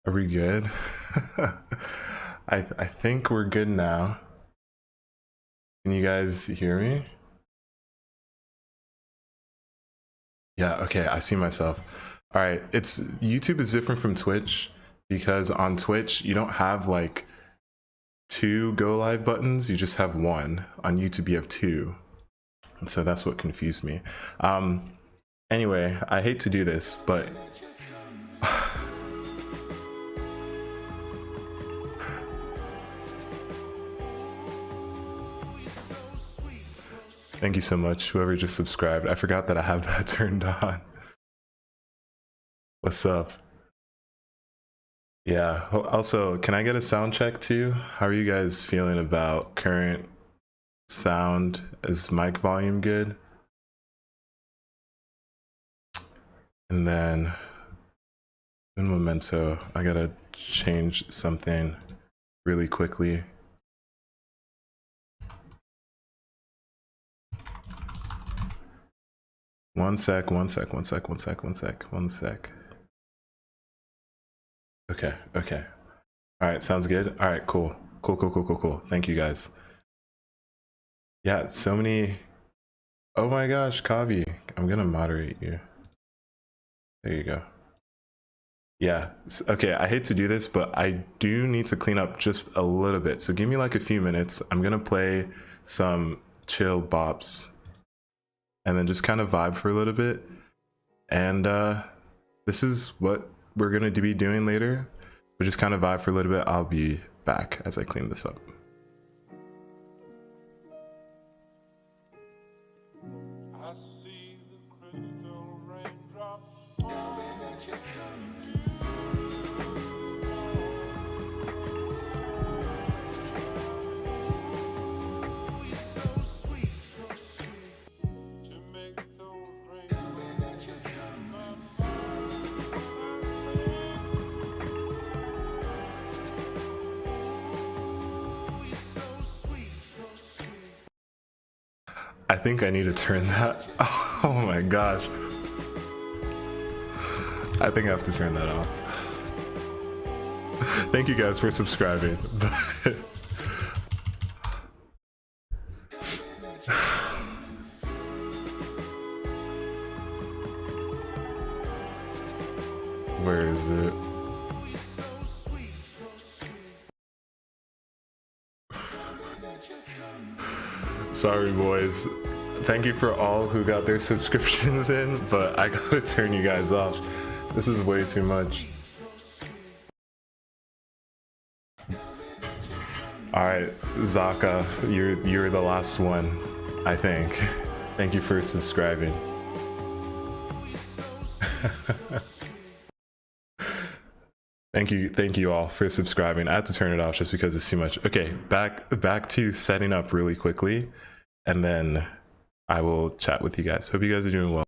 Are we good? I think we're good now. Can you guys hear me? Yeah, okay, I see myself. All right, YouTube is different from Twitch because on Twitch you don't have like two go live buttons, you just have one. On YouTube you have two. And so that's what confused me. Anyway, I hate to do this, but thank you so much, whoever just subscribed. I forgot that I have that turned on. What's up? Yeah, also, can I get a sound check too? How are you guys feeling about current sound? Is mic volume good? And then in Memento, I gotta change something really quickly. One sec. Okay. All right, sounds good. All right, cool. Thank you guys. Yeah, so many. Oh my gosh, Kavi, I'm gonna moderate you. There you go. Yeah, okay, I hate to do this, but I do need to clean up just a little bit. So give me like a few minutes. I'm gonna play some chill bops and then just kind of vibe for a little bit. And this is what we're gonna be doing later. But just kind of vibe for a little bit. I'll be back as I clean this up. I think I need to turn that. Oh my gosh. I think I have to turn that off. Thank you guys for subscribing. Where is it? Sorry, boys. Thank you for all who got their subscriptions in, but I gotta turn you guys off. This is way too much. All right, Zaka, you're the last one, I think. Thank you for subscribing. Thank you all for subscribing. I had to turn it off just because it's too much. Okay, back to setting up really quickly, and then I will chat with you guys. Hope you guys are doing well.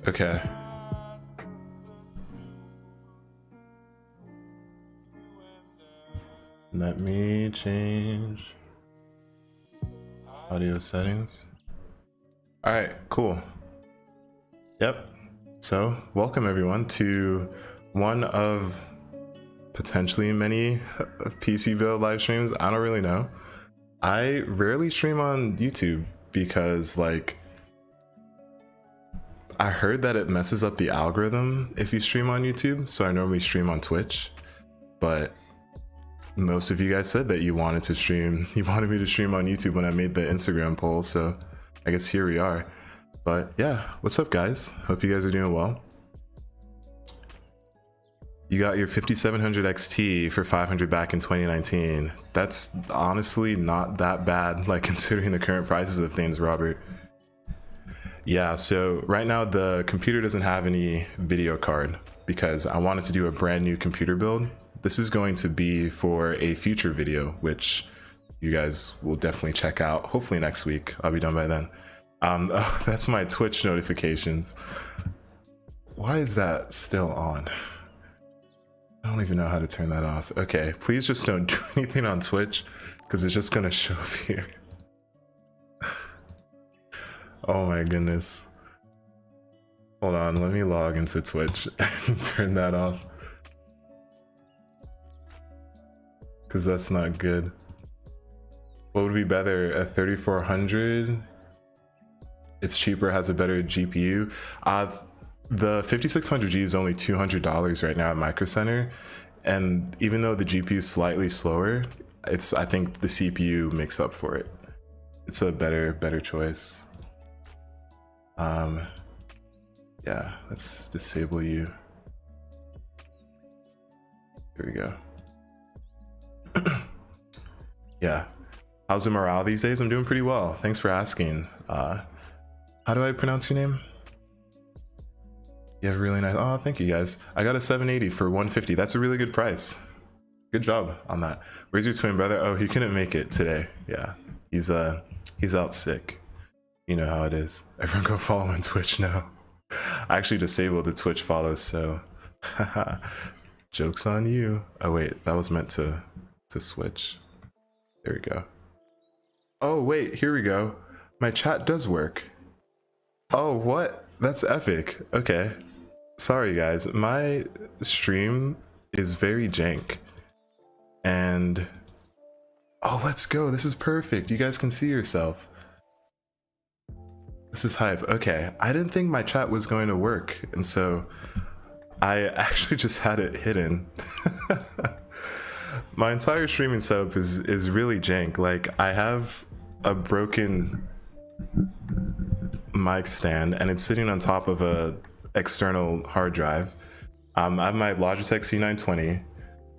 Okay. Let me change audio settings. All right, cool. Yep. So welcome everyone to one of potentially many PC build live streams. I don't really know. I rarely stream on YouTube because like I heard that it messes up the algorithm if you stream on YouTube. So I normally stream on Twitch, but most of you guys said that you wanted me to stream on YouTube when I made the Instagram poll. So I guess here we are. But yeah, what's up guys? Hope you guys are doing well. You got your 5700 XT for 500 back in 2019. That's honestly not that bad, like considering the current prices of things, Robert. Yeah, so right now the computer doesn't have any video card because I wanted to do a brand new computer build. This is going to be for a future video, which you guys will definitely check out. Hopefully next week, I'll be done by then. Oh, that's my Twitch notifications. Why is that still on? I don't even know how to turn that off. Okay, please just don't do anything on Twitch because it's just gonna show up here. Oh my goodness. Hold on, let me log into Twitch and turn that off. Because that's not good. What would be better? A 3400? It's cheaper, has a better GPU. The 5600G is only $200 right now at Micro Center, and even though the GPU is slightly slower, I think the CPU makes up for it. It's a better choice. Yeah, let's disable you. There we go. Yeah, how's the morale these days? I'm doing pretty well. Thanks for asking. How do I pronounce your name? You have a really nice. Oh, thank you guys. I got a 780 for 150. That's a really good price. Good job on that. Where's your twin brother? Oh, he couldn't make it today. Yeah, he's out sick. You know how it is. Everyone go follow on Twitch now. I actually disabled the Twitch follows, so joke's on you. Oh wait, that was meant to switch. There we go. Oh wait, here we go. My chat does work. Oh, what? That's epic. Okay. Sorry guys, my stream is very jank. And oh, let's go. This is perfect. You guys can see yourself. This is hype. Okay, I didn't think my chat was going to work, and so I actually just had it hidden. My entire streaming setup is really jank. Like I have a broken mic stand and it's sitting on top of a external hard drive. I have my Logitech C920.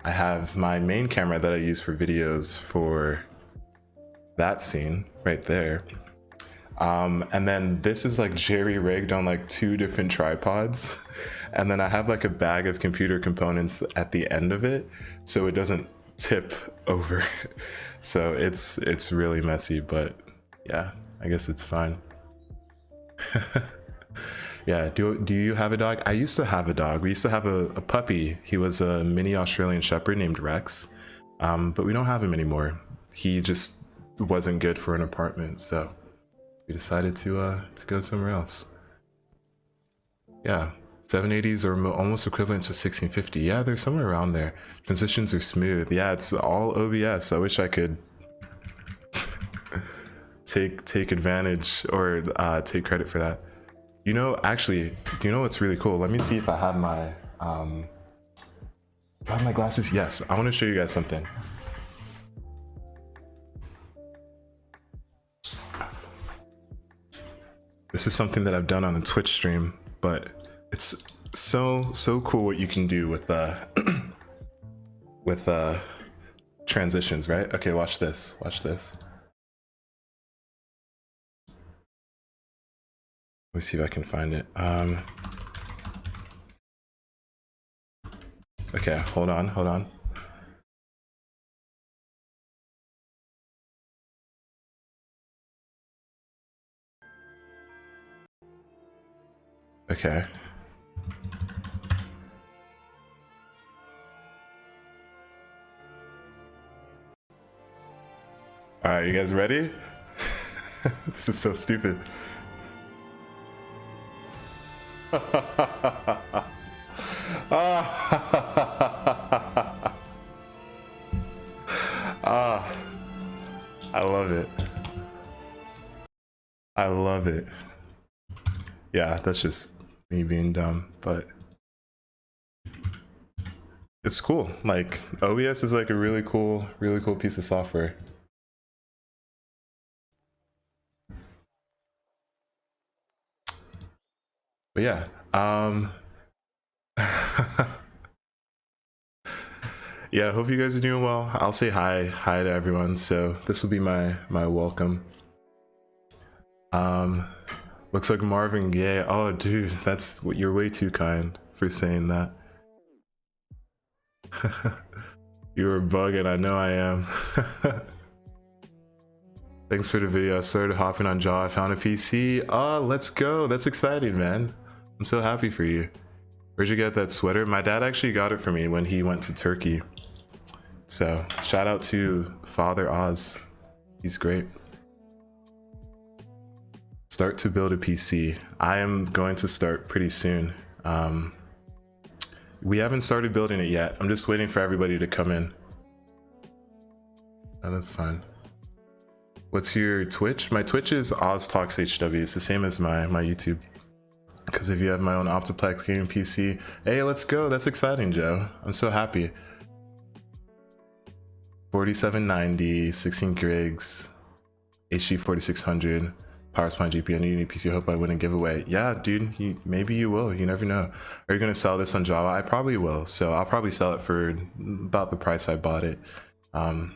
I have my main camera that I use for videos for that scene right there. And then this is like jerry rigged on like 2 different tripods. And then I have like a bag of computer components at the end of it, so it doesn't tip over. So it's really messy, but yeah, I guess it's fine. Yeah, do you have a dog? I used to have a dog. We used to have a puppy. He was a mini Australian Shepherd named Rex, but we don't have him anymore. He just wasn't good for an apartment, so we decided to go somewhere else. Yeah, 780s are almost equivalent to 1650. Yeah, they're somewhere around there. Transitions are smooth. Yeah, it's all OBS. I wish I could take advantage or take credit for that. You know, actually, do you know what's really cool? Let me see if I have my glasses. Yes, I want to show you guys something. This is something that I've done on a Twitch stream, but it's so cool what you can do with with transitions, right? Okay, watch this. Watch this. Let me see if I can find it. Okay, hold on. Okay. All right, you guys ready? This is so stupid. Ah, I love it. I love it. Yeah, that's just me being dumb, but it's cool. Like OBS is like a really cool piece of software. But yeah, yeah, hope you guys are doing well. I'll say hi to everyone. So this will be my welcome. Looks like Marvin Gaye. Oh, dude, that's what, you're way too kind for saying that. You were bugging. I know I am. Thanks for the video. I started hopping on Jaw. I found a PC. Oh, let's go. That's exciting, man. I'm so happy for you. Where'd you get that sweater? My dad actually got it for me when he went to Turkey. So shout out to Father Oz. He's great. Start to build a PC. I am going to start pretty soon. We haven't started building it yet. I'm just waiting for everybody to come in. Oh, that's fine. What's your Twitch? My Twitch is OzTalksHW. It's the same as my YouTube. Because if you have my own Optiplex gaming PC, hey, let's go. That's exciting, Joe. I'm so happy. 4790, 16 gigs, HD 4600, PowerSpec GPU, and Unity PC. Hope I win a giveaway. Yeah, dude, maybe you will. You never know. Are you gonna sell this on Java? I probably will. So I'll probably sell it for about the price I bought it. I'm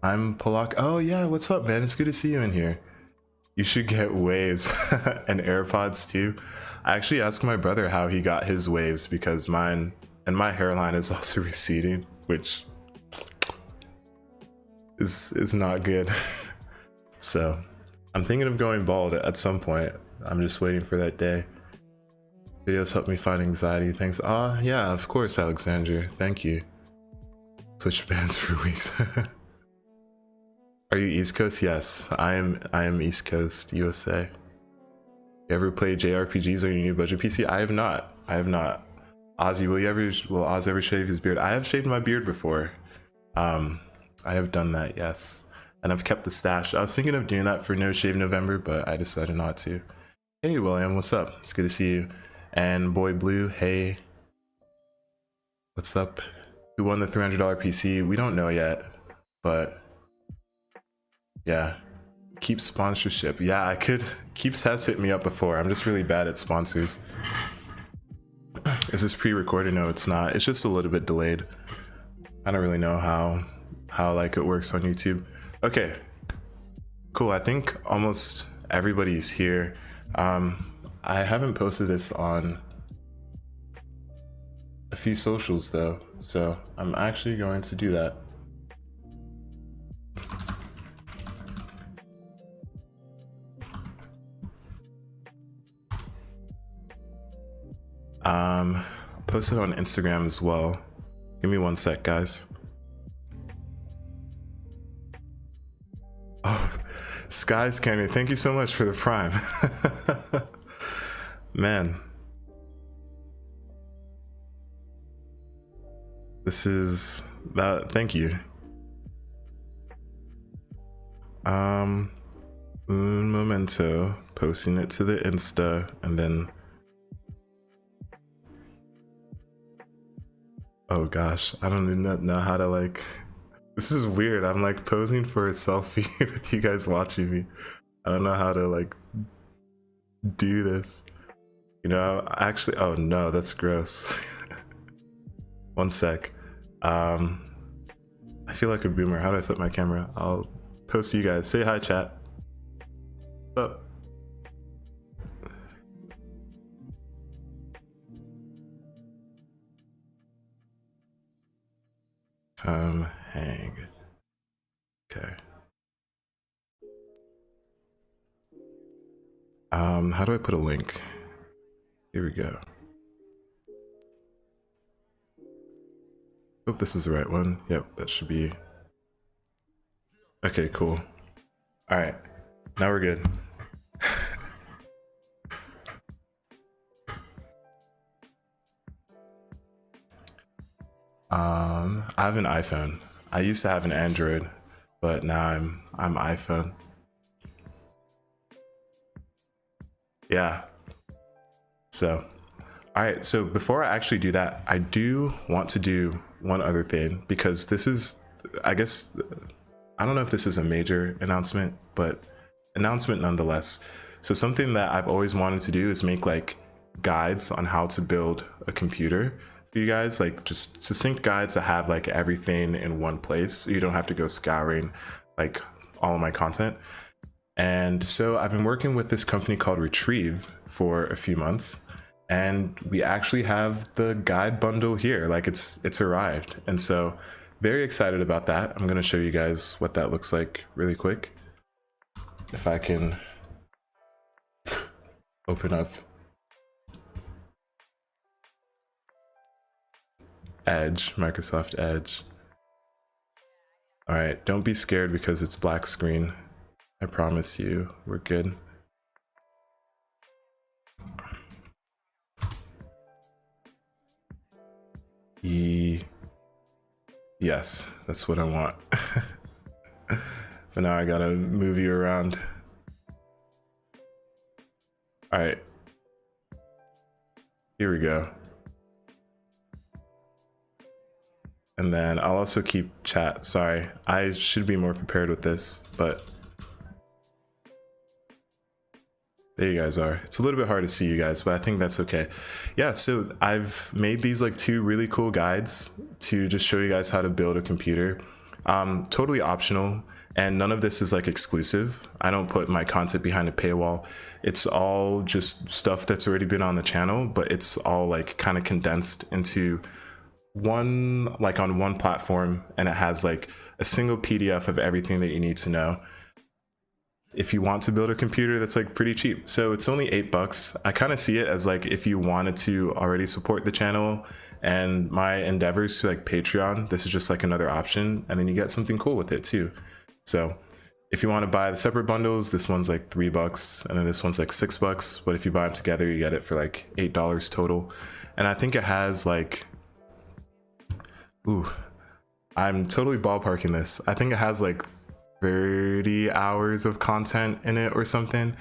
Polak. Oh yeah, what's up, man? It's good to see you in here. You should get waves and AirPods too. I actually asked my brother how he got his waves because mine and my hairline is also receding, which is not good. So I'm thinking of going bald at some point. I'm just waiting for that day. Videos help me find anxiety. Thanks. Yeah, of course, Alexandra. Thank you. Twitch bans for weeks. Are you East Coast? Yes, I am East Coast, USA. You ever play JRPGs on your new budget PC? I have not. I have not. Ozzy, will Oz ever shave his beard? I have shaved my beard before. I have done that, yes. And I've kept the stash. I was thinking of doing that for No Shave November, but I decided not to. Hey William, what's up? It's good to see you. And Boy Blue, hey. What's up? Who won the $300 PC? We don't know yet, but yeah. Keep sponsorship. Yeah, I could. Keeps has hit me up before. I'm just really bad at sponsors. Is this pre-recorded? No, it's not. It's just a little bit delayed. I don't really know how like it works on YouTube. Okay, cool. I think almost everybody's here. I haven't posted this on a few socials though, so I'm actually going to do that. Post it on Instagram as well. Give me one sec, guys. Oh, Skies Candy, thank you so much for the Prime. Man. This is that. Thank you. Un momento, posting it to the Insta, and then oh gosh, I don't even know how to like. This is weird. I'm like posing for a selfie with you guys watching me. I don't know how to like do this. You know, actually, oh no, that's gross. One sec. I feel like a boomer. How do I flip my camera? I'll post to you guys. Say hi, chat. What's up? Come hang. Okay. How do I put a link? Here we go. Hope this is the right one. Yep, that should be. Okay, cool. All right, now we're good. I have an iPhone. I used to have an Android, but now I'm iPhone. Yeah. So, all right. So before I actually do that, I do want to do one other thing, because this is, I guess, I don't know if this is a major announcement, but announcement nonetheless. So something that I've always wanted to do is make like guides on how to build a computer for you guys, like just succinct guides that have like everything in one place, so you don't have to go scouring like all of my content. And so I've been working with this company called Retrieve for a few months, and we actually have the guide bundle here. Like it's arrived, and so very excited about that. I'm going to show you guys what that looks like really quick. If I can open up Edge, Microsoft Edge. All right, don't be scared because it's black screen. I promise you, we're good. Yes, that's what I want. But now I gotta move you around. All right, here we go. And then I'll also keep chat. Sorry, I should be more prepared with this, but there you guys are. It's a little bit hard to see you guys, but I think that's okay. Yeah, so I've made these like 2 really cool guides to just show you guys how to build a computer. Totally optional, and none of this is like exclusive. I don't put my content behind a paywall. It's all just stuff that's already been on the channel, but it's all like kind of condensed into one, like on one platform, and it has like a single PDF of everything that you need to know if you want to build a computer that's like pretty cheap. So it's only $8. I kind of see it as like if you wanted to already support the channel and my endeavors to like Patreon, this is just like another option, and then you get something cool with it too. So if you want to buy the separate bundles, this one's like $3 and then this one's like $6, but if you buy them together you get it for like $8 total. And I think it has like, ooh, I'm totally ballparking this. I think it has like 30 hours of content in it or something,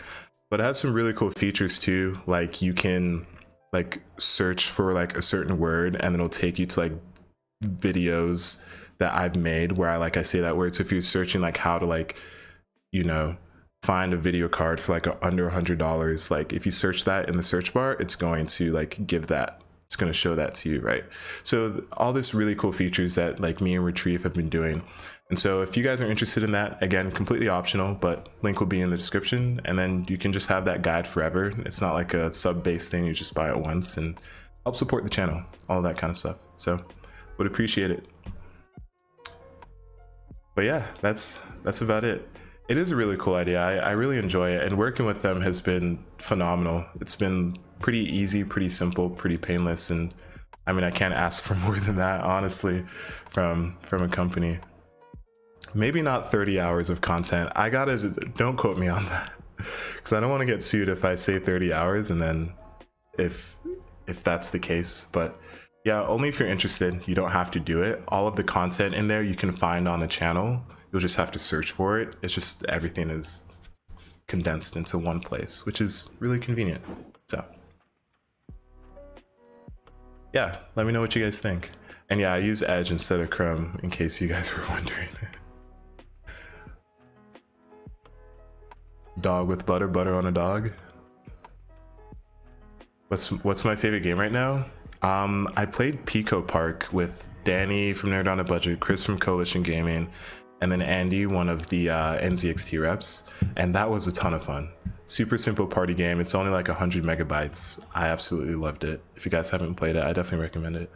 but it has some really cool features too. Like you can like search for like a certain word and then it'll take you to like videos that I've made where I say that word. So if you're searching like how to like, you know, find a video card for like under $100, like if you search that in the search bar, it's going to like give that, it's going to show that to you, right? So all this really cool features that like me and Retrieve have been doing. And so if you guys are interested in that, again, completely optional, but link will be in the description, and then you can just have that guide forever. It's not like a sub-based thing, you just buy it once and help support the channel, all that kind of stuff. So would appreciate it. But yeah, that's about it. It is a really cool idea. I really enjoy it, and working with them has been phenomenal. It's been pretty easy, pretty simple, pretty painless, and I mean, I can't ask for more than that, honestly, from a company. Maybe not 30 hours of content. Don't quote me on that, because I don't want to get sued if I say 30 hours and then if that's the case. But yeah, only if you're interested. You don't have to do it. All of the content in there you can find on the channel. You'll just have to search for it. It's just everything is condensed into one place, which is really convenient. So yeah, let me know what you guys think. And yeah, I use Edge instead of Chrome in case you guys were wondering. Dog with butter, butter on a dog. What's my favorite game right now? I played Pico Park with Danny from Nerd on a Budget, Chris from Coalition Gaming, and then Andy, one of the NZXT reps, and that was a ton of fun. Super simple party game. It's only like 100 megabytes. I absolutely loved it. If you guys haven't played it, I definitely recommend it.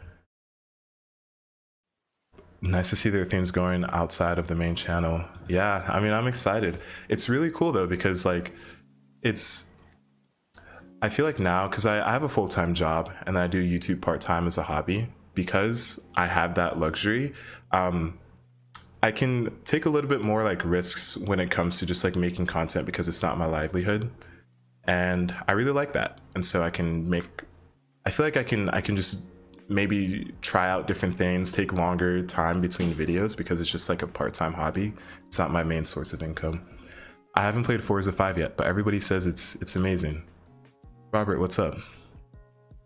Nice to see there are things going outside of the main channel. Yeah, I mean, I'm excited. It's really cool though, because like it's I feel like now, because I have a full-time job and I do YouTube part-time as a hobby, because I have that luxury, I can take a little bit more like risks when it comes to just like making content because it's not my livelihood. And I really like that. And so I feel like I can just maybe try out different things, take longer time between videos because it's just like a part-time hobby. It's not my main source of income. I haven't played Forza 5 yet, but everybody says it's amazing. Robert, what's up?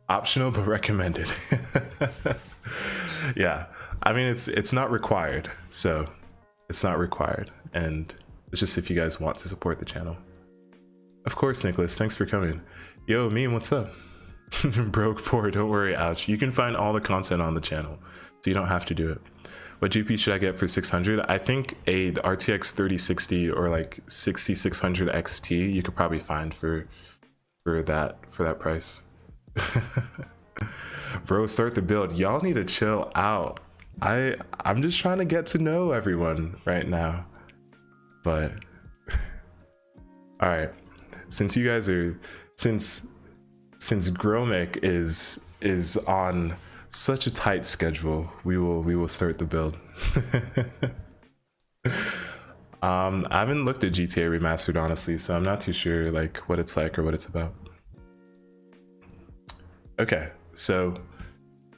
Optional but recommended. Yeah, I mean it's not required, so it's not required, and it's just if you guys want to support the channel. Of course, Nicholas, thanks for coming. Yo, Meme, what's up? Broke poor, don't worry, ouch. You can find all the content on the channel, so you don't have to do it. What GPU should I get for 600? I think the RTX 3060 or like 6600 XT you could probably find for that price. Bro, start the build. Y'all need to chill out. I'm just trying to get to know everyone right now. But all right, since you guys are since Gromic is on such a tight schedule, we will start the build. I haven't looked at GTA Remastered honestly, so I'm not too sure like what it's like or what it's about. Okay, so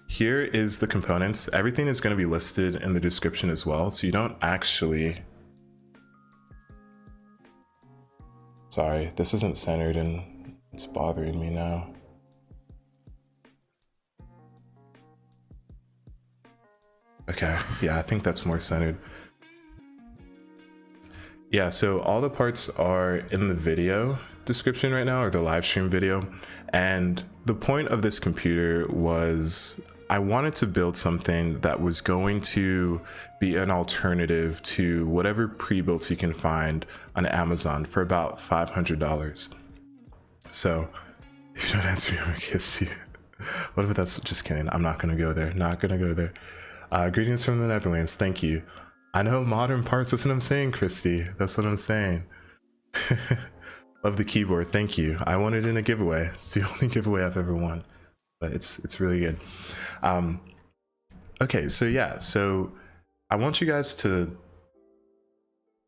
here is the components. Everything is going to be listed in the description as well, so you don't actually... Sorry, this isn't centered and it's bothering me now. Okay, yeah, I think that's more centered. Yeah, so all the parts are in the video description right now, or the live stream video. And the point of this computer was I wanted to build something that was going to be an alternative to whatever pre-builts you can find on Amazon for about $500. So if you don't answer me, I'm gonna kiss you. What if that's just kidding? I'm not gonna go there. Not gonna go there. Greetings from the Netherlands. Thank you. I know modern parts. That's what I'm saying, Christy. That's what I'm saying. Love the keyboard. Thank you. I won it in a giveaway. It's the only giveaway I've ever won, but it's really good. Okay, so yeah, so I want you guys to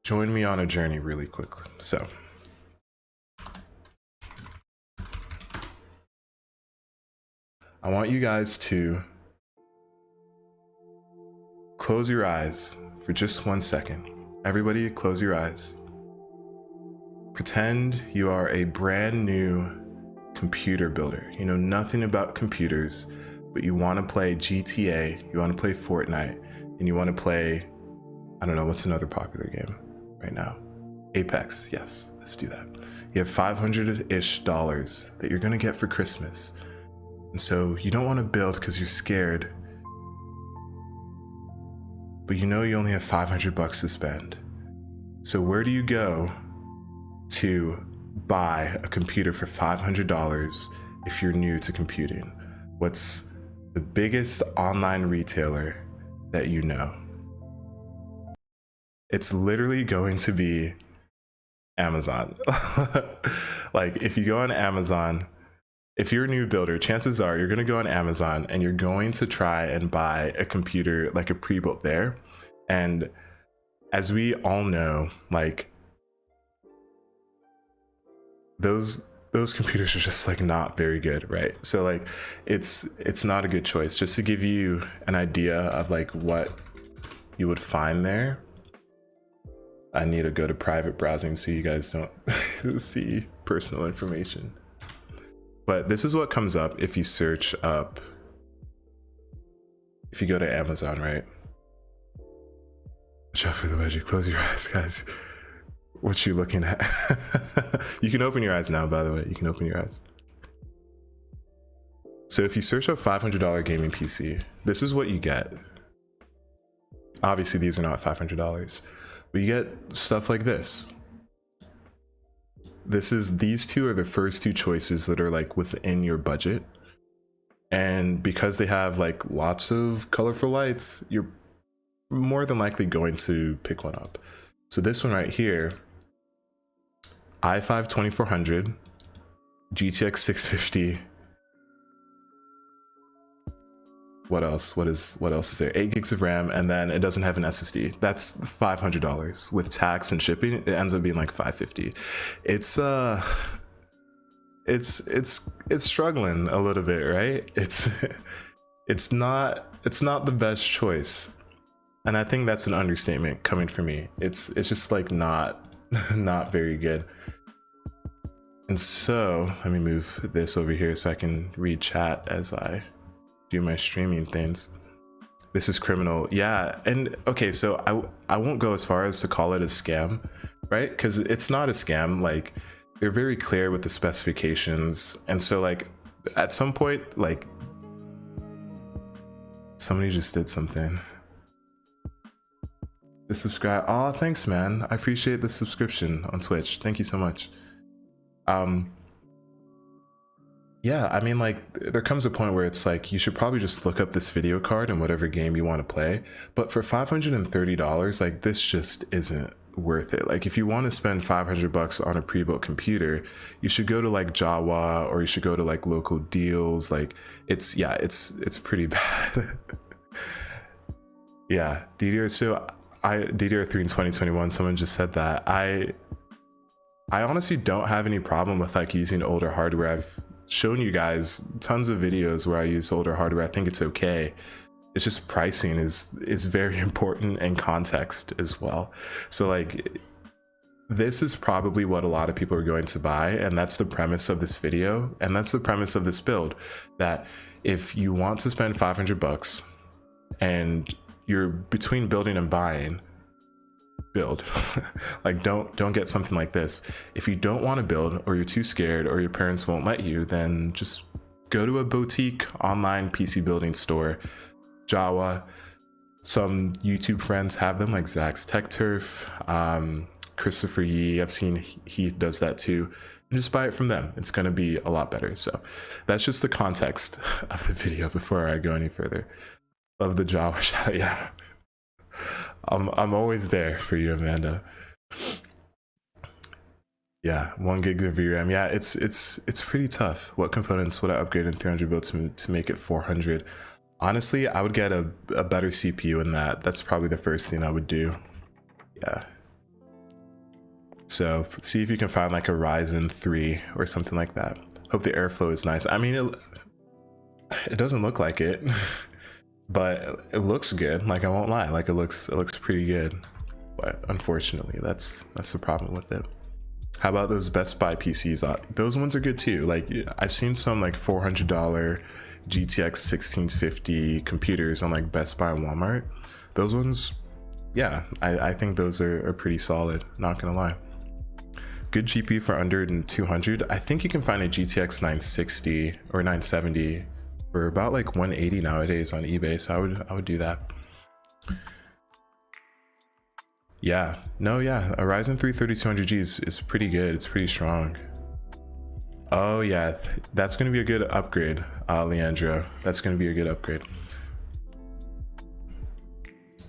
join me on a journey really quickly. So I want you guys to close your eyes for just 1 second. Everybody close your eyes. Pretend you are a brand new computer builder. You know nothing about computers, but you want to play GTA, you want to play Fortnite, and you want to play, I don't know, what's another popular game right now? Apex, yes, let's do that. You have $500-ish that you're gonna get for Christmas. And so you don't want to build because you're scared, but you know you only have $500 to spend. So where do you go to buy a computer for $500 if you're new to computing? What's the biggest online retailer that you know? It's literally going to be Amazon. Like if you go on Amazon, if you're a new builder, chances are you're going to go on Amazon and you're going to try and buy a computer, like a pre-built there. And as we all know, like those computers are just like not very good, right? So like it's not a good choice. Just to give you an idea of like what you would find there, I need to go to private browsing so you guys don't see personal information. But this is what comes up if you search up, if you go to Amazon, right? Watch out for the wedgie. Close your eyes, guys. What you looking at? You can open your eyes now, by the way. You can open your eyes. So if you search up $500 gaming PC, this is what you get. Obviously, these are not $500, but you get stuff like this. These two are the first two choices that are like within your budget. And because they have like lots of colorful lights, you're more than likely going to pick one up. So this one right here, i5 2400, GTX 650. What else? What else is there? 8 gigs of RAM, and then it doesn't have an SSD. That's $500 with tax and shipping. It ends up being like $550. It's struggling a little bit, right? It's not the best choice, and I think that's an understatement coming from me. It's just like not very good. And so let me move this over here so I can read chat as I do my streaming things. This is criminal. Yeah. And okay, so I won't go as far as to call it a scam, right? Because it's not a scam. Like, they're very clear with the specifications. And so like at some point, like, somebody just did something. The subscribe. Oh, thanks, man. I appreciate the subscription on Twitch. Thank you so much. Yeah, I mean, like, there comes a point where it's like you should probably just look up this video card in whatever game you want to play, but for $530, like, this just isn't worth it. Like, if you want to spend $500 on a pre-built computer, you should go to like Jawa, or you should go to like local deals. Like, it's pretty bad. Yeah, DDR3 in 2021, someone just said that. I honestly don't have any problem with like using older hardware. I've shown you guys tons of videos where I use older hardware. I think it's okay. It's just pricing is very important, and context as well. So like, this is probably what a lot of people are going to buy, and that's the premise of this video, and that's the premise of this build, that if you want to spend $500 and you're between building and buying, build. Like, don't get something like this. If you don't want to build, or you're too scared, or your parents won't let you, then just go to a boutique online PC building store. Jawa, some YouTube friends have them, like Zach's Tech Turf, Christopher Yee. I've seen he does that too. And just buy it from them. It's going to be a lot better. So that's just the context of the video before I go any further. Love the Jawa shout. Yeah, I'm always there for you, Amanda. Yeah, 1 gig of VRAM. Yeah, it's pretty tough. What components would I upgrade in 300 build to make it 400? Honestly, I would get a better CPU in that. That's probably the first thing I would do. Yeah. So see if you can find like a Ryzen 3 or something like that. Hope the airflow is nice. I mean, it doesn't look like it, but it looks good. Like, I won't lie. Like, it looks pretty good. But unfortunately, that's the problem with it. How about those Best Buy PCs? Those ones are good too. Like, I've seen some like $400 GTX 1650 computers on like Best Buy and Walmart. Those ones, yeah, I think those are pretty solid, not gonna lie. Good GPU for under 200. I think you can find a GTX 960 or 970 for about like 180 nowadays on eBay, so I would do that. Yeah, no, yeah, a Ryzen 3 3200G is pretty good. It's pretty strong. Oh yeah, that's gonna be a good upgrade, Leandro. That's gonna be a good upgrade.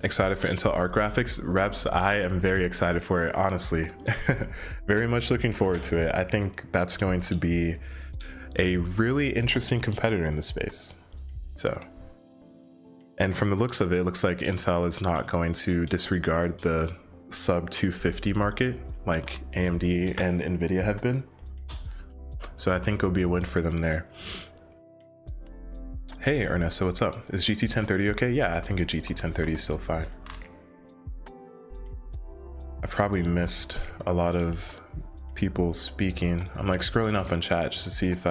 Excited for Intel Arc graphics? Reps, I am very excited for it, honestly. Very much looking forward to it. I think that's going to be a really interesting competitor in the space. So, and from the looks of it, it looks like Intel is not going to disregard the sub 250 market like AMD and Nvidia have been. So I think it'll be a win for them there. Hey Ernesto, what's up? Is GT 1030 okay? Yeah, I think a GT 1030 is still fine. I've probably missed a lot of people speaking. I'm like scrolling up on chat just to see if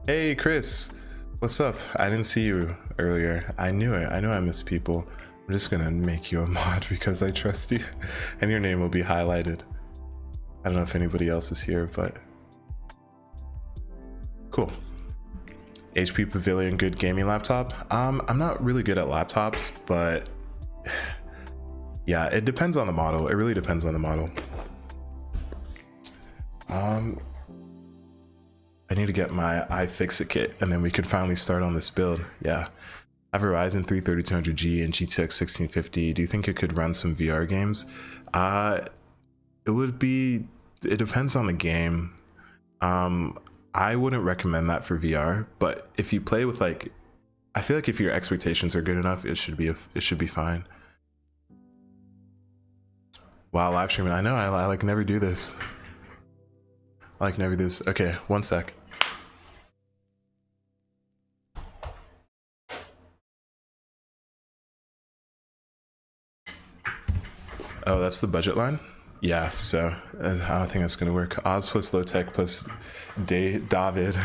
hey Chris, what's up? I didn't see you earlier. I knew it. I know I missed people. I'm just gonna make you a mod because I trust you, and your name will be highlighted. I don't know if anybody else is here, but cool. HP Pavilion, good gaming laptop. I'm not really good at laptops, but yeah, it depends on the model. It really depends on the model. I need to get my iFixit kit, and then we can finally start on this build. Yeah, I have a Ryzen 3 3200G and GTX 1650. Do you think it could run some VR games? It depends on the game. I wouldn't recommend that for VR, but if you play with like, I feel like if your expectations are good enough, it should be fine. Wow, live streaming. I know, I like never do this. I like never do this. Okay, one sec. Oh, that's the budget line? Yeah, so I don't think that's gonna work. Oz plus low tech plus David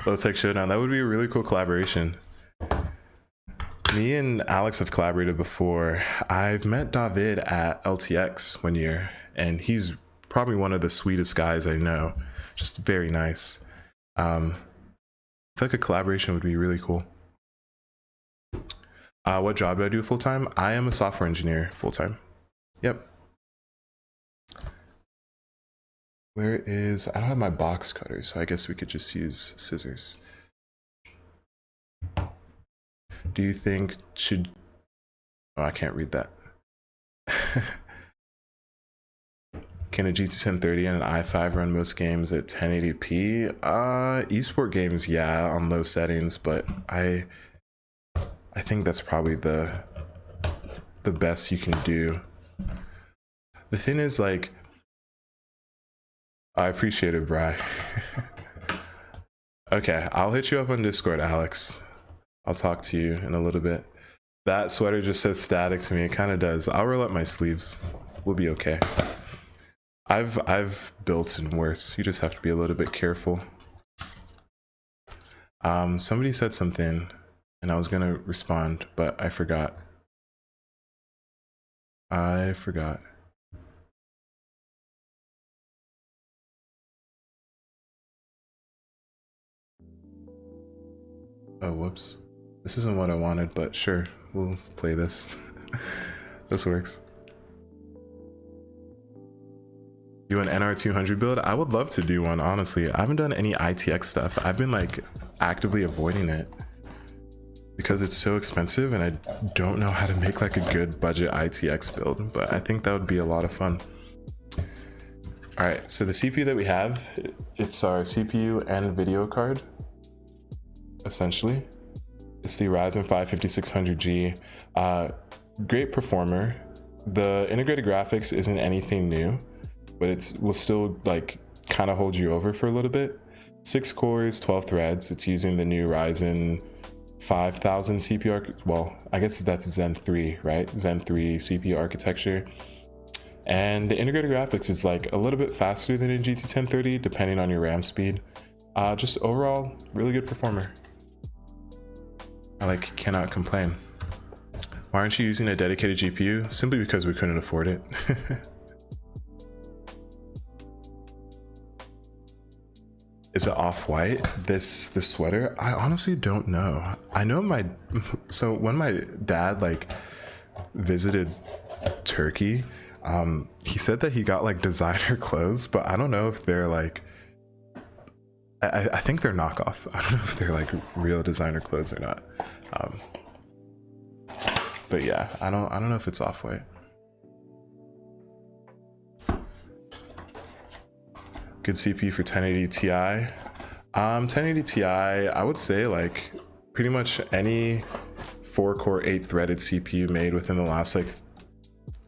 low tech showdown. That would be a really cool collaboration. Me and Alex have collaborated before. I've met David at LTX one year, and he's probably one of the sweetest guys I know. Just very nice. I feel like a collaboration would be really cool. What job do I do full time? I am a software engineer full time. Yep. Where is, I don't have my box cutter, so I guess we could just use scissors. Do you think should, oh, I can't read that. Can a GT 1030 and an i5 run most games at 1080p? Esport games, yeah, on low settings, but I think that's probably the best you can do. The thing is, like, I appreciate it, Bri. Okay, I'll hit you up on Discord, Alex. I'll talk to you in a little bit. That sweater just says static to me. It kind of does. I'll roll up my sleeves. We'll be okay. I've built in worse. You just have to be a little bit careful. Somebody said something and I was gonna respond, but I forgot. Oh, whoops. This isn't what I wanted, but sure, we'll play this. This works. Do an NR200 build? I would love to do one, honestly. I haven't done any ITX stuff. I've been like actively avoiding it because it's so expensive and I don't know how to make like a good budget ITX build, but I think that would be a lot of fun. All right, so the CPU that we have, it's our CPU and video card, essentially. It's the Ryzen 5 5600G, great performer. The integrated graphics isn't anything new, but it will still like kind of hold you over for a little bit. 6 cores, 12 threads. It's using the new Ryzen 5000 CPU, well, I guess that's Zen 3, right? Zen 3 CPU architecture. And the integrated graphics is like a little bit faster than a GT 1030, depending on your RAM speed. Just overall, really good performer. I like cannot complain. Why aren't you using a dedicated GPU? Simply because we couldn't afford it. Is it off-white, this sweater? I honestly don't know. I know so when my dad like visited Turkey, he said that he got like designer clothes, but I don't know if they're like, I think they're knockoff. I don't know if they're like real designer clothes or not. But yeah, I don't know if it's off-white. Good CPU for 1080 Ti. 1080 Ti, I would say like pretty much any 4-core 8-threaded CPU made within the last like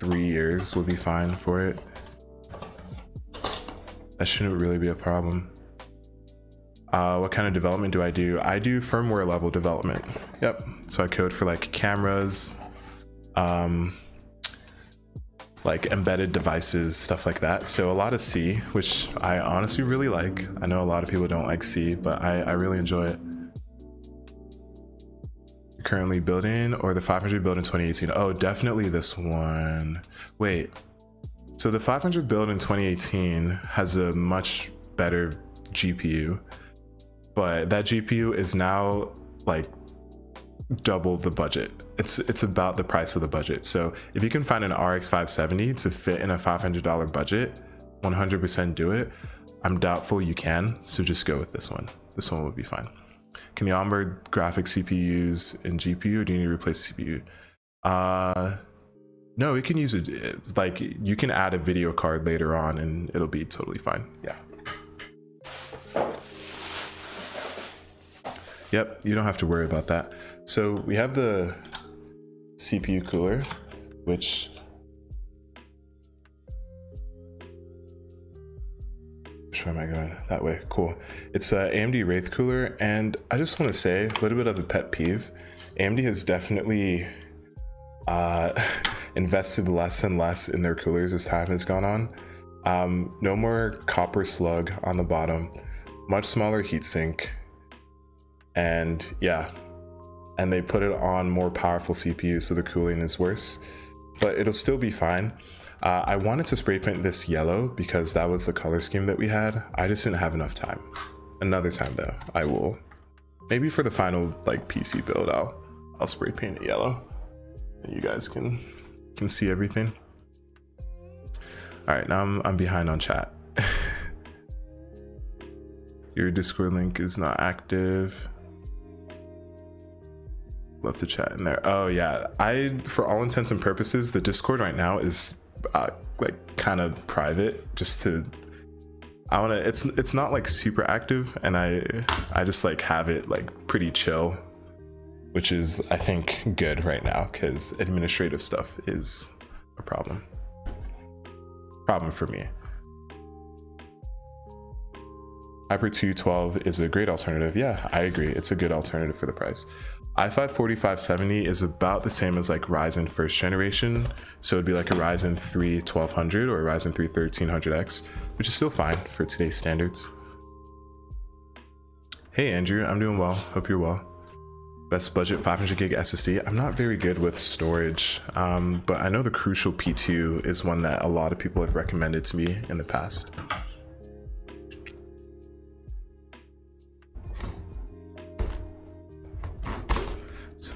3 years would be fine for it. That shouldn't really be a problem. What kind of development do? I do firmware level development. Yep. So I code for like cameras, like embedded devices, stuff like that. So a lot of C, which I honestly really like. I know a lot of people don't like C, but I really enjoy it. You're currently building, or the 500 build in 2018? Oh, definitely this one. Wait, so the 500 build in 2018 has a much better GPU, but that GPU is now like double the budget. It's about the price of the budget. So if you can find an RX 570 to fit in a $500 budget, 100% do it. I'm doubtful you can, so just go with this one. This one would be fine. Can the onboard graphics CPU use in GPU, or do you need to replace CPU? No, it can use it. It's like you can add a video card later on and it'll be totally fine. Yeah. Yep, you don't have to worry about that. So we have the CPU cooler, which which way am I going? That way. Cool. It's a AMD Wraith cooler, and I just want to say a little bit of a pet peeve. AMD has definitely invested less and less in their coolers as time has gone on. No more copper slug on the bottom, much smaller heatsink, and yeah, and they put it on more powerful CPUs, so the cooling is worse, but it'll still be fine. I wanted to spray paint this yellow because that was the color scheme that we had. I just didn't have enough time. Another time though, I will. Maybe for the final like PC build, I'll spray paint it yellow. You guys can see everything. All right, now I'm behind on chat. Your Discord link is not active. Love to chat in there. Oh yeah, for all intents and purposes, the Discord right now is like kind of private, just to it's not like super active, and I just like have it like pretty chill, which is I think good right now because administrative stuff is a problem for me. Hyper 212 is a great alternative. Yeah, I agree, it's a good alternative for the price. i5-4570 is about the same as like Ryzen first generation, so it'd be like a Ryzen 3 1200 or a Ryzen 3 1300X, which is still fine for today's standards. Hey Andrew, I'm doing well, hope you're well. Best budget 500 gig SSD. I'm not very good with storage, but I know the Crucial P2 is one that a lot of people have recommended to me in the past.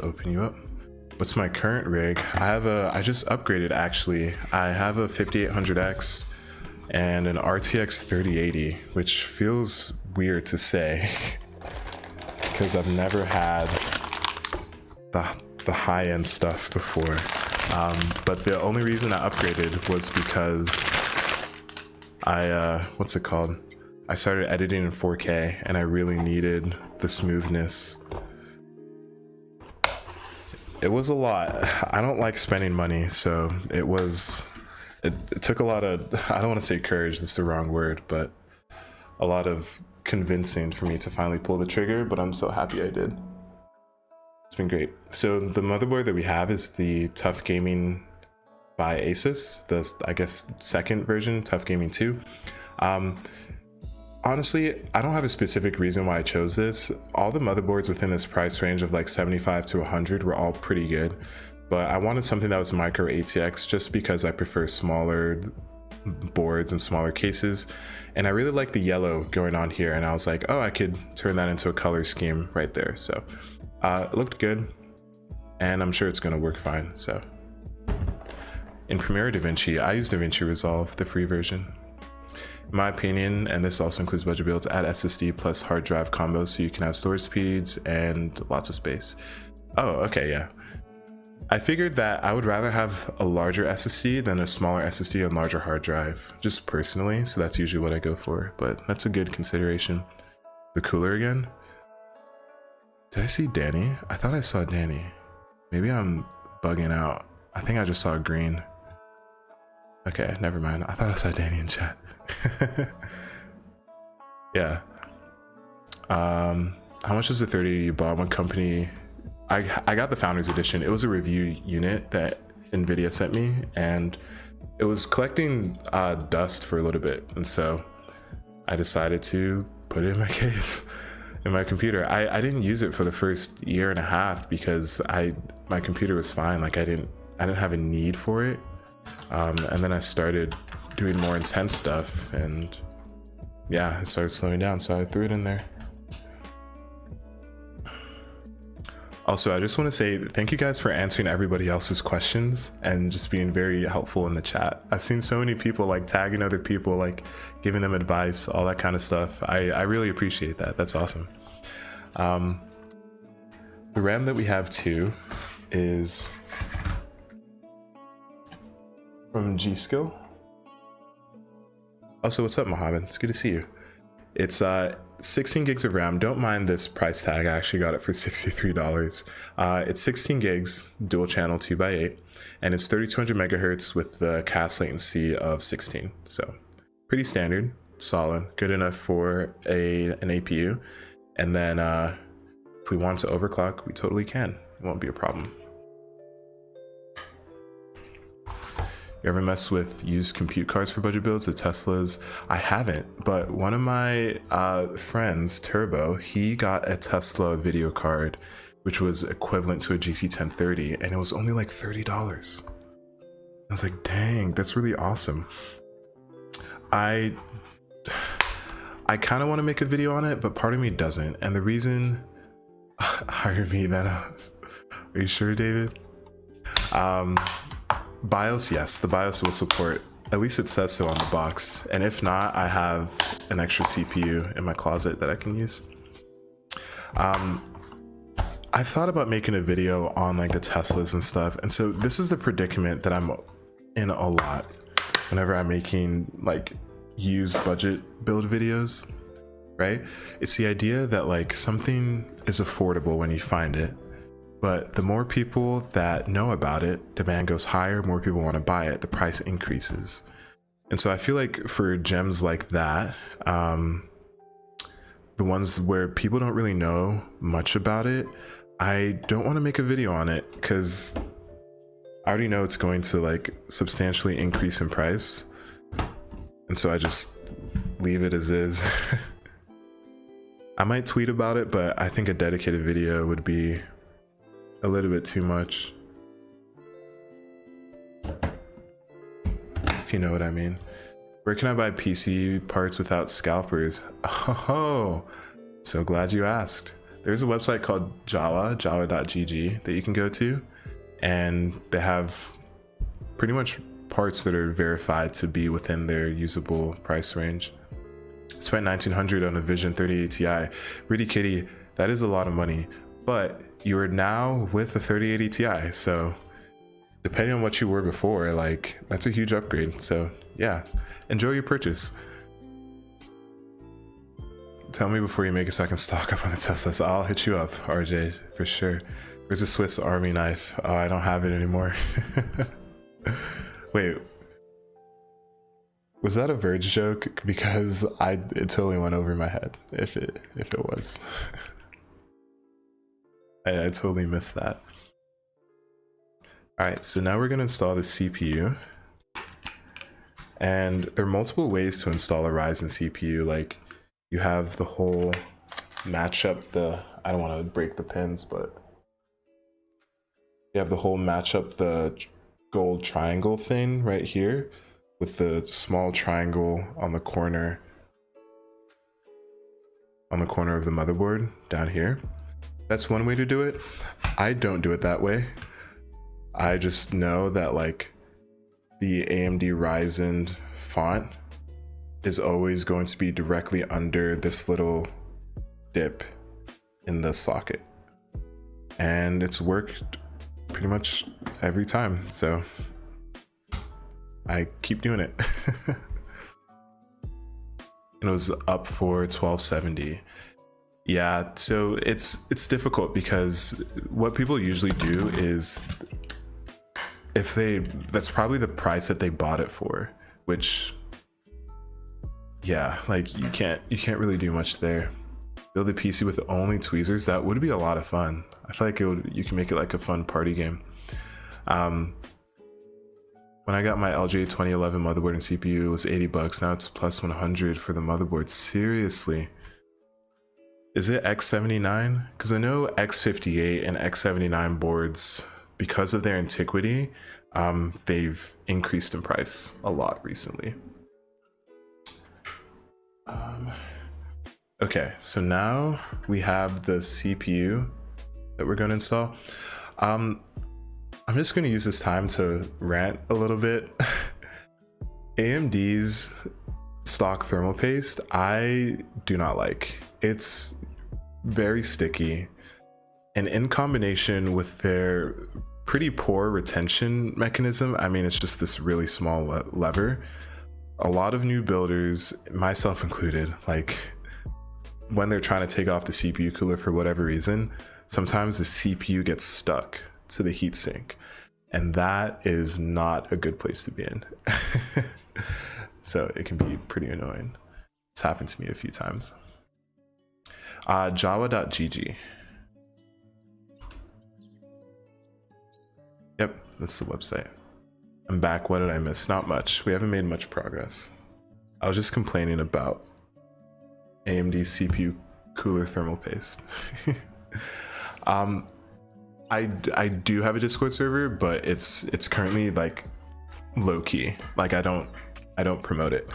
Open you up. What's my current rig? I just upgraded actually. I have a 5800X and an RTX 3080, which feels weird to say because I've never had the high-end stuff before. But the only reason I upgraded was because what's it called? I started editing in 4K and I really needed the smoothness. It was a lot. I don't like spending money, so it took a lot of, I don't want to say courage, that's the wrong word, but a lot of convincing for me to finally pull the trigger, but I'm so happy I did. It's been great. So the motherboard that we have is the Tough Gaming by ASUS, the, I guess, second version, Tough Gaming 2. Honestly, I don't have a specific reason why I chose this. All the motherboards within this price range of like 75 to 100 were all pretty good, but I wanted something that was micro ATX just because I prefer smaller boards and smaller cases, and I really like the yellow going on here, and I was like, oh, I could turn that into a color scheme right there. So it looked good, and I'm sure it's going to work fine. So in Premiere DaVinci, I use DaVinci Resolve, the free version. In my opinion, and this also includes budget builds, add SSD plus hard drive combos so you can have storage speeds and lots of space. Oh, okay, yeah. I figured that I would rather have a larger SSD than a smaller SSD and larger hard drive, just personally, so that's usually what I go for, but that's a good consideration. The cooler again? Did I see Danny? I thought I saw Danny. Maybe I'm bugging out. I think I just saw green. Okay, never mind. I thought I saw Danny in chat. Yeah. How much was the 3080 you bought? What company? I got the Founders Edition. It was a review unit that NVIDIA sent me, and it was collecting dust for a little bit, and so I decided to put it in my case, in my computer. I didn't use it for the first year and a half because my computer was fine. Like I didn't have a need for it, and then I started doing more intense stuff, and yeah, it started slowing down, so I threw it in there. Also, I just want to say thank you guys for answering everybody else's questions and just being very helpful in the chat. I've seen so many people like tagging other people, like giving them advice, all that kind of stuff. I really appreciate that. That's awesome. The RAM that we have too is from G-Skill. Also, what's up, Mohammed? It's good to see you. It's 16 gigs of RAM. Don't mind this price tag. I actually got it for $63. It's 16 gigs, dual channel 2x8, and it's 3200 megahertz with the cast latency of 16. So pretty standard, solid, good enough for an APU. And then if we want to overclock, we totally can. It won't be a problem. You ever mess with used compute cards for budget builds, the Teslas? I haven't, but one of my friends, Turbo, he got a Tesla video card, which was equivalent to a GT 1030, and it was only like $30. I was like, dang, that's really awesome. I kind of want to make a video on it, but part of me doesn't. And the reason, hire me then. Are you sure, David? BIOS, yes, the BIOS will support, at least it says so on the box. And if not, I have an extra CPU in my closet that I can use. I've thought about making a video on like the Teslas and stuff. And so this is the predicament that I'm in a lot whenever I'm making like used budget build videos, right? It's the idea that like something is affordable when you find it, but the more people that know about it, demand goes higher, more people want to buy it, the price increases. And so I feel like for gems like that, the ones where people don't really know much about it, I don't want to make a video on it because I already know it's going to like substantially increase in price. And so I just leave it as is. I might tweet about it, but I think a dedicated video would be a little bit too much, if you know what I mean. Where can I buy PC parts without scalpers? Oh, so glad you asked. There's a website called jawa.gg that you can go to, and they have pretty much parts that are verified to be within their usable price range. Spent $1,900 on a Vision 3080 Ti. Really, Kitty, that is a lot of money, but you are now with a 3080 Ti, so depending on what you were before, like that's a huge upgrade. So yeah, enjoy your purchase. Tell me before you make it so I can stock up on the Teslas. I'll hit you up, RJ, for sure. There's a Swiss Army knife. Oh, I don't have it anymore. Wait, was that a Verge joke? Because it totally went over my head if it was. I totally missed that. All right, so now we're gonna install the CPU. And there are multiple ways to install a Ryzen CPU. Like you have the whole matchup, I don't wanna break the pins, but you have the whole matchup, the gold triangle thing right here with the small triangle on the corner of the motherboard down here. That's one way to do it. I don't do it that way. I just know that like the AMD Ryzen font is always going to be directly under this little dip in the socket. And it's worked pretty much every time. So I keep doing it. And it was up for 1270. Yeah, so it's difficult because what people usually do is that's probably the price that they bought it for, which yeah, like you can't really do much there. Build a PC with only tweezers, that would be a lot of fun. I feel like you can make it like a fun party game. When I got my LG 2011 motherboard and CPU, it was $80. Now it's plus 100 for the motherboard. Seriously. Is it X79? Because I know X58 and X79 boards, because of their antiquity, they've increased in price a lot recently. Okay, so now we have the CPU that we're going to install. I'm just going to use this time to rant a little bit. AMD's stock thermal paste, I do not like. It's very sticky, and in combination with their pretty poor retention mechanism, I mean, it's just this really small lever. A lot of new builders, myself included, like when they're trying to take off the CPU cooler for whatever reason, sometimes the CPU gets stuck to the heatsink, and that is not a good place to be in. So it can be pretty annoying. It's happened to me a few times. Java.gg. Yep, that's the website. I'm back. What did I miss? Not much. We haven't made much progress. I was just complaining about AMD CPU cooler thermal paste. I do have a Discord server, but it's currently like low key. Like I don't promote it.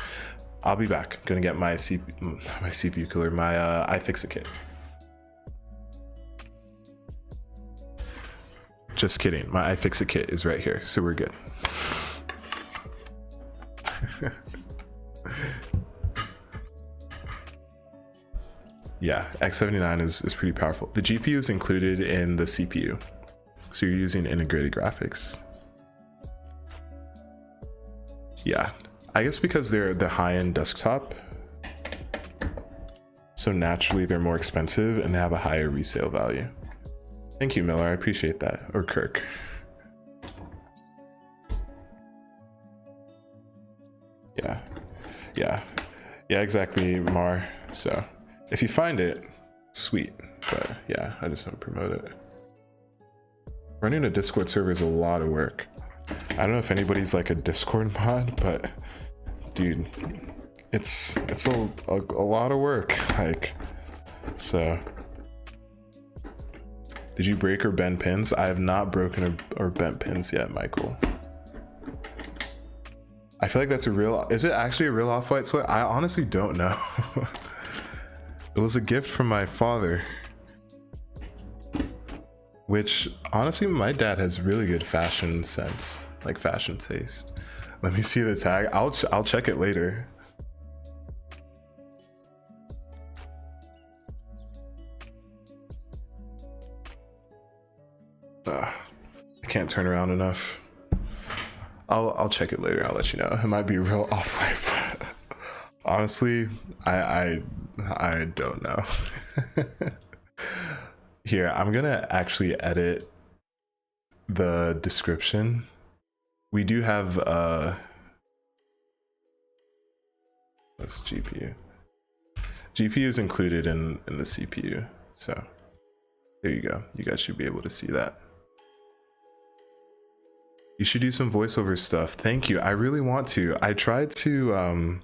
I'll be back. Gonna get my CPU cooler, my iFixit kit. Just kidding. My iFixit kit is right here, so we're good. Yeah, X79 is pretty powerful. The GPU is included in the CPU, so you're using integrated graphics. Yeah, I guess because they're the high-end desktop, so naturally they're more expensive and they have a higher resale value. Thank you, Miller. I appreciate that. Or Kirk. Yeah, exactly, Mar. So if you find it, sweet. But yeah, I just don't promote it. Running a Discord server is a lot of work. I don't know if anybody's like a Discord mod, but dude, it's a lot of work. Like, so. Did you break or bend pins? I have not broken or bent pins yet, Michael. I feel like that's a real, is it actually a real off-white sweat? I honestly don't know. It was a gift from my father, which honestly, my dad has really good fashion sense, like fashion taste. Let me see the tag. I'll check it later. I can't turn around enough. I'll check it later. I'll let you know. It might be real off-white, but honestly, I don't know. Here, I'm gonna actually edit the description. We do have this GPU. GPU is included in the CPU, so there you go. You guys should be able to see that. You should do some voiceover stuff. Thank you. I really want to. I tried to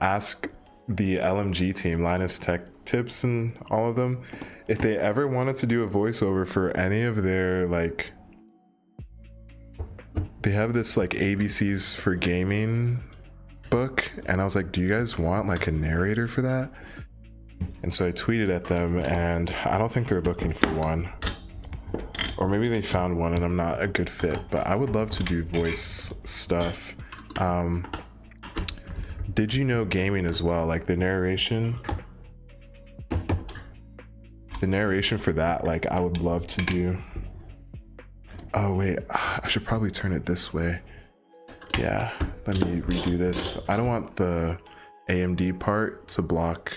ask the LMG team, Linus Tech Tips and all of them, if they ever wanted to do a voiceover for any of their, like, they have this like ABCs for gaming book, and I was like, do you guys want like a narrator for that? And so I tweeted at them, and I don't think they're looking for one. Or maybe they found one and I'm not a good fit, but I would love to do voice stuff. Did you know gaming as well? Like the narration for that, like I would love to do. Oh wait, I should probably turn it this way. Yeah, let me redo this. I don't want the AMD part to block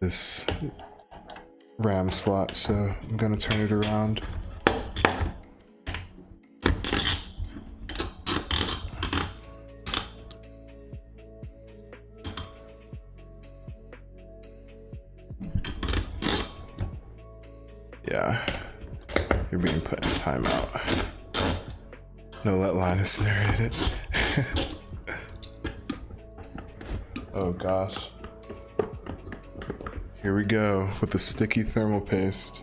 this RAM slot, so I'm gonna turn it around. Yeah, you're being put in timeout. No, let Linus narrate it. Oh gosh. Here we go with the sticky thermal paste.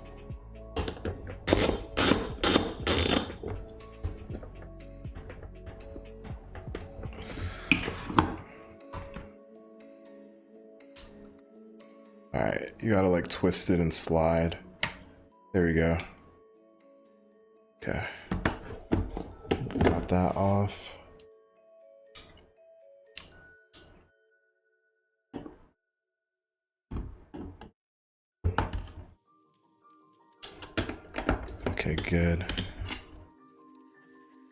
All right, you gotta like twist it and slide. There we go. Okay. Got that off. Okay, good.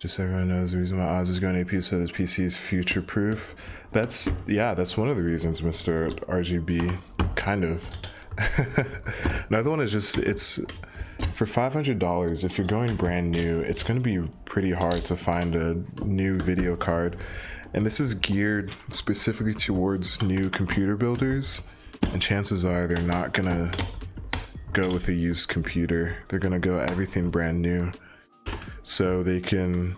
Just so everyone knows the reason why Oz is going AP so this PC is future proof. That's one of the reasons, Mr. RGB. kind of. Another one is just, it's for $500. If you're going brand new, it's going to be pretty hard to find a new video card, and this is geared specifically towards new computer builders, and chances are they're not gonna go with a used computer. They're gonna go everything brand new, so they can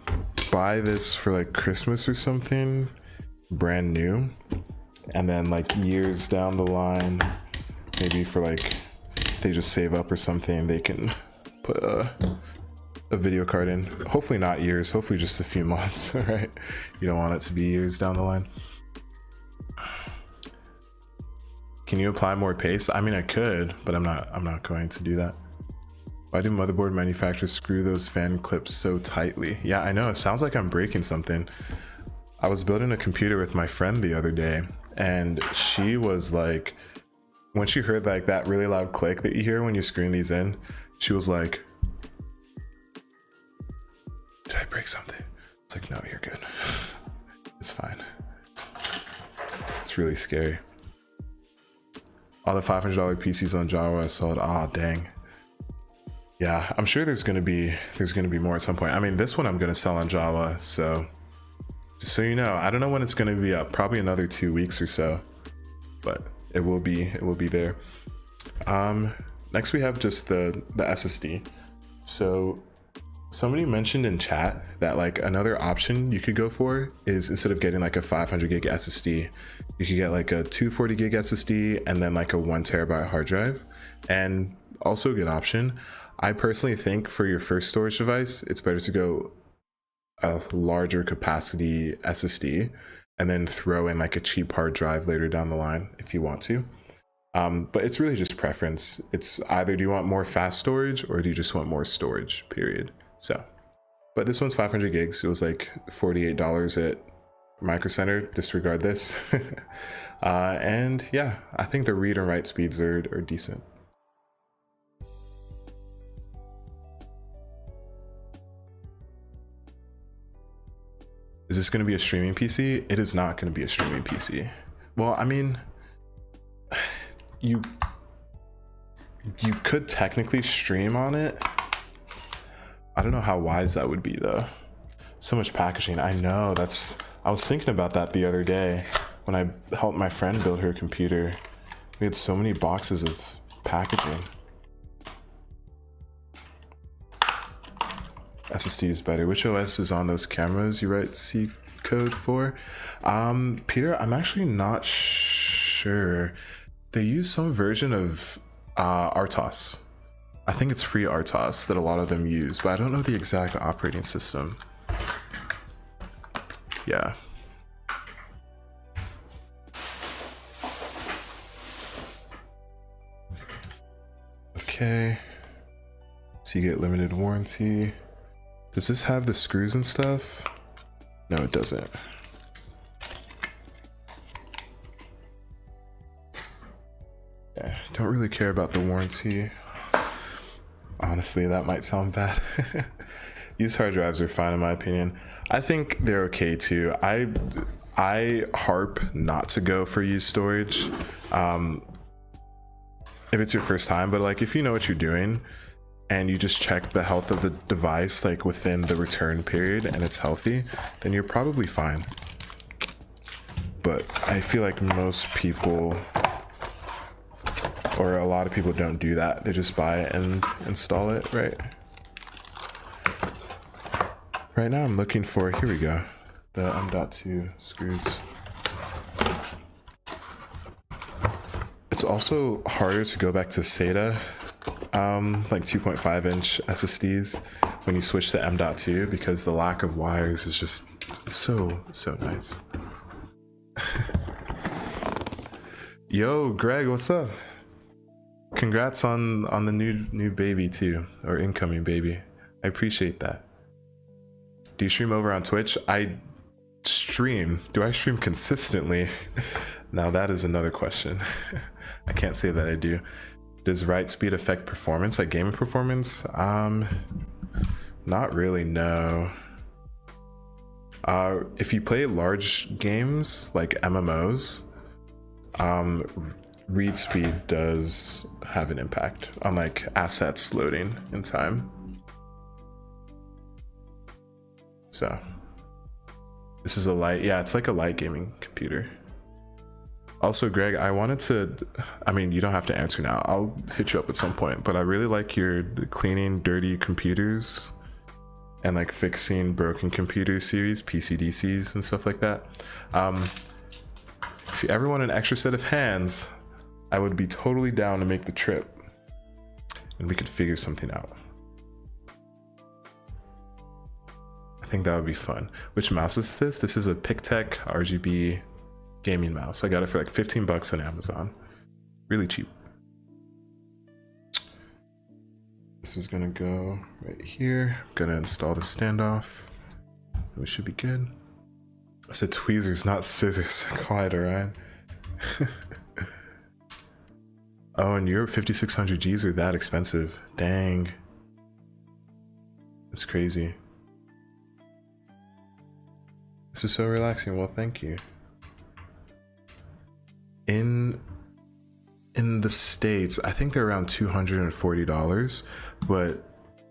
buy this for like Christmas or something brand new, and then like years down the line, maybe for like they just save up or something, they can put a video card in. Hopefully not years, hopefully just a few months. All right, you don't want it to be years down the line. Can you apply more paste? I mean, I could, but I'm not going to do that. Why do motherboard manufacturers screw those fan clips so tightly? Yeah, I know, it sounds like I'm breaking something. I was building a computer with my friend the other day, and she was like, when she heard like that really loud click that you hear when you screen these in, she was like, did I break something? It's like, no, you're good. It's fine. It's really scary. All the $500 PCs on Java I sold. Ah, dang. Yeah, I'm sure there's gonna be more at some point. I mean, this one I'm gonna sell on Java, so just so you know, I don't know when it's gonna be up. Probably another 2 weeks or so, but it will be there. Next we have just the SSD. So somebody mentioned in chat that like another option you could go for is, instead of getting like a 500 gig SSD, you could get like a 240 gig SSD and then like a 1 terabyte hard drive. And also a good option, I personally think for your first storage device, it's better to go a larger capacity SSD and then throw in like a cheap hard drive later down the line if you want to. But it's really just preference. It's either do you want more fast storage or do you just want more storage, period. So, but this one's 500 gigs. It was like $48 at Micro Center. Disregard this. And yeah, I think the read and write speeds are decent. Is this going to be a streaming PC? It is not going to be a streaming PC. Well, I mean, you could technically stream on it. I don't know how wise that would be though. So much packaging. I know, I was thinking about that the other day when I helped my friend build her computer. We had so many boxes of packaging. SSD is better. Which OS is on those cameras you write C code for? Peter, I'm actually not sure. They use some version of RTOS. I think it's free RTOS that a lot of them use, but I don't know the exact operating system. Yeah. Okay. Seagate limited warranty. Does this have the screws and stuff? No, it doesn't. Yeah, don't really care about the warranty. Honestly, that might sound bad. Used hard drives are fine in my opinion. I think they're okay too. I harp not to go for used storage if it's your first time, but like if you know what you're doing and you just check the health of the device like within the return period and it's healthy, then you're probably fine. But I feel like most people, or a lot of people, don't do that. They just buy it and install it, right? Right now I'm looking for, here we go, the M.2 screws. It's also harder to go back to SATA, like 2.5 inch SSDs when you switch to M.2 because the lack of wires is just so nice. Yo, Greg, what's up? Congrats on the new baby too, or incoming baby. I appreciate that. Do you stream over on Twitch? I stream. Do I stream consistently? Now that is another question. I can't say that I do. Does write speed affect performance, like gaming performance? Not really, no. If you play large games like MMOs, read speed does have an impact on like assets loading in time. So this is a light, yeah, it's like a light gaming computer. Also, Greg, I wanted to, I mean, you don't have to answer now, I'll hit you up at some point, but I really like your cleaning dirty computers and like fixing broken computers series, PCDCs and stuff like that. If you ever want an extra set of hands, I would be totally down to make the trip and we could figure something out. I think that would be fun. Which mouse is this? This is a Pictech RGB gaming mouse. I got it for like 15 bucks on Amazon. Really cheap. This is gonna go right here. I'm gonna install the standoff. We should be good. I said tweezers, not scissors. Quiet, Ryan. Oh, and your 5600Gs are that expensive. Dang. That's crazy. This is so relaxing. Well, thank you. In the States, I think they're around $240, but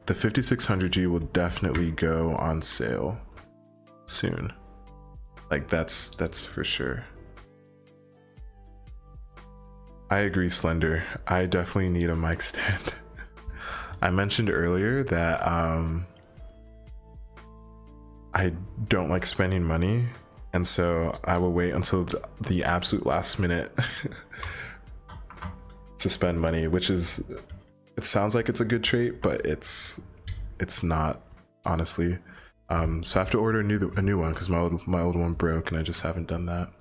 the 5600G will definitely go on sale soon. Like that's for sure. I agree, Slender. I definitely need a mic stand. I mentioned earlier that I don't like spending money, and so I will wait until the absolute last minute to spend money, which is, it sounds like it's a good trait, but it's not, honestly. So I have to order a new one because my old one broke and I just haven't done that.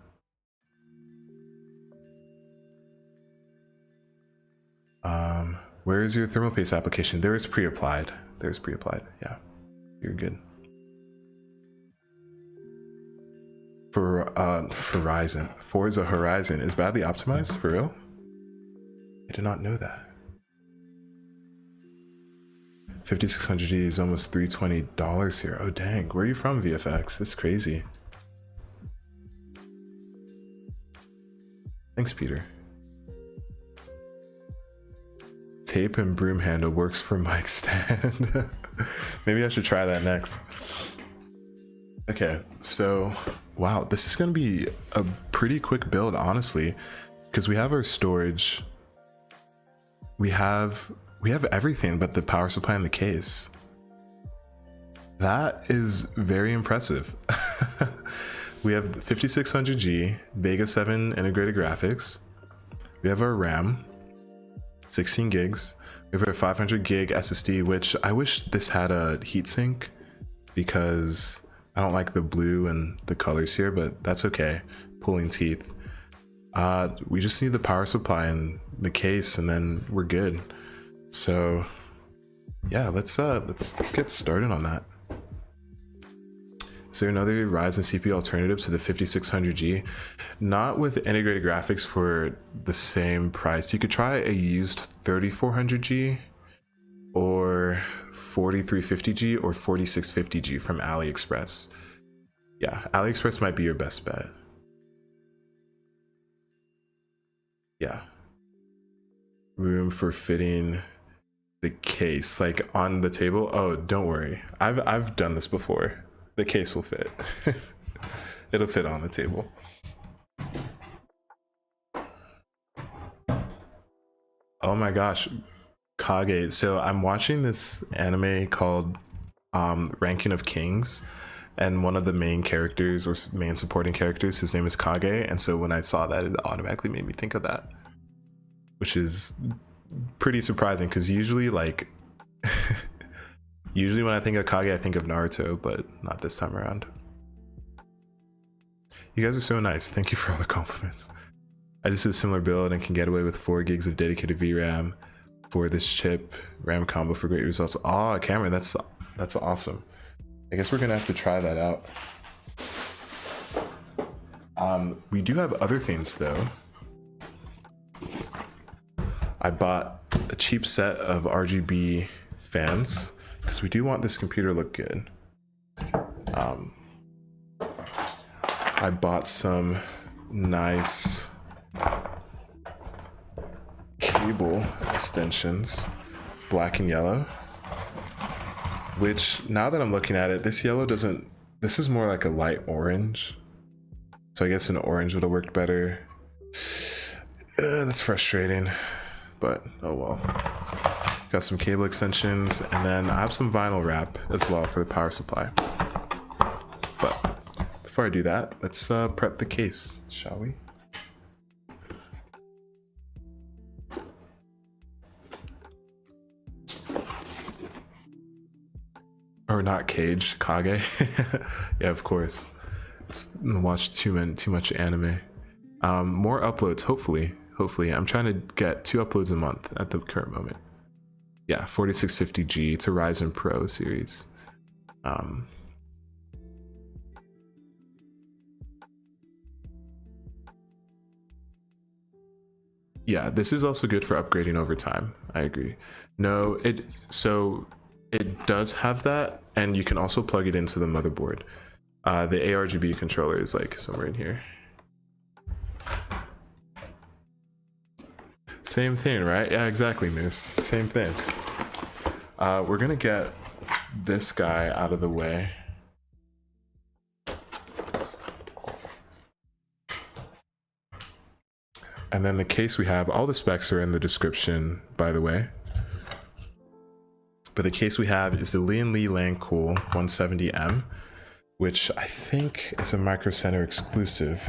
Where is your thermal paste application? There is pre-applied. There's pre-applied. Yeah, you're good. For Ryzen, Forza Horizon is badly optimized for real? I did not know that. 5600G is almost $320 here. Oh dang, where are you from, VFX? That's crazy. Thanks, Peter. Tape and broom handle works for mic stand. Maybe I should try that next. Okay, so wow, this is gonna be a pretty quick build, honestly, because we have our storage. We have everything but the power supply and the case. That is very impressive. We have 5600G, Vega 7 integrated graphics. We have our RAM, 16 gigs. We have our 500 gig SSD, which I wish this had a heatsink because I don't like the blue and the colors here, but that's okay. Pulling teeth. We just need the power supply and the case, and then we're good. So yeah, let's get started on that. Is there another Ryzen CPU alternative to the 5600G? Not with integrated graphics for the same price. You could try a used 3400G or 4350G or 4650G from AliExpress. Yeah, AliExpress might be your best bet. Yeah. Room for fitting the case, like on the table. Oh, don't worry. I've done this before. The case will fit. It'll fit on the table. Oh my gosh, Kage. So I'm watching this anime called Ranking of Kings, and one of the main characters or main supporting characters, his name is Kage, and so when I saw that, it automatically made me think of that, which is pretty surprising because usually like usually when I think of Kage, I think of Naruto, but not this time around. You guys are so nice. Thank you for all the compliments. I just did a similar build and can get away with 4 gigs of dedicated VRAM for this chip RAM combo for great results. Oh, Cameron, that's awesome. I guess we're gonna have to try that out. We do have other things though. I bought a cheap set of RGB fans because we do want this computer to look good. I bought some nice cable extensions, black and yellow, which now that I'm looking at it, this yellow doesn't, this is more like a light orange. So I guess an orange would have worked better. That's frustrating, but oh well. Got some cable extensions, and then I have some vinyl wrap as well for the power supply. But before I do that, let's prep the case, shall we? Or not Cage, Kage. Yeah, of course. Watch too much anime. More uploads, hopefully. I'm trying to get 2 uploads a month at the current moment. Yeah, 4650G to Ryzen Pro series. Yeah, this is also good for upgrading over time. I agree. No, it does have that, and you can also plug it into the motherboard. The ARGB controller is like somewhere in here. Same thing, right? Yeah, exactly, Moose. Same thing. We're gonna get this guy out of the way. And then the case we have, all the specs are in the description, by the way. But the case we have is the Lian Lancool 170M, which I think is a Micro Center exclusive.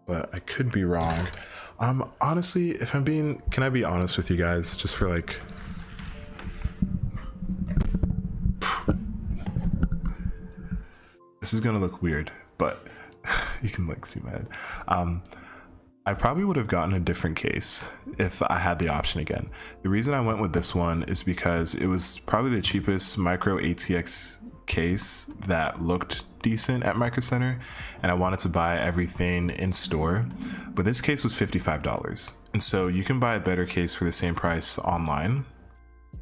But I could be wrong. Honestly, if I'm being, can I be honest with you guys, just for like, this is gonna look weird, but you can like see my head. I probably would have gotten a different case if I had the option again. The reason I went with this one is because it was probably the cheapest micro ATX case that looked decent at Micro Center, and I wanted to buy everything in store. But this case was $55, and so you can buy a better case for the same price online.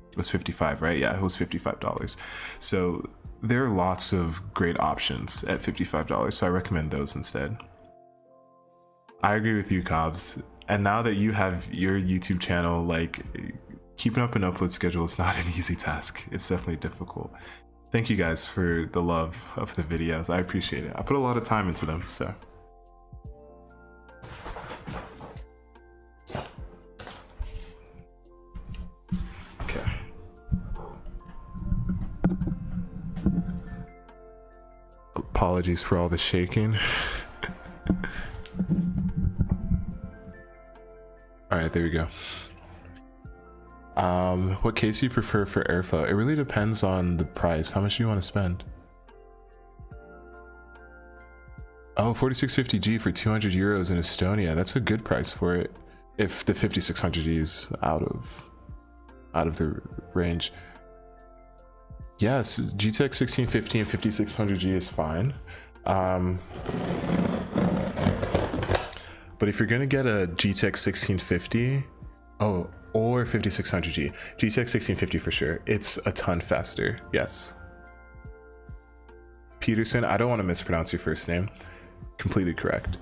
It was $55, right? Yeah, it was $55. So there are lots of great options at $55, so I recommend those instead. I agree with you, Cobbs. And now that you have your YouTube channel, like, keeping up an upload schedule is not an easy task. It's definitely difficult. Thank you guys for the love of the videos. I appreciate it. I put a lot of time into them, so. Okay. Apologies for all the shaking. All right, there we go. What case do you prefer for airflow? It really depends on the price. How much do you want to spend? Oh, 4650G for 200 euros in Estonia. That's a good price for it. If the 5600G is out of the range. Yes, GTX 1650 and 5600G is fine. But if you're gonna get a GTX 1650, or 5600G, GTX 1650 for sure. It's a ton faster. Yes. Peterson, I don't want to mispronounce your first name. Completely correct.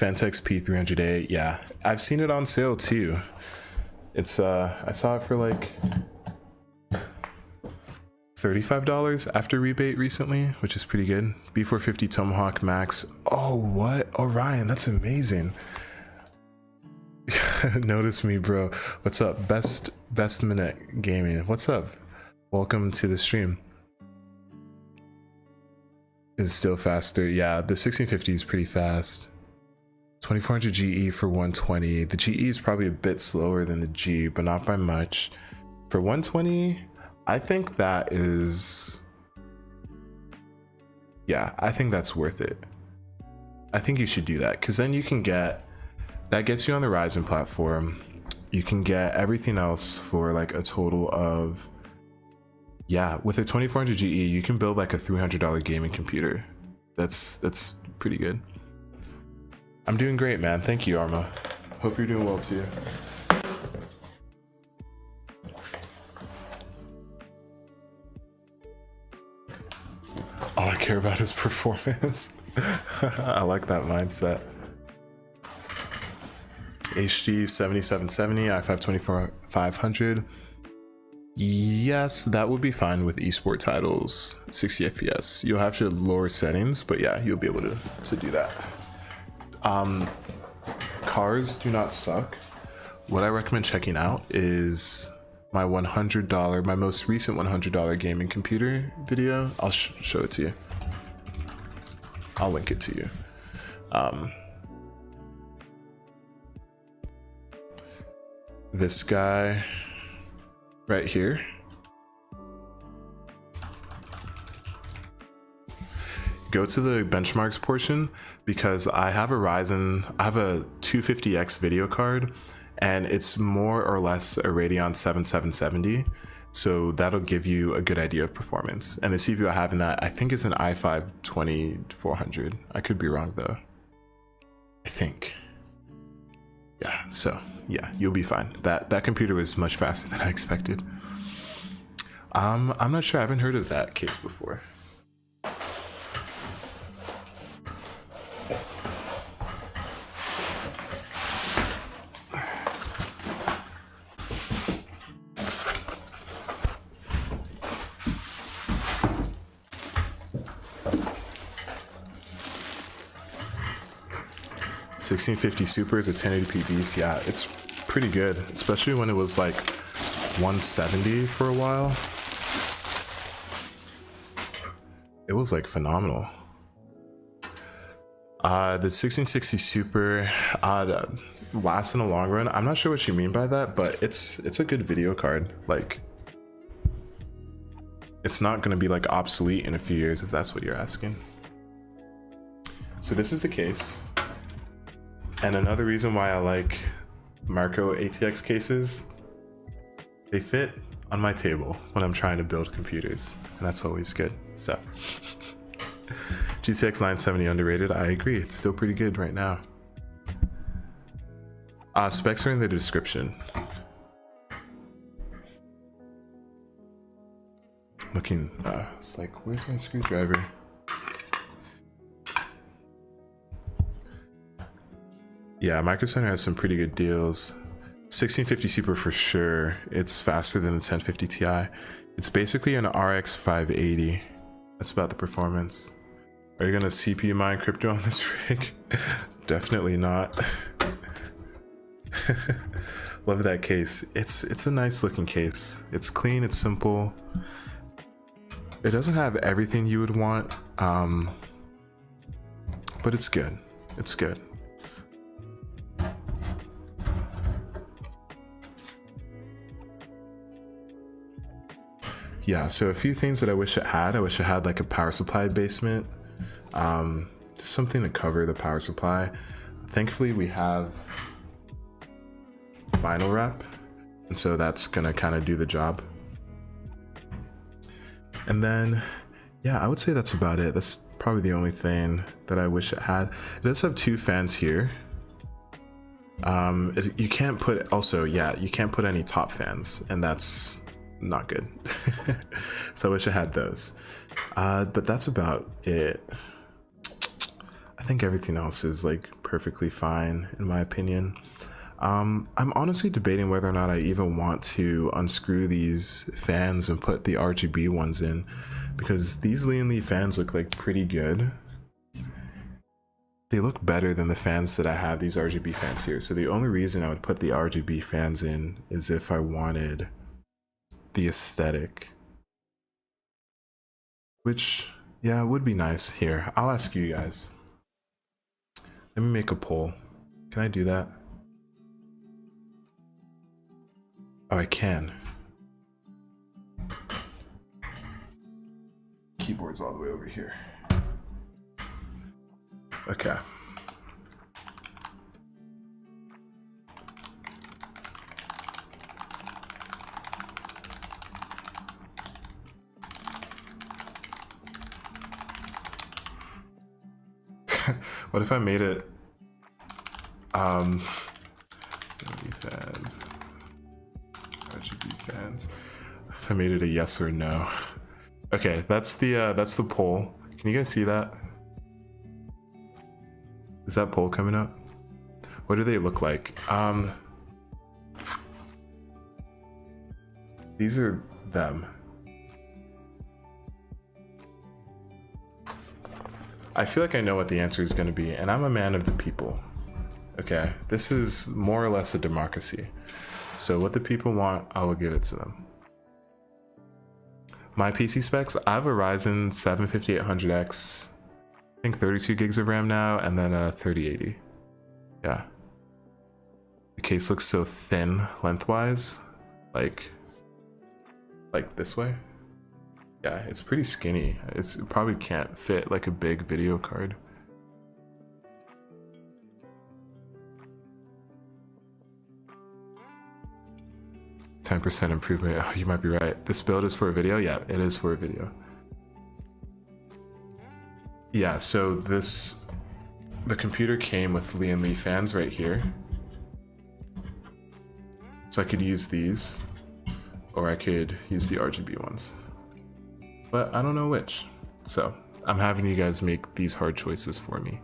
Fantex P300A, yeah, I've seen it on sale too. It's I saw it for like $35 after rebate recently, which is pretty good. B450 Tomahawk Max. Oh, what? Orion, that's amazing. Notice me, bro. What's up? Best Minute Gaming. What's up? Welcome to the stream. It's still faster. Yeah, the 1650 is pretty fast. 2400 GE for 120. The GE is probably a bit slower than the G, but not by much. For 120, I think that is, yeah, I think that's worth it. I think you should do that, because then you can get, that gets you on the Ryzen platform. You can get everything else for like a total of, yeah, with a 2400 GE, you can build like a $300 gaming computer. That's pretty good. I'm doing great, man. Thank you, Arma. Hope you're doing well too. care about his performance. I like that mindset. HD 7770, i5 24500. Yes, that would be fine with esport titles, 60 FPS. You'll have to lower settings, but yeah, you'll be able to do that. Cars do not suck. What I recommend checking out is my $100, my most recent $100 gaming computer video. I'll show it to you. I'll link it to you. This guy right here. Go to the benchmarks portion because I have a Ryzen, I have a 250X video card and it's more or less a Radeon 7770. So that'll give you a good idea of performance. And the CPU I have in that, I think is an i5 2400. I could be wrong though. I think. Yeah, so yeah, you'll be fine. That computer was much faster than I expected. I'm not sure, I haven't heard of that case before. $1650 Super is a 1080p beast. Yeah, it's pretty good, especially when it was like 170 for a while. It was like phenomenal. The 1660 Super lasts in the long run. I'm not sure what you mean by that, but it's a good video card. Like, it's not gonna be like obsolete in a few years if that's what you're asking. So this is the case. And another reason why I like Marco ATX cases, they fit on my table when I'm trying to build computers, and that's always good. So GTX 970 underrated. I agree, it's still pretty good right now. Specs are in the description. Looking, it's like, where's my screwdriver? Yeah, Micro Center has some pretty good deals. 1650 Super for sure. It's faster than the 1050 Ti. It's basically an RX 580. That's about the performance. Are you gonna CPU mine crypto on this rig? Definitely not. Love that case. It's a nice looking case. It's clean, it's simple. It doesn't have everything you would want, but it's good. It's good. Yeah, so a few things that I wish it had. I wish it had like a power supply basement, just something to cover the power supply. Thankfully we have vinyl wrap, and so that's gonna kind of do the job. And then, yeah, I would say that's about it. That's probably the only thing that I wish it had. It does have two fans here. You can't put, also, yeah, you can't put any top fans, and that's not good. So I wish I had those, but that's about it. I think everything else is like perfectly fine in my opinion. I'm honestly debating whether or not I even want to unscrew these fans and put the RGB ones in, because these Lian fans look like pretty good. They look better than the fans that I have, these RGB fans here. So the only reason I would put the RGB fans in is if I wanted the aesthetic, which, yeah, would be nice. Here, I'll ask you guys. Let me make a poll. Can I do that? Oh, I can. Keyboard's all the way over here. Okay. What if I made it fans, RGB fans, if I made it a yes or no? Okay, that's the poll. Can you guys see that? Is that poll coming up? What do they look like? These are them. I feel like I know what the answer is going to be, and I'm a man of the people. Okay, this is more or less a democracy. So what the people want, I will give it to them. My PC specs, I have a Ryzen 7 5800X, I think 32 gigs of RAM now, and then a 3080. Yeah. The case looks so thin lengthwise, like this way. Yeah, it's pretty skinny. It probably can't fit like a big video card. %10 improvement. Oh, you might be right. This build is for a video? Yeah, it is for a video. Yeah, so the computer came with Lian Li fans right here. So I could use these, or I could use the RGB ones. But I don't know which. So I'm having you guys make these hard choices for me.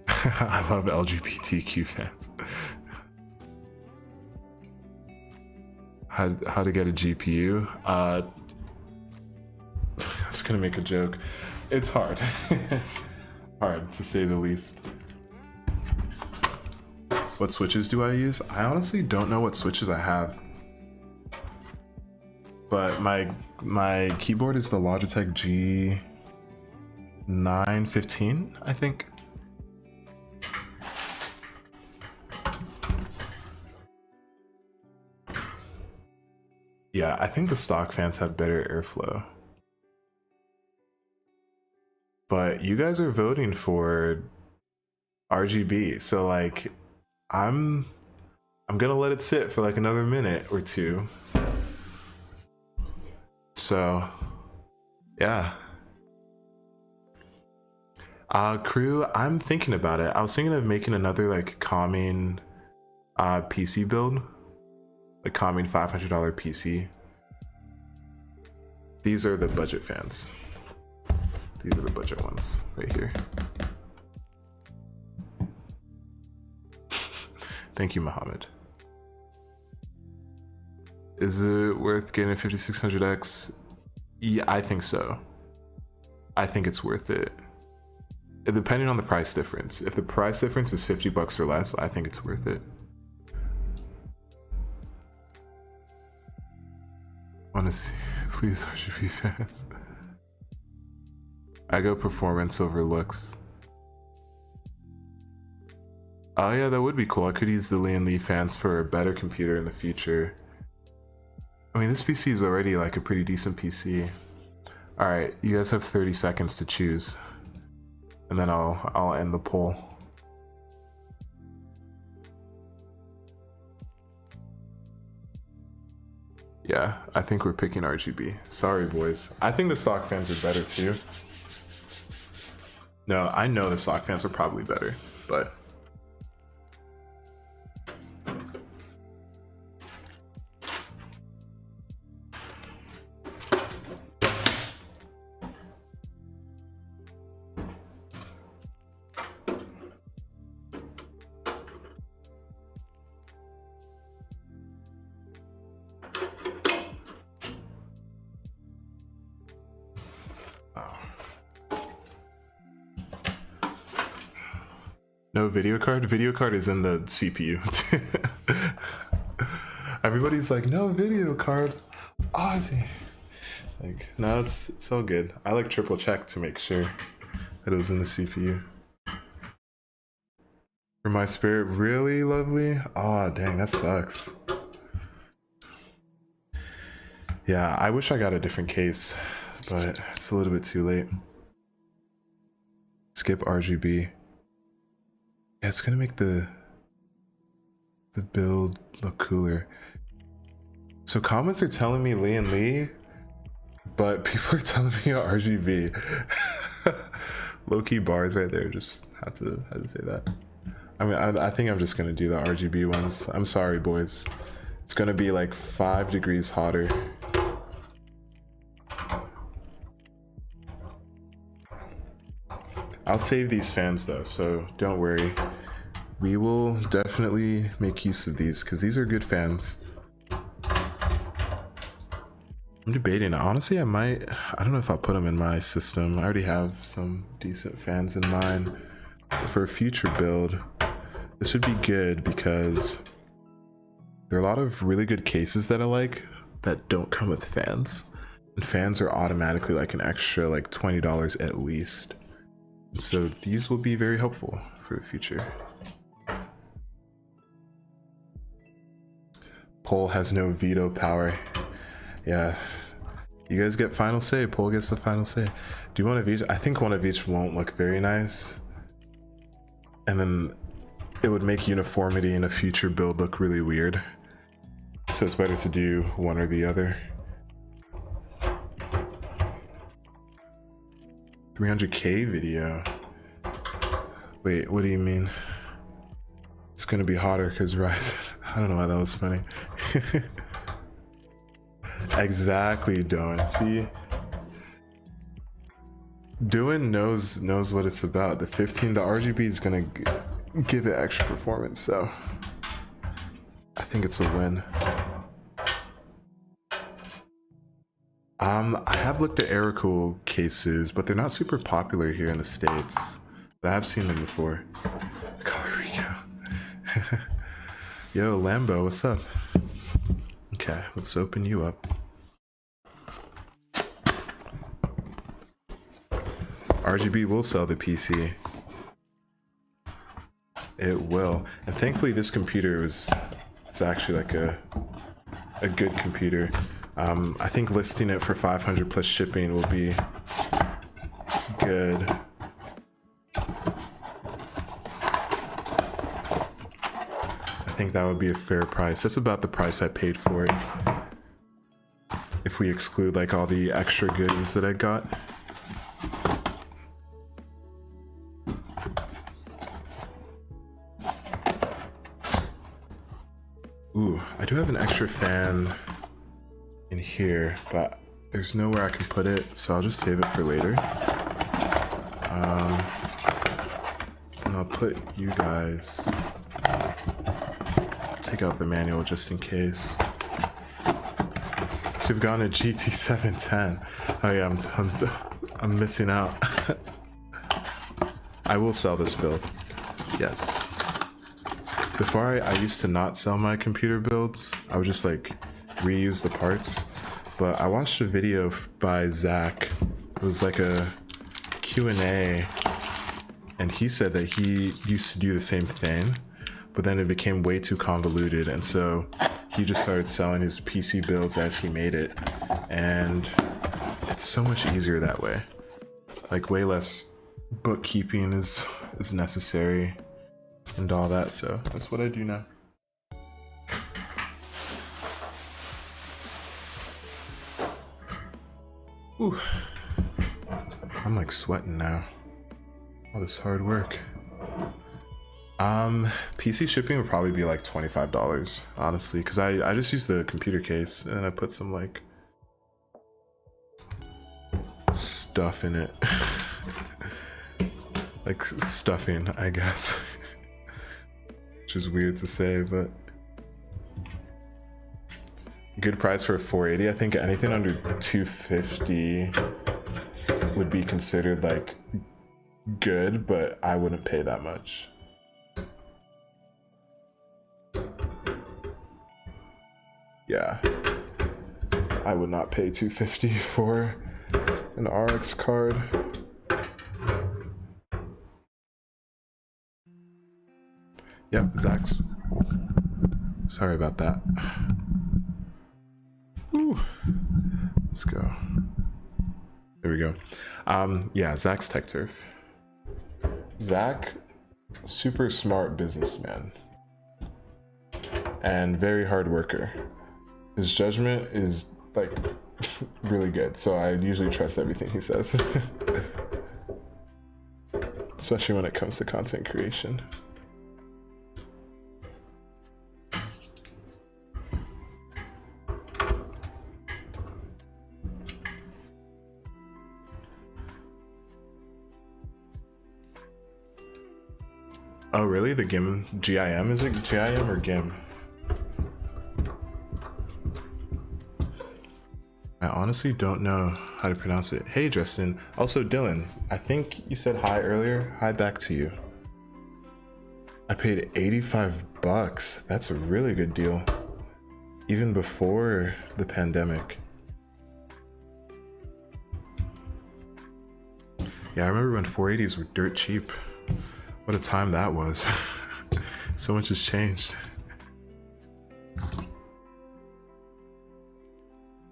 I love LGBTQ fans. How to get a GPU? I was gonna make a joke. It's hard. Hard to say the least. What switches do I use? I honestly don't know what switches I have. But my keyboard is the Logitech G915, I think. Yeah, I think the stock fans have better airflow. But you guys are voting for RGB, so like I'm gonna let it sit for like another minute or two. So yeah. Crew, I'm thinking about it. I was thinking of making another like calming PC build. A calming $500 PC. These are the budget fans. These are the budget ones right here. Thank you, Mohammed. Is it worth getting a 5600X? Yeah, I think so. I think it's worth it. Depending on the price difference. If the price difference is $50 or less, I think it's worth it. Want to see, please, RGB fans. I go performance over looks. Oh yeah, that would be cool. I could use the Lian Li fans for a better computer in the future. I mean, this PC is already like a pretty decent PC. All right, you guys have 30 seconds to choose, and then I'll end the poll. Yeah, I think we're picking RGB. Sorry, boys. I think the stock fans are better too. No, I know the stock fans are probably better, but no video card? Video card is in the CPU. Everybody's like, no video card. Ozzy. Like, no, it's all good. I like triple check to make sure that it was in the CPU. For my spirit, really lovely? Oh, dang, that sucks. Yeah, I wish I got a different case, but it's a little bit too late. Skip RGB. Yeah, it's gonna make the build look cooler. So comments are telling me Lian Li, but people are telling me RGB. Low-key bars right there. Just had to say that. I mean, I think I'm just gonna do the RGB ones. I'm sorry, boys. It's gonna be like 5 degrees hotter. I'll save these fans though, so don't worry. We will definitely make use of these because these are good fans. I'm debating. Honestly, I don't know if I'll put them in my system. I already have some decent fans in mind. But for a future build, this would be good because there are a lot of really good cases that I like that don't come with fans. And fans are automatically like an extra like $20 at least. And so these will be very helpful for the future. Poll has no veto power. Yeah, you guys get final say. Poll gets the final say. Do you want of each? I think one of each won't look very nice. And then it would make uniformity in a future build look really weird. So it's better to do one or the other. 300K video. Wait, what do you mean? It's gonna be hotter because Ryzen. I don't know why that was funny. Exactly, Doan. See, Doan knows what it's about. The RGB is gonna give it extra performance, so I think it's a win. I have looked at Lancool cases, but they're not super popular here in the States. But I have seen them before. Yo, Lambo, what's up? Okay, let's open you up. RGB will sell the PC. It will. And thankfully this computer it's actually like a good computer. I think listing it for 500 plus shipping will be good. I think that would be a fair price. That's about the price I paid for it. If we exclude like all the extra goodies that I got. Ooh, I do have an extra fan in here, but there's nowhere I can put it, so I'll just save it for later. And I'll put you guys, take out the manual just in case. Could have gone a GT 710. Oh yeah, I'm missing out. I will sell this build. Yes. Before I used to not sell my computer builds. I would just like reuse the parts. But I watched a video by Zach. It was like a Q&A, and he said that he used to do the same thing, but then it became way too convoluted, and so he just started selling his PC builds as he made it, and it's so much easier that way. Like way less bookkeeping is necessary and all that, so that's what I do now. Ooh. I'm like sweating now. All this hard work. PC shipping would probably be like $25, honestly, because I just use the computer case and I put some like stuff in it. Like stuffing, I guess. Which is weird to say, but good price for a 480. I think anything under 250 would be considered like good, but I wouldn't pay that much. Yeah, I would not pay 250 for an RX card. Yep, Zach's. Sorry about that. Ooh. Let's go. There we go. Yeah, Zach's Tech Turf. Zach, super smart businessman and very hard worker. His judgment is like really good, so I usually trust everything he says. Especially when it comes to content creation. Oh, really? The GIM, GIM? Is it GIM or GIM? I honestly don't know how to pronounce it. Hey, Justin. Also, Dylan, I think you said hi earlier. Hi back to you. I paid 85 bucks. That's a really good deal. Even before the pandemic. Yeah, I remember when 480s were dirt cheap. What a time that was. So much has changed.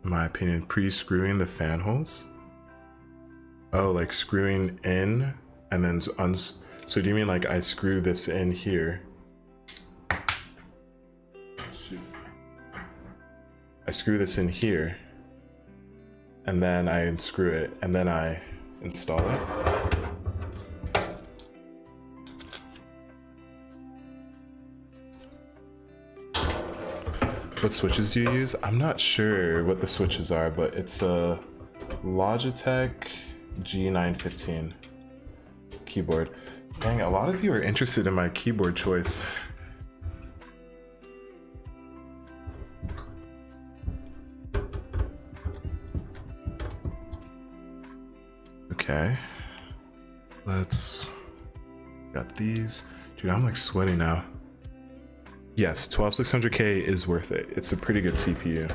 In my opinion, pre-screwing the fan holes? Oh, like screwing in and then so do you mean like I screw this in here? I screw this in here and then I unscrew it and then I install it? What switches do you use? I'm not sure what the switches are, but it's a Logitech G915 keyboard. Dang, a lot of you are interested in my keyboard choice. Okay, got these. Dude, I'm like sweating now. Yes, 12600K is worth it. It's a pretty good CPU.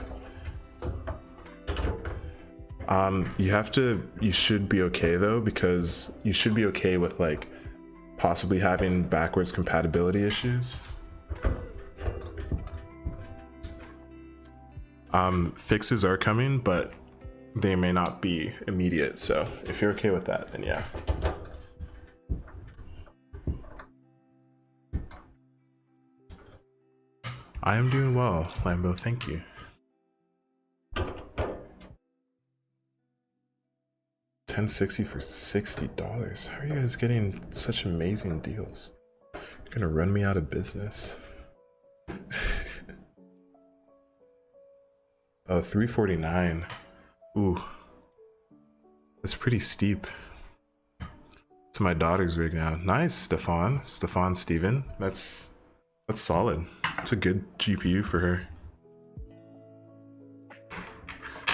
You should be okay though, because you should be okay with like possibly having backwards compatibility issues. Fixes are coming, but they may not be immediate. So if you're okay with that, then yeah. I am doing well, Lambo, thank you. $1060 for $60. How are you guys getting such amazing deals? You're gonna run me out of business. Oh, $349. Ooh, that's pretty steep. It's my daughter's rig now. Nice, Stefan Steven. That's solid. It's a good GPU for her.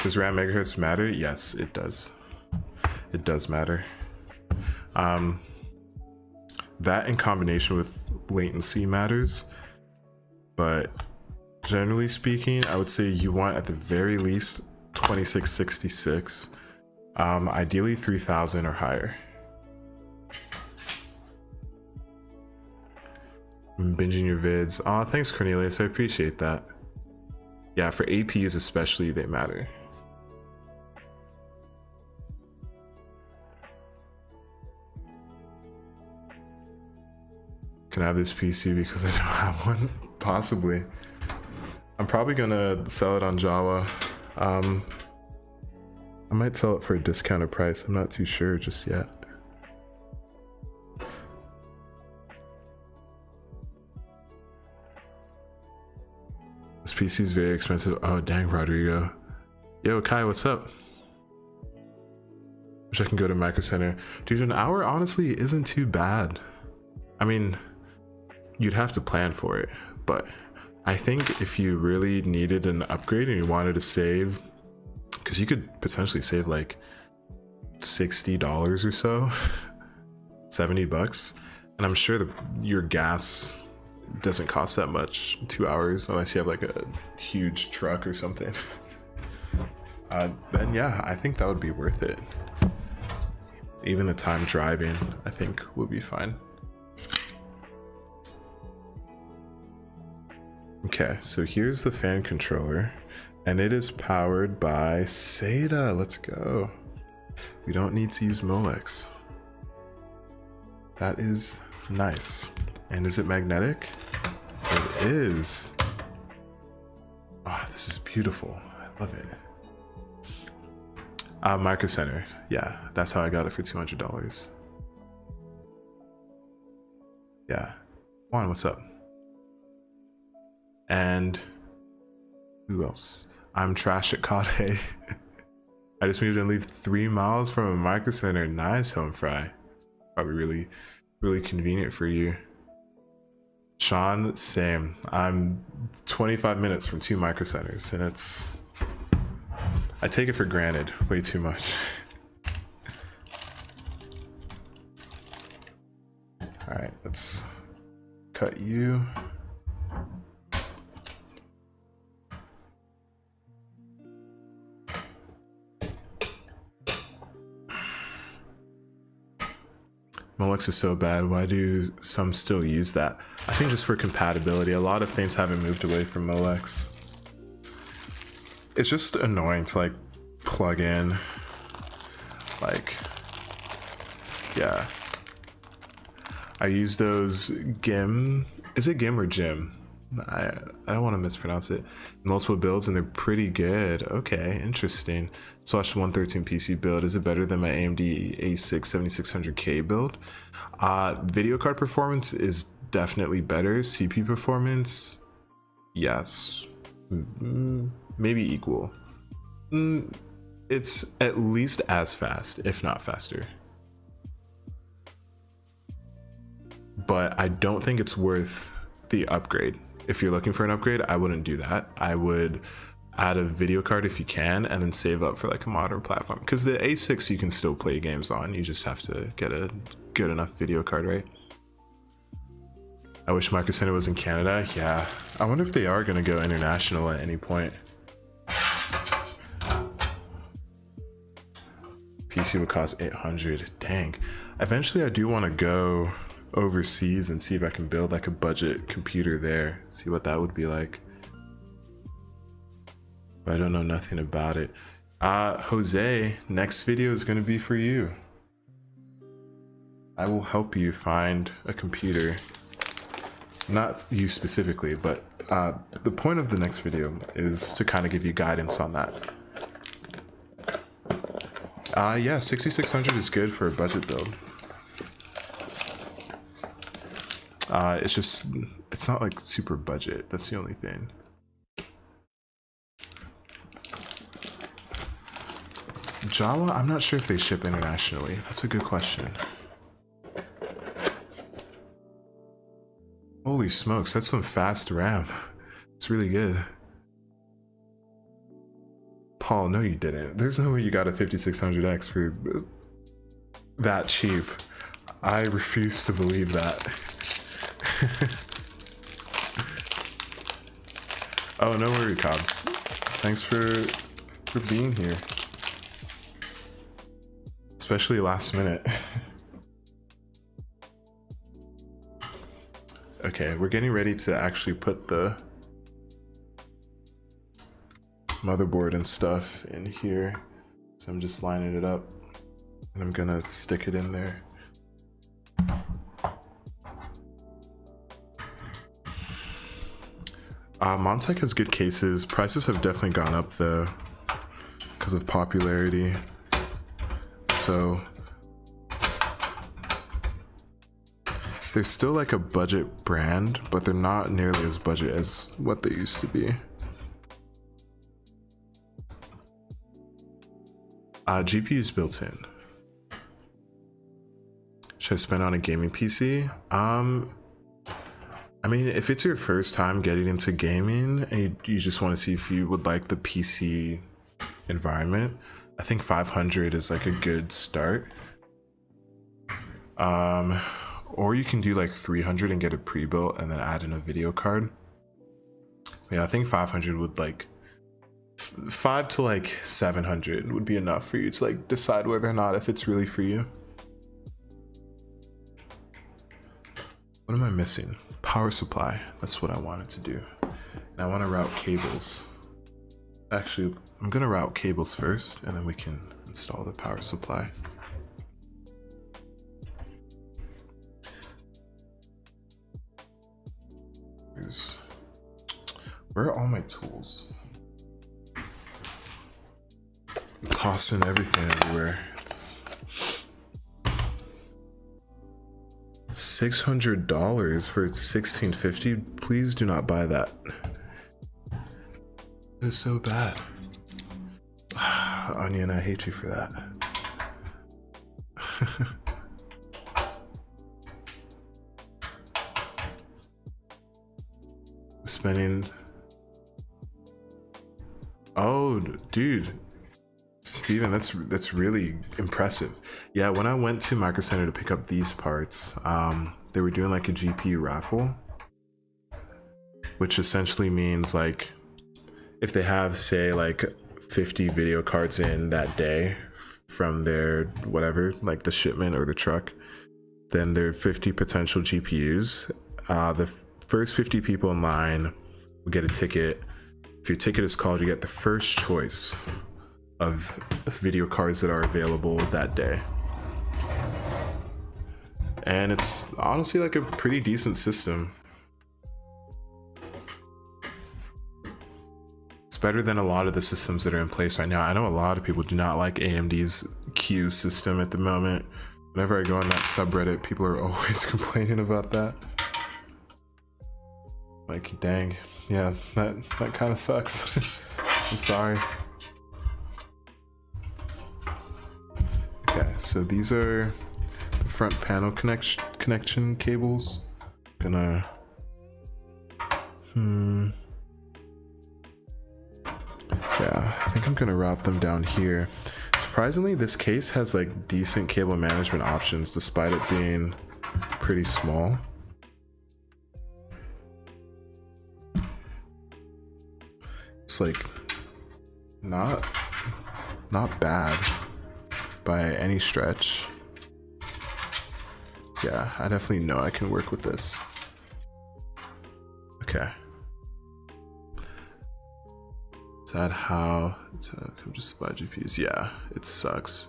Does RAM megahertz matter? Yes, it does. It does matter. That in combination with latency matters, but generally speaking, I would say you want at the very least 2666, ideally 3000 or higher. I'm binging your vids. Aw, thanks Cornelius, I appreciate that. Yeah, for APUs especially, they matter. Can I have this PC because I don't have one? Possibly. I'm probably gonna sell it on Java. I might sell it for a discounted price. I'm not too sure just yet. This PC is very expensive. Oh, dang, Rodrigo. Yo, Kai, what's up? Wish I can go to Micro Center. Dude, an hour honestly isn't too bad. I mean, you'd have to plan for it, but I think if you really needed an upgrade and you wanted to save, because you could potentially save like $60 or so, 70 bucks, and I'm sure your gas doesn't cost that much, 2 hours, unless you have like a huge truck or something. Then yeah, I think that would be worth it. Even the time driving, I think, would be fine. Okay, so here's the fan controller, and it is powered by SATA. Let's go. We don't need to use Molex. That is nice. And is it magnetic? It is. Ah, this is beautiful. I love it. Micro Center. Yeah, that's how I got it for $200. Yeah. Juan, what's up? And who else? I'm trash at COD. I just moved and live 3 miles from a Micro Center. Nice, Home Fry. Probably really convenient for you. Sean, same. I'm 25 minutes from 2 micro centers, and I take it for granted way too much. All right, let's cut you. Molex is so bad. Why do some still use that? I think just for compatibility. A lot of things haven't moved away from Molex. It's just annoying to like plug in. Like, yeah. I use those GIM. Is it GIM or GIM? I don't want to mispronounce it. Multiple builds and they're pretty good. Okay, interesting. So watch 113 PC build. Is it better than my AMD A6 7600K build? Video card performance is definitely better. CPU performance, yes, maybe equal. It's at least as fast, if not faster. But I don't think it's worth the upgrade. If you're looking for an upgrade, I wouldn't do that. I would add a video card if you can, and then save up for like a modern platform. Because the A6 you can still play games on. You just have to get a good enough video card, right? I wish Micro Center was in Canada. Yeah, I wonder if they are going to go international at any point. PC would cost 800. Dang. Eventually I do want to go overseas and see if I can build like a budget computer there, see what that would be like. But I don't know nothing about it. Jose, next video is going to be for you. I will help you find a computer. Not you specifically, but the point of the next video is to kind of give you guidance on that. Yeah, 6600 is good for a budget build. It's not like super budget. That's the only thing. Java, I'm not sure if they ship internationally. That's a good question. Holy smokes, that's some fast RAM. It's really good. Paul, no you didn't. There's no way you got a 5600X for that cheap. I refuse to believe that. Oh, no worry, Cobbs. Thanks for being here. Especially last minute. Okay, we're getting ready to actually put the motherboard and stuff in here. So I'm just lining it up and I'm gonna stick it in there. Montech has good cases. Prices have definitely gone up though because of popularity. So they're still like a budget brand, but they're not nearly as budget as what they used to be. GPU's built in. Should I spend on a gaming PC? I mean, if it's your first time getting into gaming and you just want to see if you would like the PC environment, I think 500 is like a good start. Or you can do like 300 and get a pre-built and then add in a video card. But yeah, I think 500 would like 5 to like 700 would be enough for you to like decide whether or not if it's really for you. What am I missing? Power supply. That's what I wanted to do. And I want to route cables. Actually, I'm gonna route cables first and then we can install the power supply. Where are all my tools? I'm tossing everything everywhere. $600 for 1650. Please do not buy that. It is so bad. Onion, I hate you for that. spending. Oh, dude, Steven, that's really impressive. Yeah, when I went to Micro Center to pick up these parts, they were doing like a GPU raffle, which essentially means like if they have, say, like 50 video cards in that day from their whatever, like the shipment or the truck, then there are 50 potential GPUs. The first 50 people in line will get a ticket. If your ticket is called, you get the first choice of video cards that are available that day. And it's honestly like a pretty decent system. It's better than a lot of the systems that are in place right now. I know a lot of people do not like AMD's Q system at the moment. Whenever I go on that subreddit, people are always complaining about that. Like, dang, yeah, that kind of sucks. I'm sorry. Okay, so these are the front panel connection cables. Gonna yeah, I think I'm gonna route them down here. Surprisingly, this case has like decent cable management options despite it being pretty small. It's like not bad by any stretch. Yeah, I definitely know I can work with this. Okay. Is that how it's I'm just buy GPUs? Yeah, it sucks.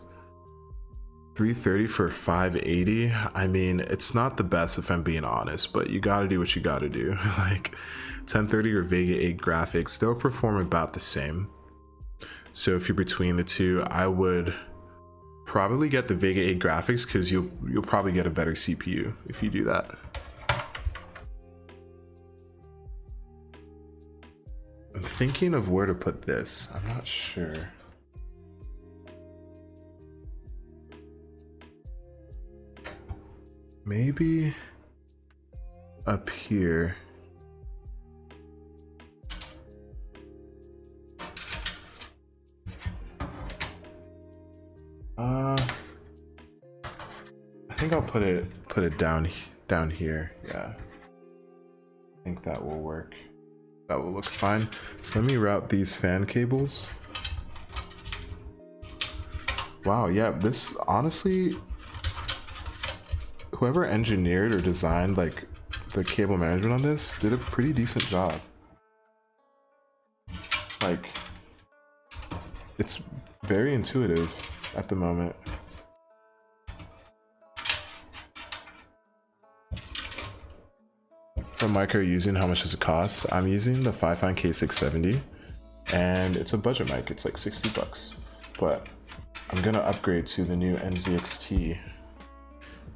330 for 580. I mean, it's not the best if I'm being honest, but you gotta do what you gotta do. Like 1030 or Vega 8 graphics, they'll perform about the same. So if you're between the two, I would probably get the Vega 8 graphics because you'll probably get a better CPU if you do that. I'm thinking of where to put this. I'm not sure. Maybe up here. I think I'll put it down here. Yeah, I think that will work. That will look fine. So let me route these fan cables. Wow, yeah, this honestly, whoever engineered or designed like the cable management on this did a pretty decent job. Like, it's very intuitive at the moment. What mic are you using? How much does it cost? I'm using the Fifine K670 and it's a budget mic. It's like 60 bucks, but I'm gonna upgrade to the new NZXT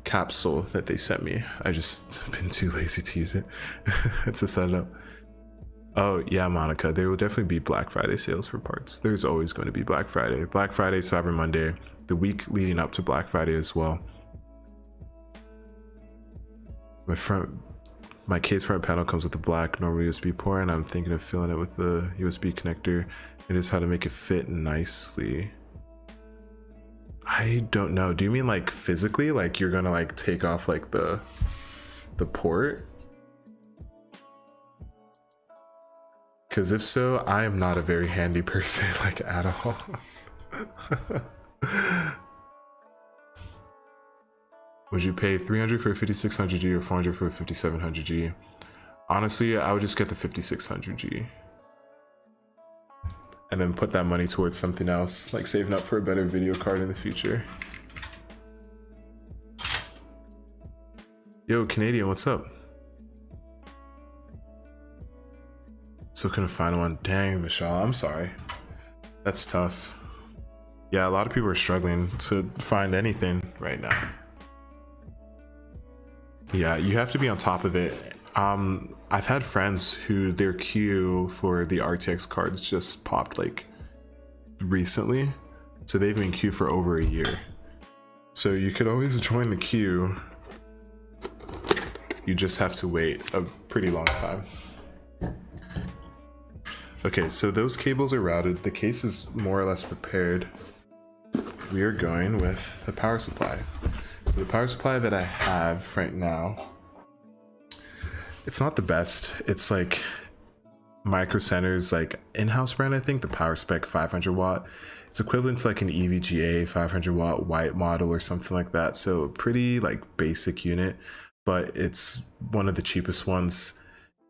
capsule that they sent me. I just been too lazy to use it. It's a setup. Oh yeah, Monica, there will definitely be Black Friday sales for parts. There's always going to be Black Friday, Cyber Monday, the week leading up to Black Friday as well. My case front panel comes with a black normal USB port, and I'm thinking of filling it with the USB connector. It is how to make it fit nicely. I don't know. Do you mean like physically, like you're gonna like take off like the port? Because if so, I am not a very handy person, like at all. Would you pay 300 for a 5600G or 400 for a 5700G? Honestly, I would just get the 5600G. And then put that money towards something else, like saving up for a better video card in the future. Yo, Canadian, what's up? So couldn't find one. Dang, Vishal, I'm sorry. That's tough. Yeah, a lot of people are struggling to find anything right now. Yeah, you have to be on top of it. I've had friends who their queue for the RTX cards just popped like recently. So they've been queued for over a year. So you could always join the queue. You just have to wait a pretty long time. Okay, so those cables are routed. The case is more or less prepared. We are going with the power supply. So the power supply that I have right now, it's not the best. It's like Micro Center's like in-house brand, I think, the PowerSpec 500 watt. It's equivalent to like an EVGA 500 watt white model or something like that. So pretty like basic unit, but it's one of the cheapest ones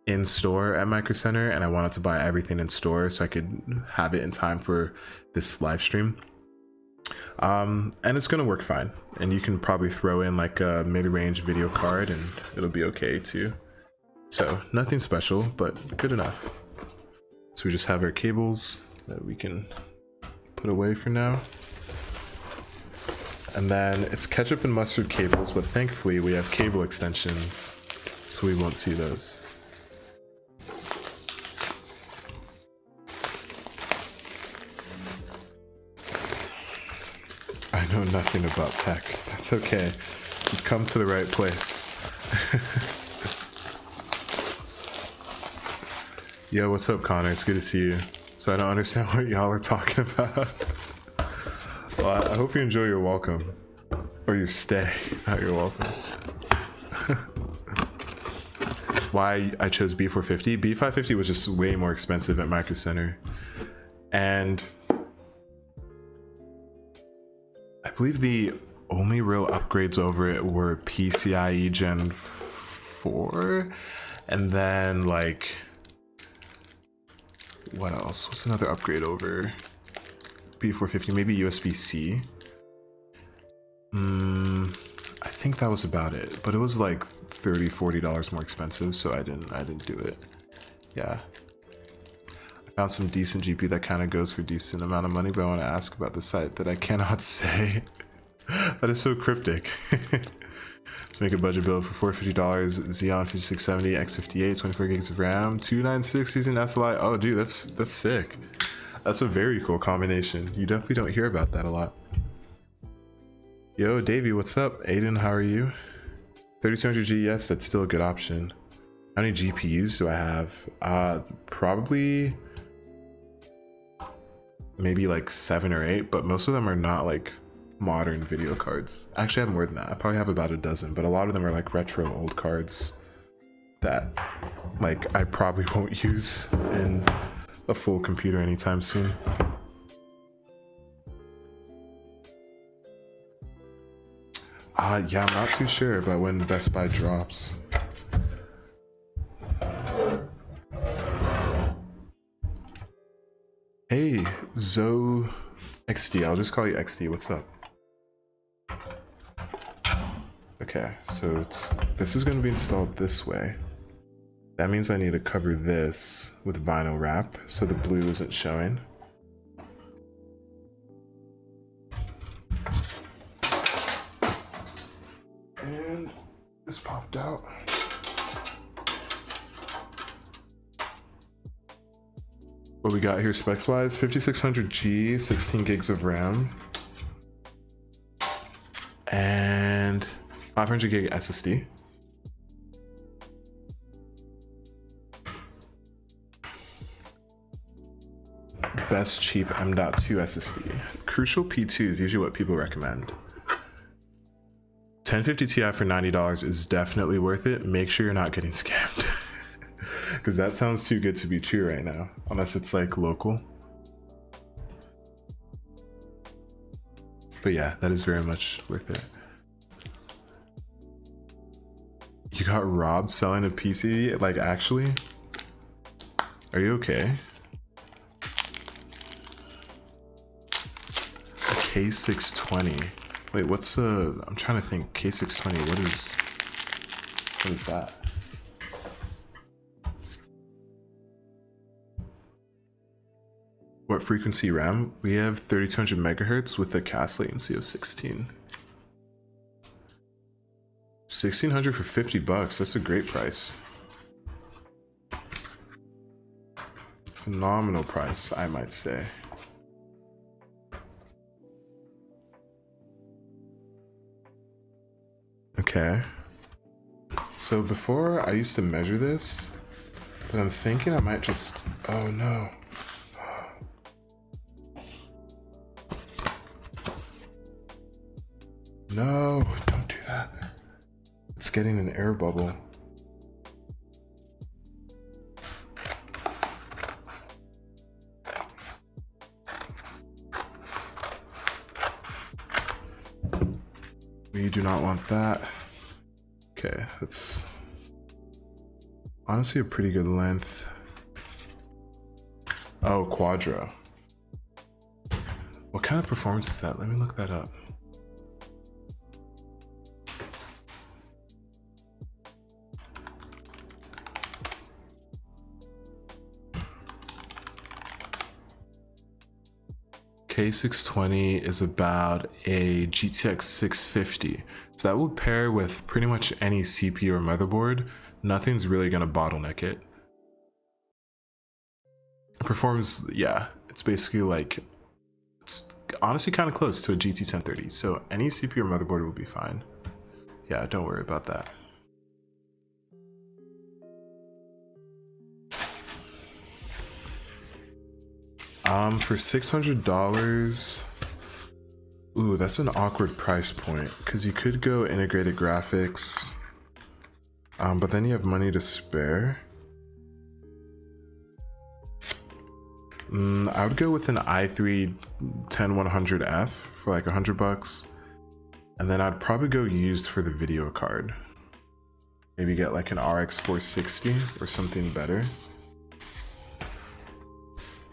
in store at Micro Center, and I wanted to buy everything in store so I could have it in time for this live stream. And it's gonna work fine, and you can probably throw in like a mid-range video card and it'll be okay too. So nothing special, but good enough. So we just have our cables that we can put away for now. And then it's ketchup and mustard cables, but thankfully we have cable extensions, so we won't see those. I know nothing about tech. That's okay. You've come to the right place. Yo, what's up, Connor? It's good to see you. So I don't understand what y'all are talking about. Well, I hope you enjoy your welcome. Or your stay, not your welcome. Why I chose B450? B550 was just way more expensive at Micro Center. And I believe the only real upgrades over it were PCIe Gen 4. And then like, what else? What's another upgrade over B450? Maybe USB-C. I think that was about it, but it was like $30-$40 more expensive, so I didn't do it. Yeah, I found some decent GPU that kind of goes for a decent amount of money, but I want to ask about the site that I cannot say. That is so cryptic. Let's make a budget build for $450. Xeon 5670 X58, 24 gigs of RAM, 2 960s in SLI. Oh, dude, that's sick. That's a very cool combination. You definitely don't hear about that a lot. Yo, Davey, what's up? Aiden, how are you? 3200G, yes, that's still a good option. How many GPUs do I have? Probably maybe like 7 or 8, but most of them are not like modern video cards. Actually, I have more than that. I probably have about a dozen, but a lot of them are like retro old cards that like I probably won't use in a full computer anytime soon. Yeah, I'm not too sure about when Best Buy drops. Hey, Zoe XD, I'll just call you XD, what's up? Okay, so this is going to be installed this way. That means I need to cover this with vinyl wrap so the blue isn't showing. And this popped out. What we got here specs wise, 5600G, 16 gigs of RAM, and 500 gig SSD. Best cheap M.2 SSD. Crucial P2 is usually what people recommend. 1050 Ti for $90 is definitely worth it. Make sure you're not getting scammed. Because that sounds too good to be true right now. Unless it's like local. But yeah, that is very much worth it. You got robbed selling a PC? Like, actually? Are you okay? A K620. Wait, what's I'm trying to think. K620, what is that? What frequency RAM? We have 3200 megahertz with a cast latency of 16. 1600 for $50. That's a great price. Phenomenal price, I might say. Okay. So before I used to measure this, but I'm thinking I might just, oh no. No, don't do that. It's getting an air bubble. We do not want that. Okay, that's honestly a pretty good length. Oh, Quadro. What kind of performance is that? Let me look that up. K620 is about a GTX 650. So that will pair with pretty much any CPU or motherboard. Nothing's really gonna bottleneck it. Performs, yeah, it's basically like, it's honestly kind of close to a GT 1030. So any CPU or motherboard will be fine. Yeah, don't worry about that. For $600, ooh, that's an awkward price point because you could go integrated graphics, but then you have money to spare. I would go with an i3 10100F for like $100, and then I'd probably go used for the video card. Maybe get like an RX 460 or something better.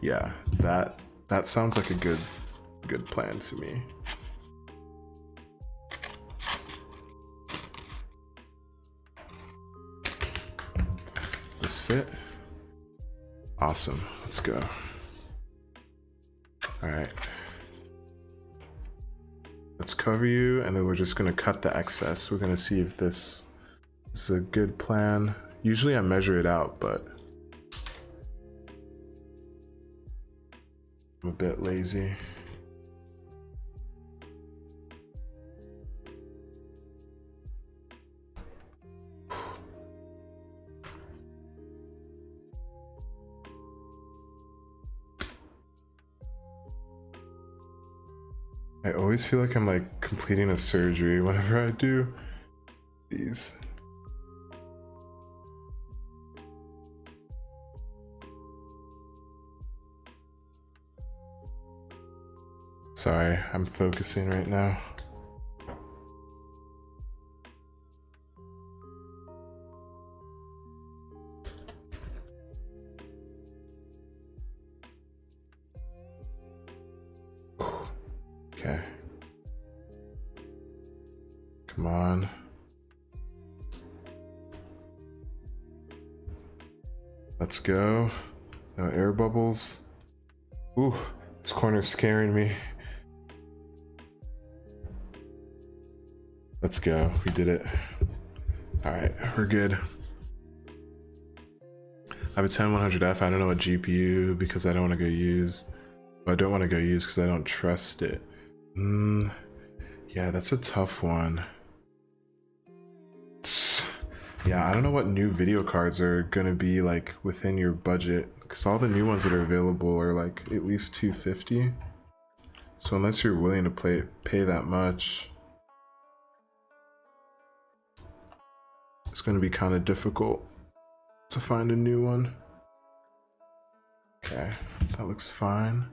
Yeah, that sounds like a good plan to me. This fit? Awesome, let's go. All right. Let's cover you, and then we're just gonna cut the excess. We're gonna see if this is a good plan. Usually I measure it out, but I'm a bit lazy. I always feel like I'm like completing a surgery whenever I do these. Sorry, I'm focusing right now. Okay. Come on. Let's go. No air bubbles. Ooh, this corner's scaring me. Let's go. We did it. All right, we're good. I have a 10100F. I don't know what GPU because I don't want to go use. I don't want to go use because I don't trust it. Yeah, that's a tough one. Yeah, I don't know what new video cards are gonna be like within your budget, because all the new ones that are available are like at least $250. So unless you're willing to pay that much, it's gonna be kind of difficult to find a new one. Okay, that looks fine.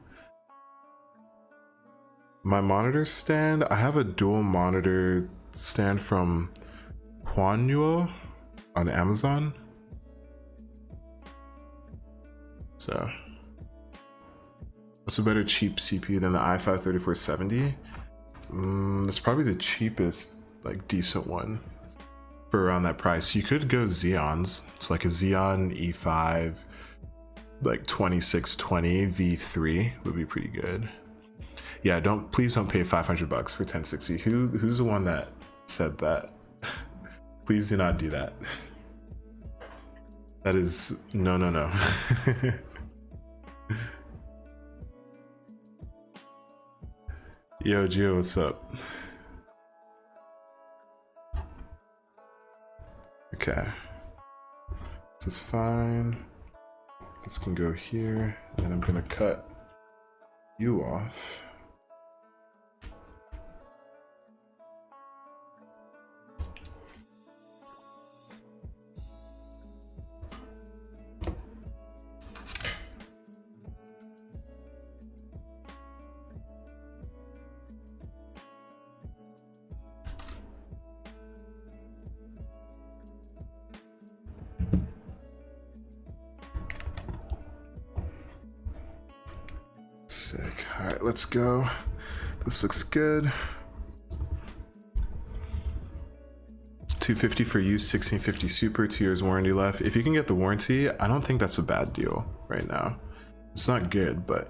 My monitor stand, I have a dual monitor stand from Huanyuo on Amazon. So what's a better cheap CPU than the i5 3470? It's probably the cheapest like decent one for around that price. You could go Xeons. It's like a Xeon E5 like 2620 V3 would be pretty good. Yeah, please don't pay $500 for 1060. Who's the one that said that? Please do not do that. That is no. Yo, Gio, what's up? Okay, this is fine. This can go here, and then I'm gonna cut you off. let's go. This looks good. 250 for use, 1650 super, 2 years warranty left. If you can get the warranty, I don't think that's a bad deal right now. It's not good, but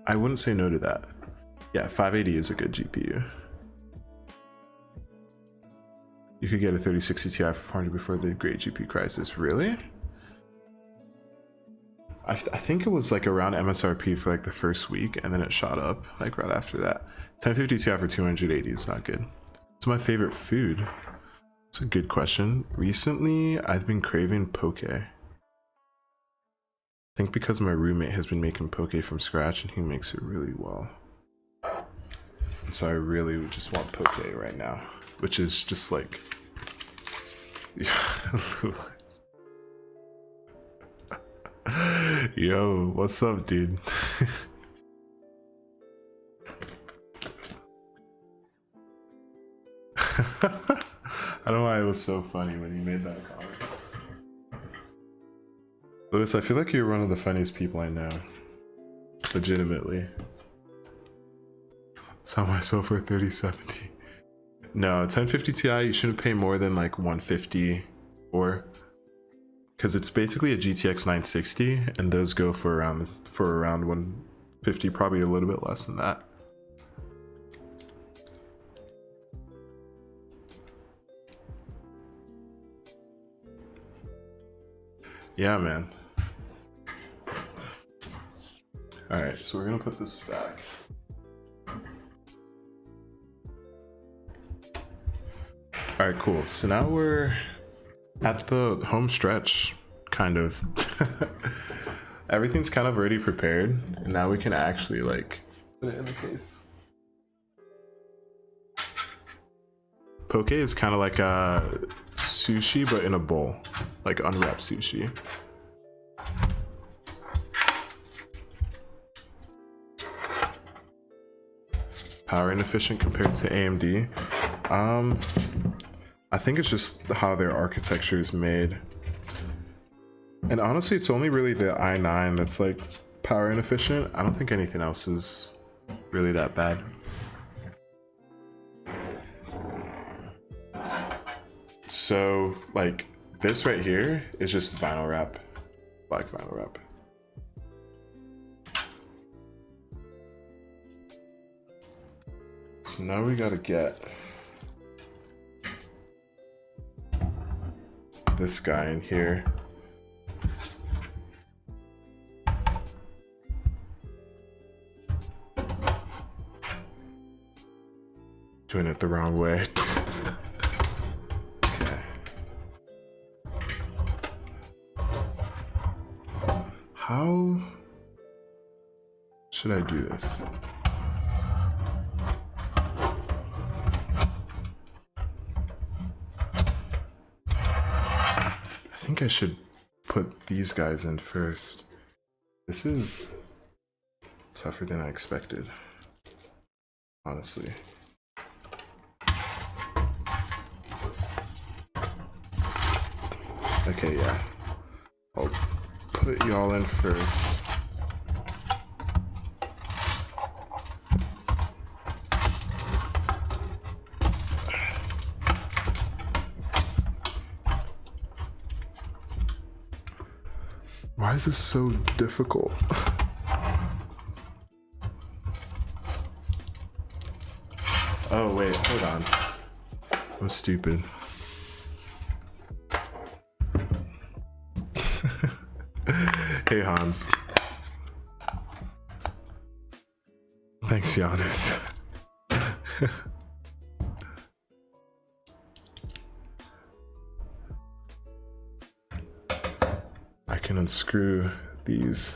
I wouldn't say no to that. Yeah, 580 is a good GPU. You could get a 3060 Ti for 400 before the great GPU crisis. Really? I think it was like around MSRP for like the first week, and then it shot up like right after that. 1050 Ti for 280 is not good. What's my favorite food? That's a good question. Recently, I've been craving poke. I think because my roommate has been making poke from scratch and he makes it really well. So I really would just want poke right now, which is just like, yo, what's up, dude? I don't know why it was so funny when you made that comment. Lewis, I feel like you're one of the funniest people I know. Legitimately. Saw myself for 3070. No, 1050 Ti, you shouldn't pay more than like 150 or, because it's basically a GTX 960, and those go for around 150, probably a little bit less than that. Yeah, man. All right, so we're gonna put this back. All right, cool. So now we're at the home stretch, kind of. Everything's kind of already prepared, and now we can actually like put it in the case. Poke is kind of like a sushi, but in a bowl, like unwrapped sushi. Power inefficient compared to AMD. I think it's just how their architecture is made. And honestly, it's only really the i9 that's like power inefficient. I don't think anything else is really that bad. So like this right here is just vinyl wrap, black vinyl wrap. So now we gotta get this guy in here. Doing it the wrong way. Okay. How should I do this? I think I should put these guys in first. This is tougher than I expected, honestly. Okay, yeah. I'll put y'all in first. Why is this so difficult? Oh wait, hold on. I'm stupid. Hey Hans. Thanks, Giannis. I can unscrew these.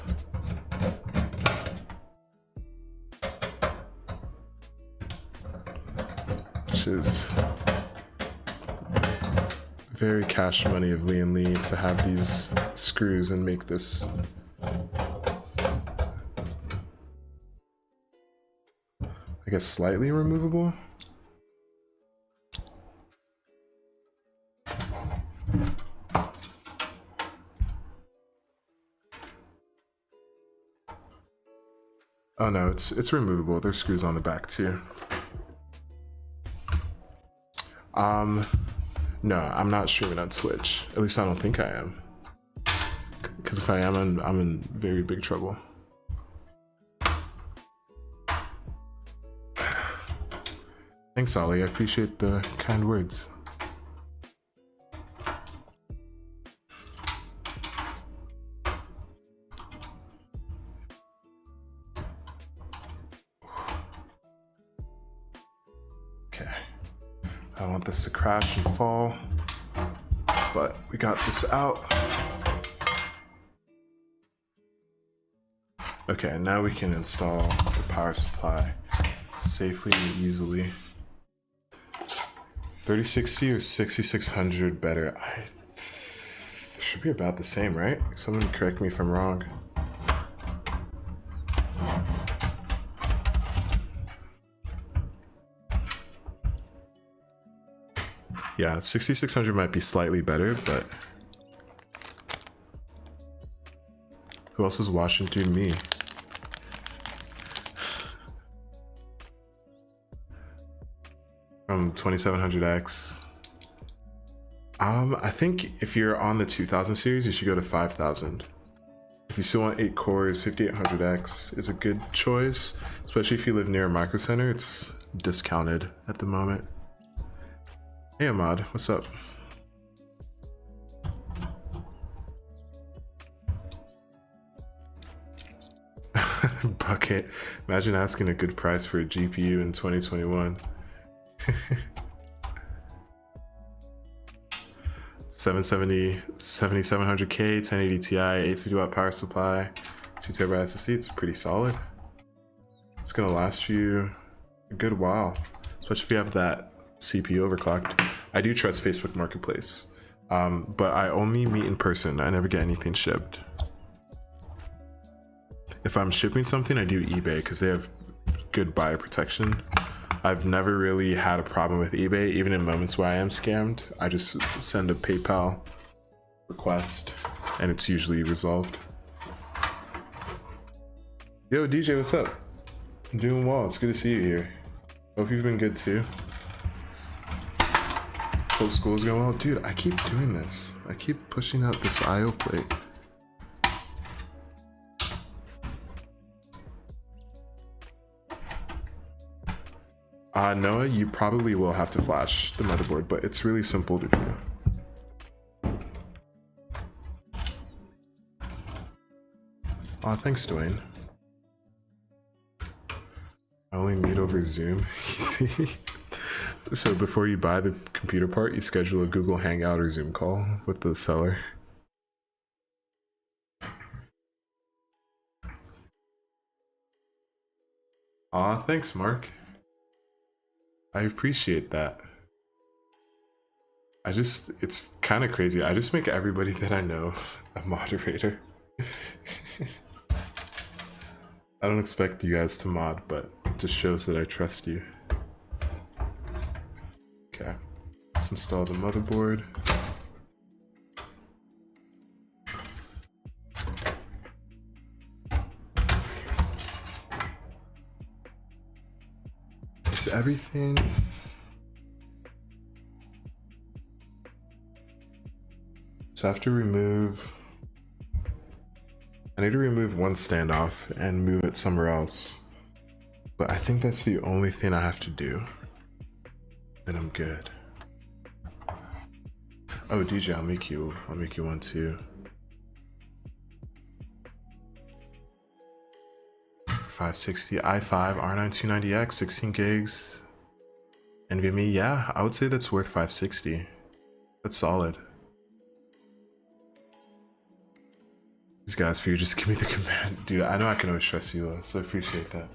Which is very cash money of Lian Lee to have these screws and make this. I guess slightly removable. Oh no, it's removable. There's screws on the back too. No, I'm not streaming on Twitch. At least I don't think I am. Because if I am, I'm in very big trouble. Thanks, Ollie. I appreciate the kind words. Okay. I want this to crash and fall, but we got this out. Okay, now we can install the power supply safely and easily. 3060 or 6600 better? It should be about the same, right? Someone correct me if I'm wrong. Yeah, 6600 might be slightly better, but who else is watching through me? From 2700X. I think if you're on the 2000 series, you should go to 5000. If you still want 8 cores, 5800X is a good choice, especially if you live near a micro center. It's discounted at the moment. Hey Ahmad, what's up? Bucket. Imagine asking a good price for a GPU in 2021. 770, 7700K, 1080 Ti, 850 watt power supply, 2 TB SSD. It's pretty solid. It's gonna last you a good while, especially if you have that CPU overclocked. I do trust Facebook Marketplace, but I only meet in person. I never get anything shipped. If I'm shipping something, I do eBay because they have good buyer protection. I've never really had a problem with eBay, even in moments where I am scammed. I just send a PayPal request and it's usually resolved. Yo, DJ, what's up? I'm doing well. It's good to see you here. Hope you've been good too. Hope school's going well. Dude, I keep doing this. I keep pushing out this IO plate. Noah, you probably will have to flash the motherboard, but it's really simple to do. Aw, thanks, Dwayne. I only meet over Zoom. So before you buy the computer part, you schedule a Google Hangout or Zoom call with the seller. Aw, thanks, Mark. I appreciate that. It's kind of crazy. I just make everybody that I know a moderator. I don't expect you guys to mod, but it just shows that I trust you. Okay, let's install the motherboard. Is everything? So I have to remove, I need to remove one standoff and move it somewhere else. But I think that's the only thing I have to do. Then I'm good. Oh, DJ, I'll make you one too. 560 i5 R9 290X, 16 gigs, NVMe. Yeah, I would say that's worth 560. That's solid. These guys, for you, just give me the command, dude. I know I can always trust you, though, so I appreciate that.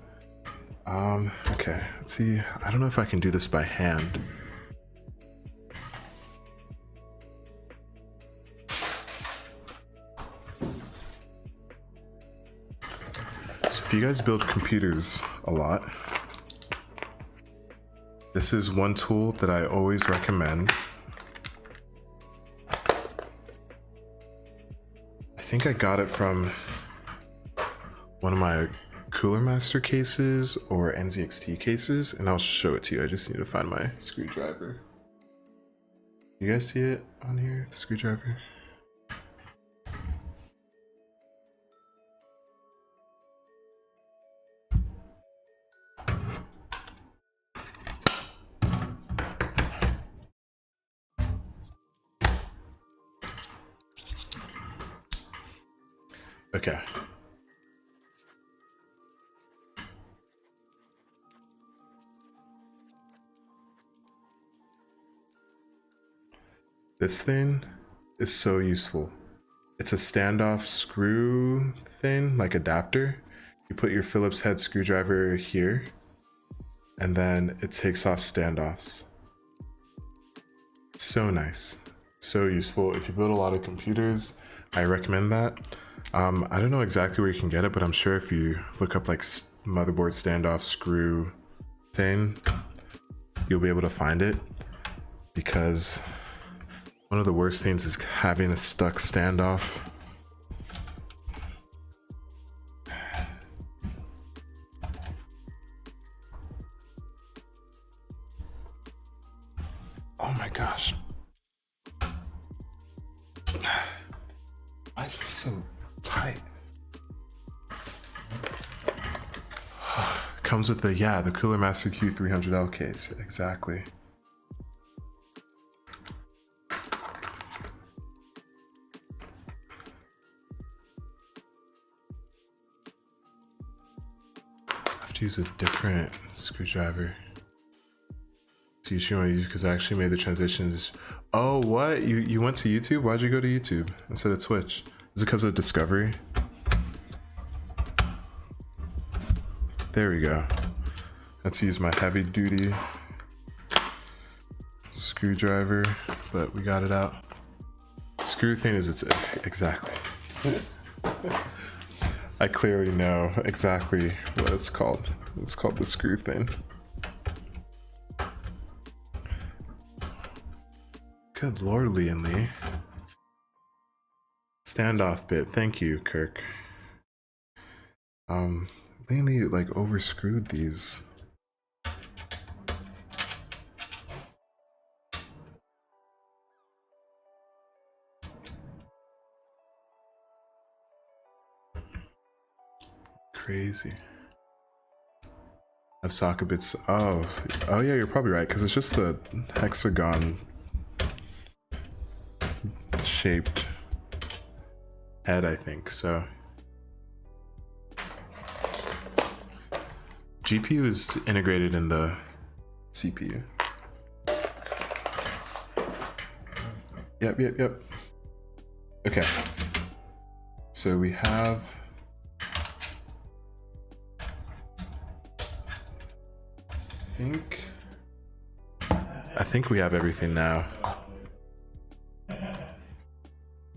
Okay, let's see. I don't know if I can do this by hand. So if you guys build computers a lot, this is one tool that I always recommend. I think I got it from one of my Cooler Master cases or NZXT cases, and I'll show it to you. I just need to find my screwdriver. You guys see it on here, the screwdriver? Okay. This thing is so useful. It's a standoff screw thing, like adapter. You put your Phillips head screwdriver here, and then it takes off standoffs. So nice, so useful. If you build a lot of computers, I recommend that. I don't know exactly where you can get it, but I'm sure if you look up like motherboard standoff screw thing, you'll be able to find it, because one of the worst things is having a stuck standoff. Oh my gosh. Why is this so tight? Comes with the Cooler Master Q300L case, exactly. I have to use a different screwdriver. So you want to use, because I actually made the transitions. Oh, what? You went to YouTube? Why'd you go to YouTube instead of Twitch? Is it because of Discovery? There we go. I had to use my heavy duty screwdriver, but we got it out. Screw thing is exactly. I clearly know exactly what it's called. It's called the screw thing. Good Lord, Lian Lee. Standoff bit. Thank you, Kirk. Lian Lee like overscrewed these. Crazy. Have socket bits. Oh yeah, you're probably right, because it's just the hexagon shaped head, I think. So GPU is integrated in the CPU. Yep. Okay. So we have I think we have everything now.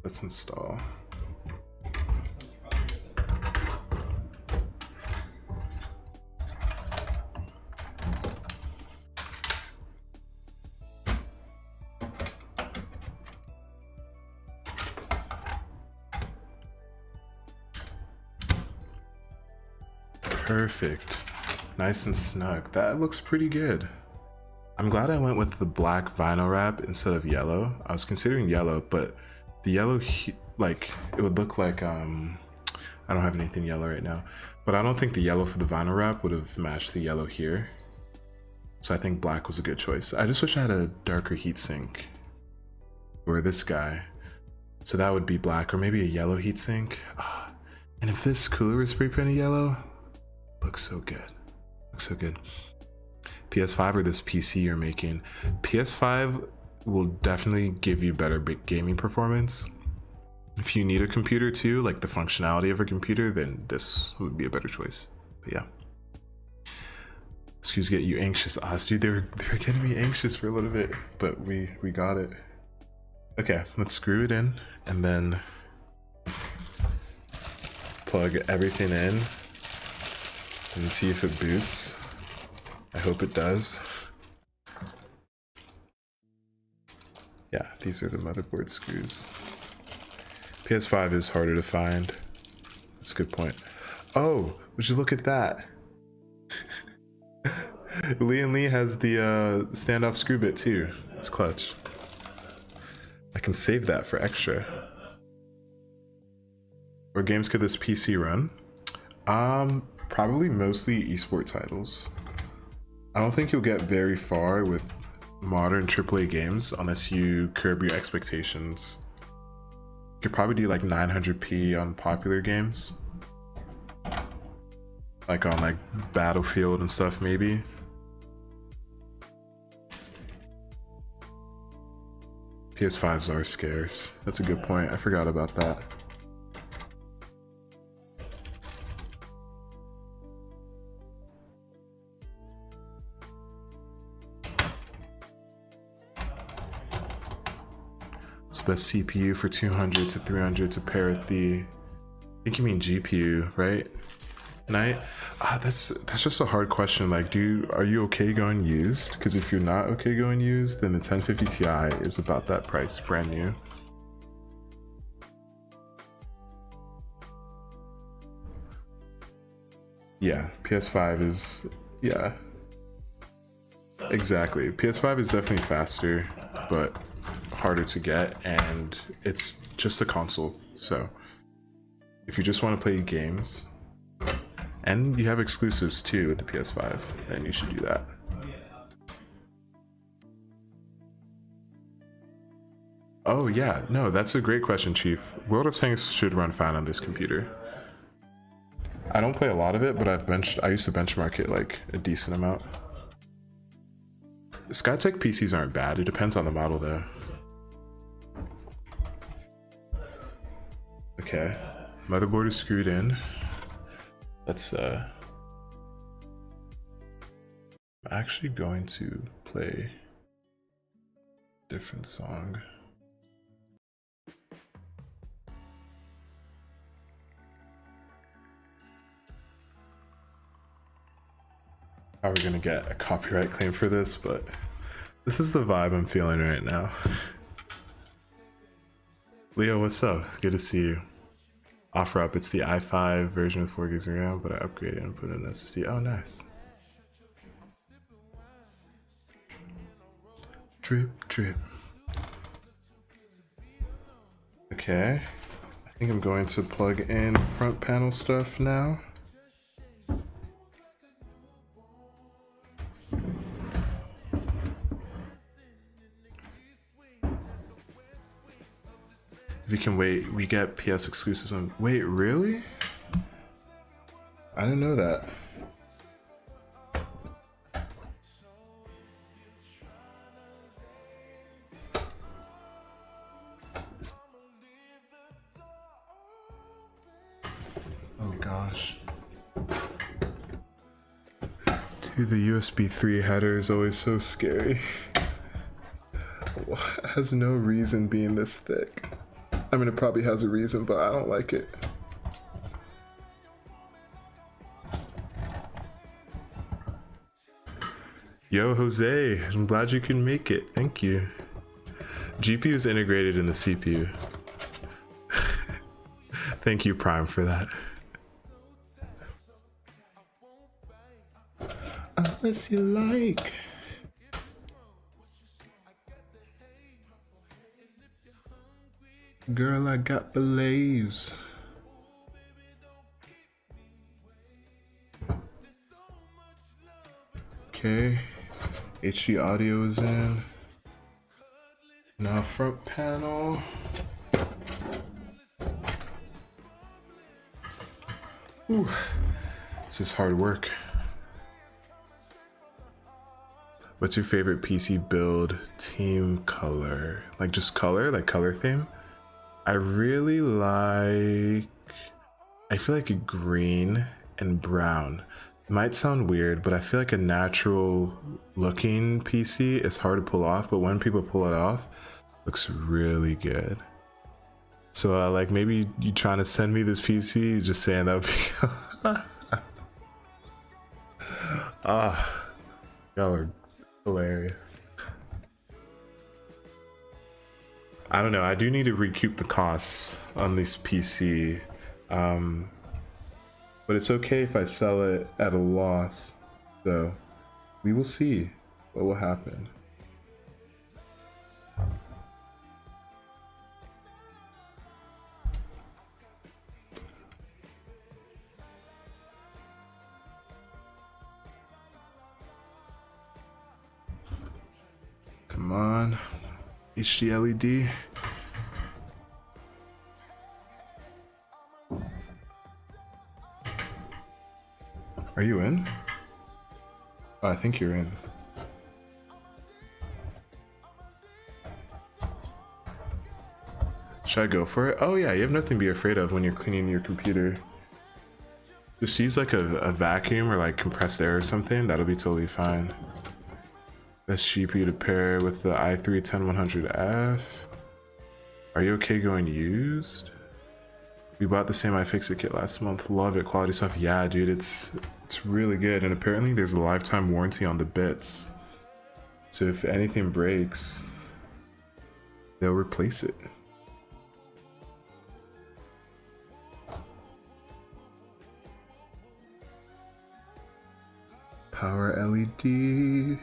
Let's install. Perfect. Nice and snug. That looks pretty good. I'm glad I went with the black vinyl wrap instead of yellow. I was considering yellow, but the yellow, like, it would look like, I don't have anything yellow right now, but I don't think the yellow for the vinyl wrap would have matched the yellow here. So I think black was a good choice. I just wish I had a darker heatsink, or this guy. So that would be black, or maybe a yellow heatsink. And if this cooler is spray painted yellow, looks so good. Looks so good. PS5 or this PC you're making? PS5 will definitely give you better gaming performance. If you need a computer too, like the functionality of a computer, then this would be a better choice. But yeah. Screws get you anxious. Dude, they were getting me anxious for a little bit, but we got it. Okay, let's screw it in and then plug everything in and see if it boots. I hope it does. Yeah, these are the motherboard screws. PS5 is harder to find. That's a good point. Oh, Would you look at that? Lian Lee has the standoff screw bit too. It's clutch. I can save that for extra. What games could this PC run? Probably mostly esport titles. I don't think you'll get very far with modern AAA games unless you curb your expectations. You could probably do like 900p on popular games. Like on like Battlefield and stuff maybe. PS5s are scarce. That's a good point. I forgot about that. It's best CPU for 200 to 300 to pair with the, I think you mean GPU, right? Night? That's just a hard question. Like, are you okay going used? Because if you're not okay going used, then the 1050 Ti is about that price, brand new. Yeah, PS5 is, yeah. Exactly. PS5 is definitely faster, but harder to get, and it's just a console. So if you just want to play games, and you have exclusives too with the PS5, then you should do that. Oh yeah, no, that's a great question, Chief. World of Tanks should run fine on this computer. I don't play a lot of it, but I used to benchmark it like a decent amount. Skytech PCs aren't bad. It depends on the model though. Okay, motherboard is screwed in. Let's I'm actually going to play a different song. How are we gonna get a copyright claim for this? But this is the vibe I'm feeling right now. Leo, what's up? Good to see you. Offer up, it's the i5 version with 4 gigs of RAM, but I upgraded and put in an SSD. Oh, nice. Drip, drip. Okay. I think I'm going to plug in front panel stuff now. If you can wait, we get PS exclusives on. Wait, really? I didn't know that. Oh gosh. Dude, the USB 3 header is always so scary. It has no reason being this thick. I mean, it probably has a reason, but I don't like it. Yo, Jose, I'm glad you can make it. Thank you. GPU is integrated in the CPU. Thank you, Prime, for that. Unless you like. Girl, I got fillets. Okay, HD audio is in. Now front panel. Ooh, this is hard work. What's your favorite PC build team color? Like just color, like color theme? I really like, I feel like a green and brown. It might sound weird, but I feel like a natural looking PC is hard to pull off, but when people pull it off, it looks really good. So like maybe you trying to send me this PC, just saying that would be y'all are hilarious. I don't know, I do need to recoup the costs on this PC. but it's okay if I sell it at a loss. So we will see what will happen. Come on, HD LED. Are you in? Oh, I think you're in. Should I go for it? Oh yeah, you have nothing to be afraid of when you're cleaning your computer. Just use like a vacuum or like compressed air or something. That'll be totally fine. Best GPU to pair with the i3-10100F. Are you okay going used? We bought the same iFixit kit last month. Love it. Quality stuff. Yeah, dude, it's really good. And apparently there's a lifetime warranty on the bits. So if anything breaks, they'll replace it. Power LED.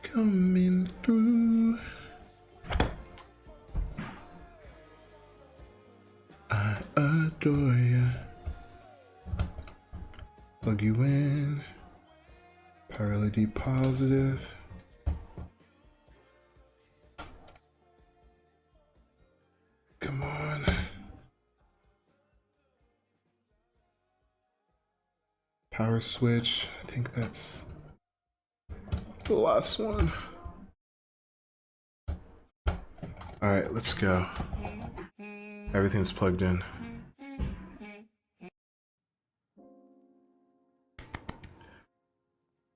Coming through. I adore ya. Plug you in. Power LED positive. Come on. Power switch. I think that's the last one. All right, let's go. Everything's plugged in.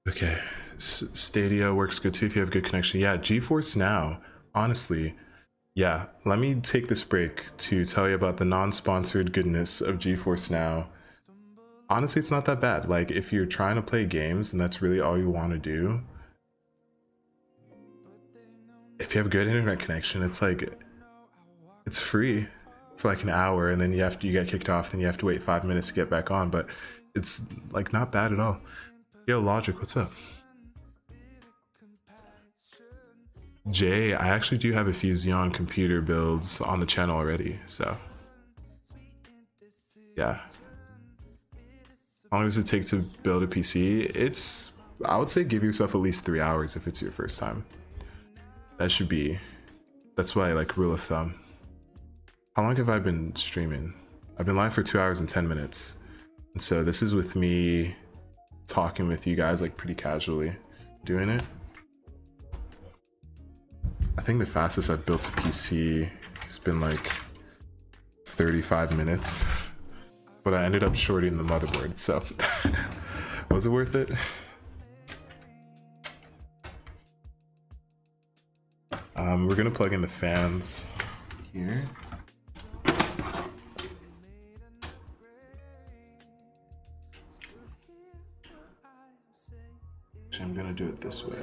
Okay, Stadia works good too if you have good connection. Yeah, GeForce Now, honestly, yeah, let me take this break to tell you about the non-sponsored goodness of GeForce Now. Honestly, it's not that bad. Like, if you're trying to play games and that's really all you want to do, if you have good internet connection, it's like, it's free for like an hour, and then you get kicked off, and you have to wait 5 minutes to get back on. But it's like not bad at all. Yo, Logic, what's up? Jay, I actually do have a few Xeon computer builds on the channel already, so yeah. How long does it take to build a PC? I would say give yourself at least 3 hours if it's your first time. That's why I like rule of thumb. How long have I been streaming? I've been live for 2 hours and 10 minutes. And so this is with me talking with you guys like pretty casually doing it. I think the fastest I've built a PC has been like 35 minutes, but I ended up shorting the motherboard, so was it worth it? We're gonna plug in the fans here. Actually, I'm gonna do it this way.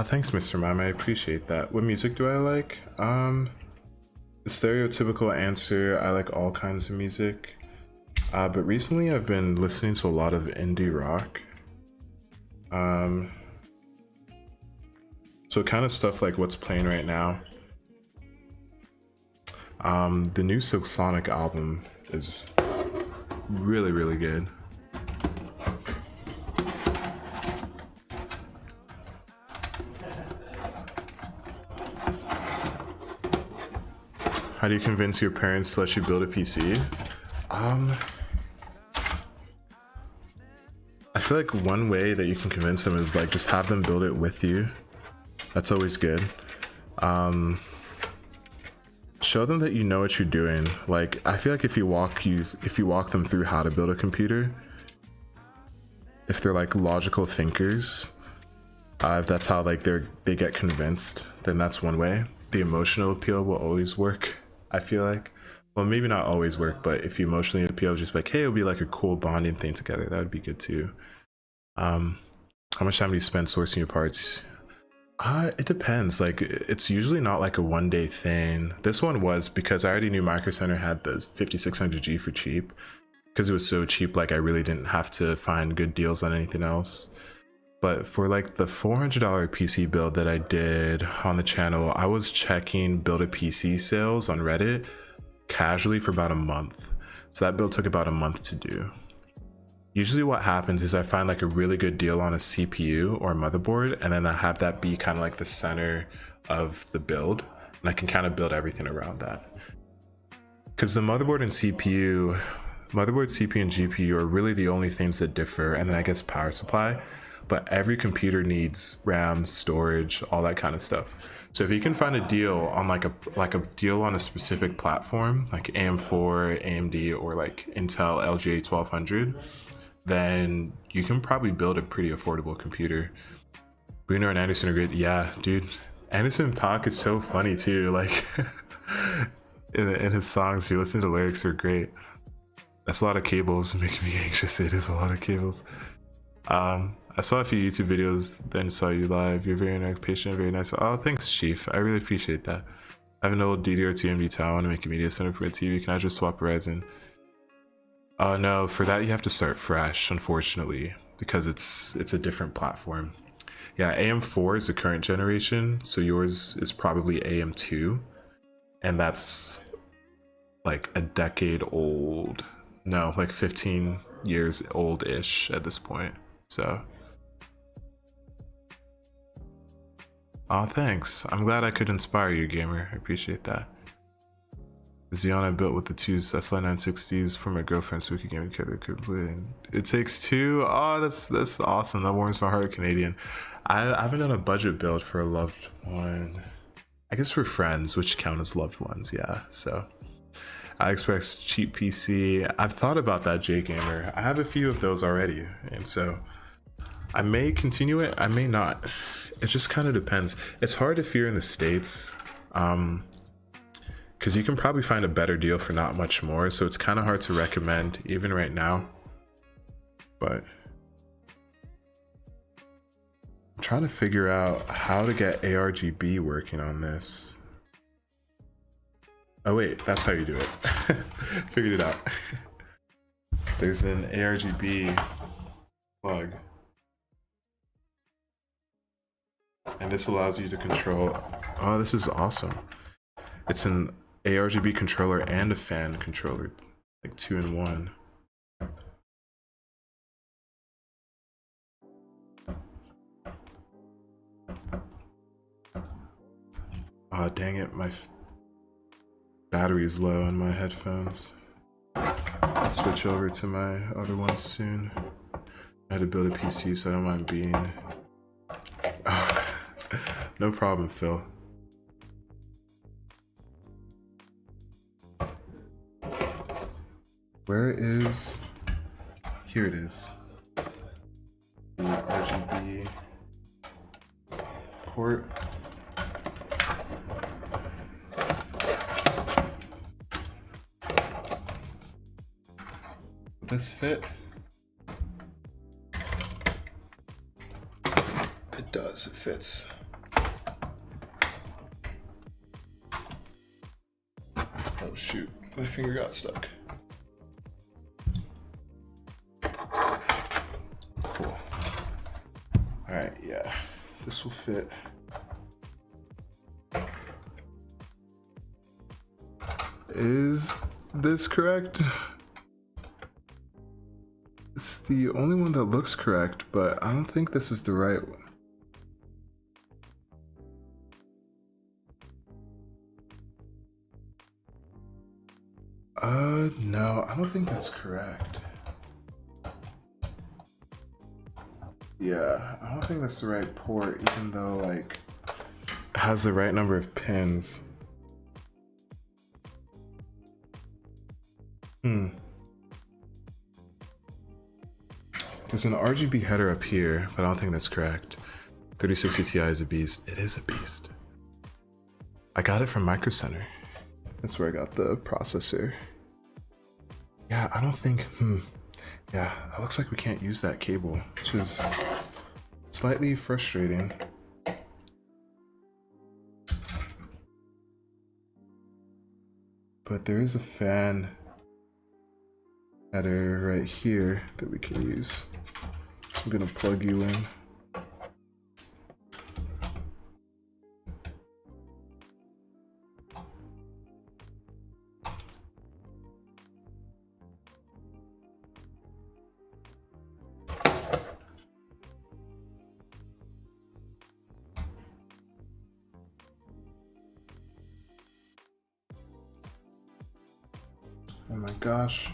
Thanks, Mr. Mime. I appreciate that. What music do I like? The stereotypical answer, I like all kinds of music. But recently I've been listening to a lot of indie rock. So kind of stuff like what's playing right now. The new Silk Sonic album is really, really good. How do you convince your parents to let you build a PC? I feel like one way that you can convince them is like just have them build it with you. That's always good. Show them that you know what you're doing. Like, I feel like if you walk them through how to build a computer, if they're like logical thinkers, if that's how like they get convinced, then that's one way. The emotional appeal will always work, I feel like. well, maybe not always work, but if you emotionally appeal, just like, hey, it'll be like a cool bonding thing together. That would be good too. How much time do you spend sourcing your parts? It depends. Like, it's usually not like a one-day thing. This one was because I already knew Micro Center had the 5600G for cheap. Because it was so cheap, like I really didn't have to find good deals on anything else. But for like the $400 PC build that I did on the channel, I was checking build a PC sales on Reddit casually for about a month. So that build took about a month to do. Usually what happens is I find like a really good deal on a CPU or a motherboard, and then I have that be kind of like the center of the build, and I can kind of build everything around that. Because the motherboard, CPU, and GPU are really the only things that differ, and then I guess power supply. But every computer needs RAM, storage, all that kind of stuff. So if you can find a deal on like a deal on a specific platform, like AM4, AMD, or like Intel LGA 1200, then you can probably build a pretty affordable computer. Bruno and Anderson are great. Yeah, dude. Anderson .Paak is so funny too. Like in his songs, you listen to lyrics, are great. That's a lot of cables, making me anxious. It is a lot of cables. I saw a few YouTube videos, then saw you live. You're very nice, patient, very nice. Oh, thanks, Chief. I really appreciate that. I have an old DDR2 AMD tower. I want to make a media center for a TV. Can I just swap Ryzen? No, for that you have to start fresh, unfortunately, because it's a different platform. Yeah, AM4 is the current generation, so yours is probably AM2, and that's like a decade old. No, like 15 years old-ish at this point. So, oh, thanks. I'm glad I could inspire you, gamer. I appreciate that. The Xeon I built with the two SLI 960s for my girlfriend so we could game together. It takes two. Oh, that's awesome. That warms my heart, Canadian. I haven't done a budget build for a loved one. I guess for friends, which count as loved ones, yeah. So AliExpress cheap PC. I've thought about that, JGamer. I have a few of those already, and so I may continue it, I may not. It just kind of depends. It's hard if you're in the States, because you can probably find a better deal for not much more, so it's kind of hard to recommend even right now. But I'm trying to figure out how to get ARGB working on this. Oh wait, that's how you do it. Figured it out. There's an ARGB plug, and this allows you to control. Oh, this is awesome. It's an ARGB controller and a fan controller, like 2-in-1. Oh, dang it, my battery is low on my headphones. I'll switch over to my other ones soon. I had to build a PC, so I don't mind being... Oh, no problem, Phil. Where is... Here it is. The RGB port. Will this fit? It does, it fits. Oh shoot, my finger got stuck. Cool. Alright, yeah, this will fit. Is this correct? It's the only one that looks correct, but I don't think this is the right one. No, I don't think that's correct. Yeah, I don't think that's the right port, even though, like, it has the right number of pins. There's an RGB header up here, but I don't think that's correct. 3060 Ti is a beast. It is a beast. I got it from Micro Center. That's where I got the processor. Yeah, I don't think, yeah, it looks like we can't use that cable, which is slightly frustrating. But there is a fan header right here that we can use. I'm gonna plug you in. Oh my gosh.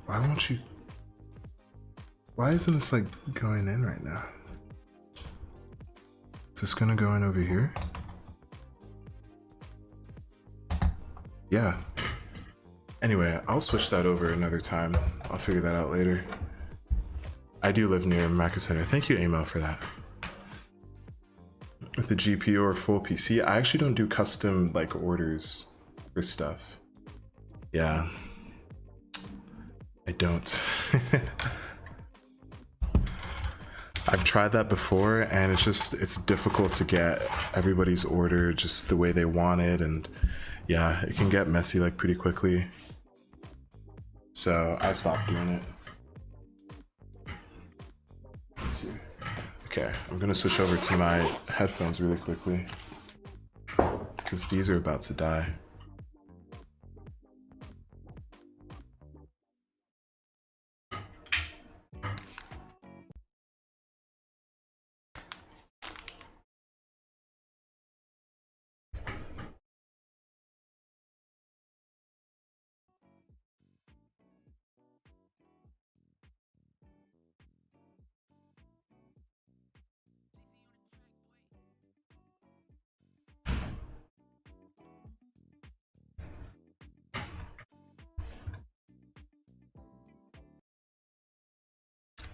Why won't you? Why isn't this like going in right now? Is this gonna go in over here? Yeah. Anyway, I'll switch that over another time. I'll figure that out later. I do live near Macro Center. Thank you, Amo, for that. With the GPU or full PC, I actually don't do custom like orders for stuff. Yeah. I don't. I've tried that before and it's difficult to get everybody's order just the way they want it, and yeah, it can get messy like pretty quickly. So I stopped doing it. Let's see. Okay, I'm gonna switch over to my headphones really quickly because these are about to die.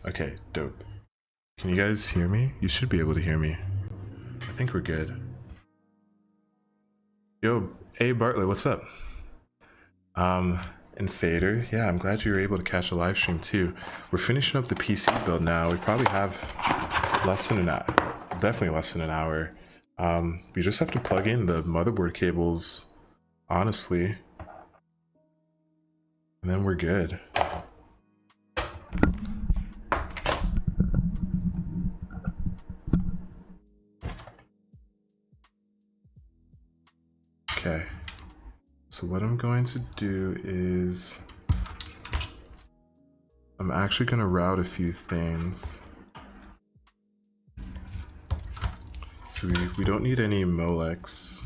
Okay, dope. Can you guys hear me? You should be able to hear me. I think we're good. Yo, hey Bartlett, what's up? And Fader, yeah, I'm glad you were able to catch a live stream too. We're finishing up the PC build now. We probably have less than an hour, definitely less than an hour. We just have to plug in the motherboard cables, honestly, and then we're good. Okay, so what I'm going to do is I'm actually going to route a few things. So we don't need any Molex.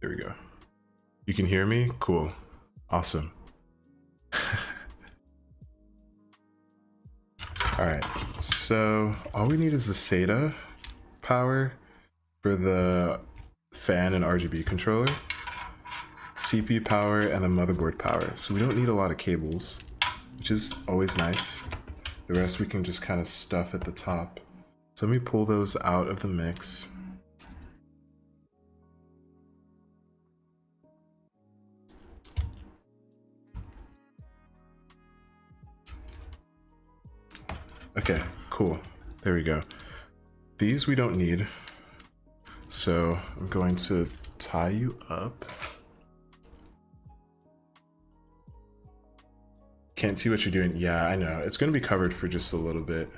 There we go. You can hear me? Cool. Awesome. All right, so all we need is the SATA power for the fan and RGB controller, CPU power, and the motherboard power. So we don't need a lot of cables, which is always nice. The rest we can just kind of stuff at the top. So let me pull those out of the mix. Okay, cool. There we go. These we don't need. So I'm going to tie you up. Can't see what you're doing. Yeah, I know. It's going to be covered for just a little bit.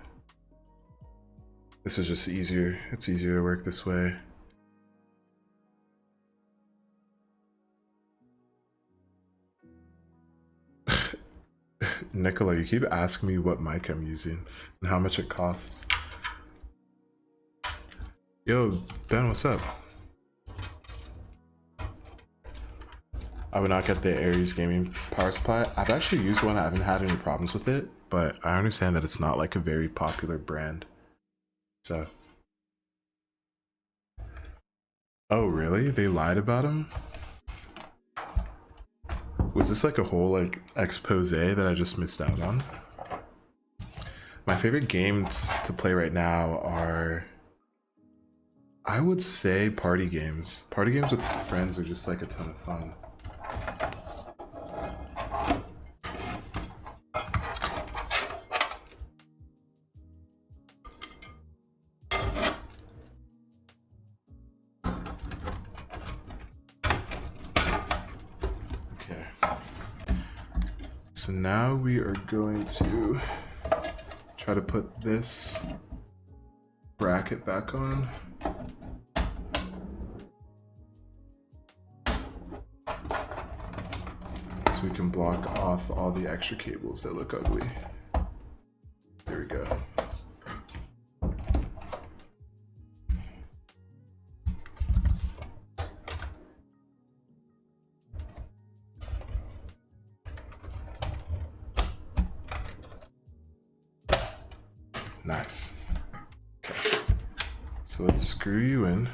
This is just easier. It's easier to work this way. Nicola, you keep asking me what mic I'm using and how much it costs. Yo, Ben, what's up? I would not get the Ares gaming power supply. I've actually used one. I haven't had any problems with it, but I understand that it's not like a very popular brand. So. Oh, really? They lied about them? Was this like a whole like expose that I just missed out on? My favorite games to play right now are, I would say, party games. Party games with friends are just like a ton of fun. So now we are going to try to put this bracket back on. So we can block off all the extra cables that look ugly. There we go. Nice. Okay. So let's screw you in.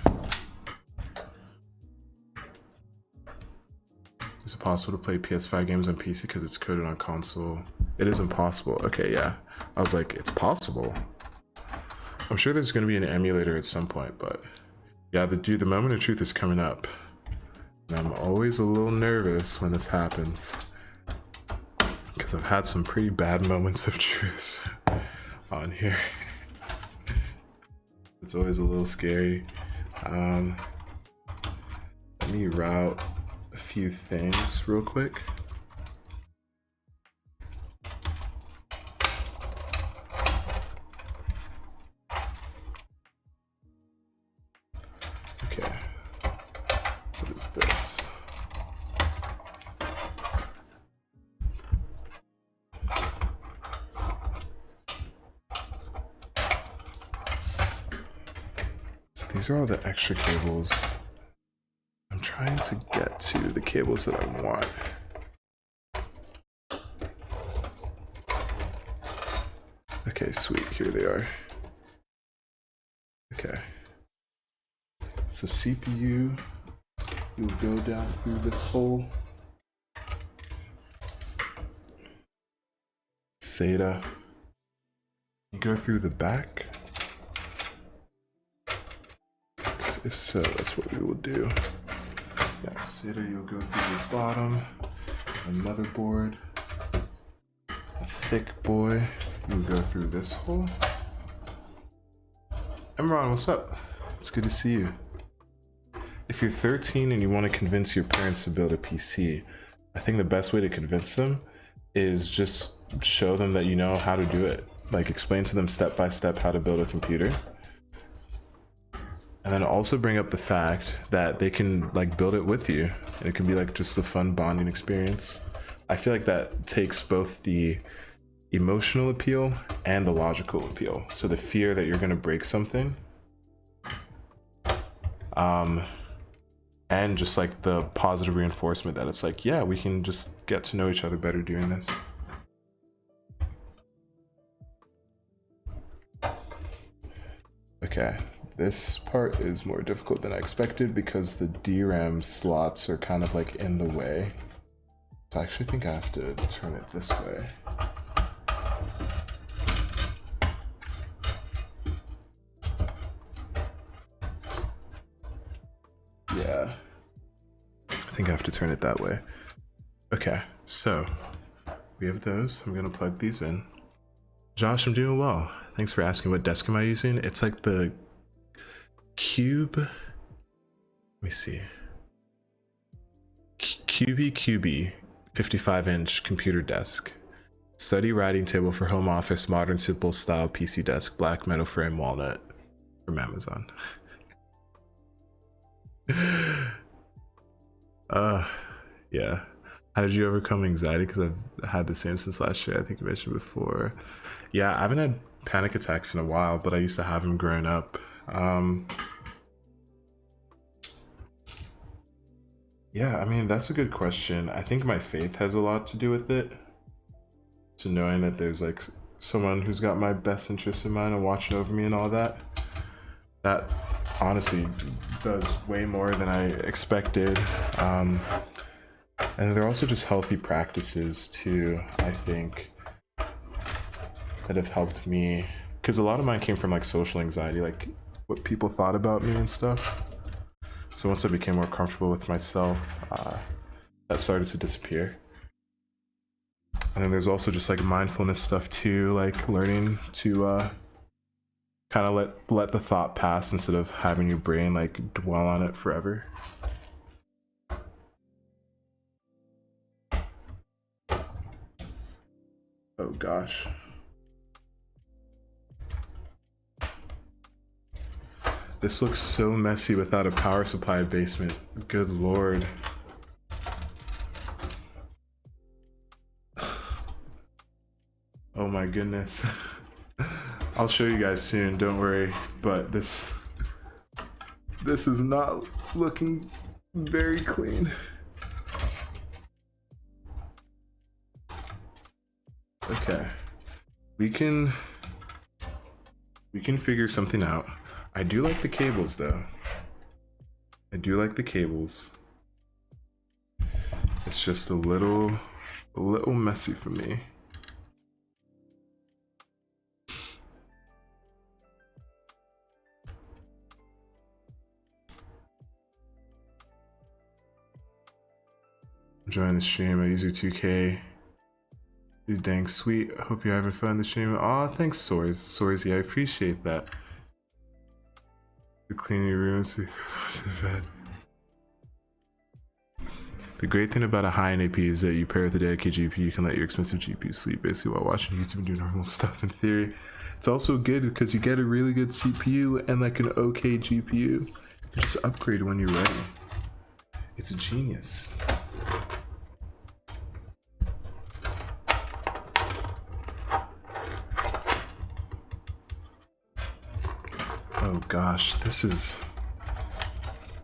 Is it possible to play PS5 games on PC because it's coded on console? It is impossible. Okay, yeah. I was like, it's possible. I'm sure there's going to be an emulator at some point, but yeah, the moment of truth is coming up. And I'm always a little nervous when this happens because I've had some pretty bad moments of truth on here. It's always a little scary. Let me route a few things real quick. Okay, what is this? These are all the extra cables. I'm trying to get to the cables that I want. Okay, sweet, here they are. Okay. So CPU, you'll go down through this hole. SATA, you go through the back. If so, that's what we will do. Yeah, SATA, you'll go through the bottom. A motherboard, a thick boy, you'll go through this hole. Emron, what's up? It's good to see you. If you're 13 and you want to convince your parents to build a PC, I think the best way to convince them is just show them that you know how to do it. Like, explain to them step by step how to build a computer. And then also bring up the fact that they can like build it with you, and it can be like just a fun bonding experience. I feel like that takes both the emotional appeal and the logical appeal. So the fear that you're gonna break something, and just like the positive reinforcement that it's like, yeah, we can just get to know each other better doing this. Okay. This part is more difficult than I expected because the DRAM slots are kind of like in the way. So I actually think I have to turn it this way. Yeah, I think I have to turn it that way. Okay, so we have those. I'm gonna plug these in. Josh, I'm doing well. Thanks for asking. What desk am I using? It's like the Cube, let me see, QB 55-inch computer desk, study writing table for home office, modern simple style PC desk, black metal frame, walnut, from Amazon. Yeah. How did you overcome anxiety? Because I've had the same since last year. I think you mentioned before. Yeah, I haven't had panic attacks in a while, but I used to have them growing up. Yeah, I mean, that's a good question. I think my faith has a lot to do with it. To knowing that there's like someone who's got my best interests in mind and watching over me and all that. That honestly does way more than I expected. And they're also just healthy practices too, I think, that have helped me, because a lot of mine came from like social anxiety, like what people thought about me and stuff. So once I became more comfortable with myself, that started to disappear. And then there's also just like mindfulness stuff too, like learning to kind of let the thought pass instead of having your brain like dwell on it forever. Oh gosh. This looks so messy without a power supply basement. Good lord. Oh my goodness. I'll show you guys soon, don't worry. But this is not looking very clean. Okay. We can figure something out. I do like the cables though. I do like the cables. It's just a little messy for me. Enjoying the stream. I use your 2K. Dude, dang sweet. I hope you're having fun the stream. Aw, thanks, Sorsy. I appreciate that. To clean your rooms before the bed. The great thing about a high-end AP is that you pair with a dedicated GPU, you can let your expensive GPU sleep basically while watching YouTube and do normal stuff in theory. It's also good because you get a really good CPU and like an okay GPU. You just upgrade when you're ready. It's a genius. Oh gosh, this is...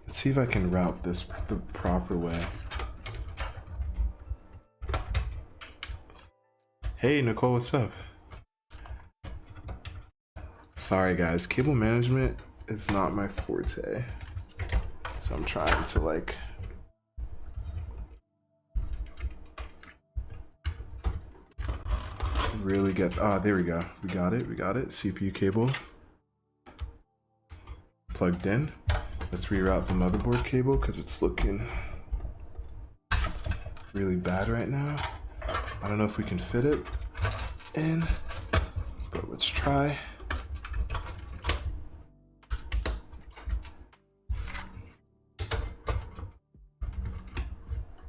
Let's see if I can route this the proper way. Hey Nicole, what's up? Sorry guys, cable management is not my forte. So I'm trying to like... really get... Ah, there we go. We got it. CPU cable. Plugged in. Let's reroute the motherboard cable because it's looking really bad right now. I don't know if we can fit it in, but let's try.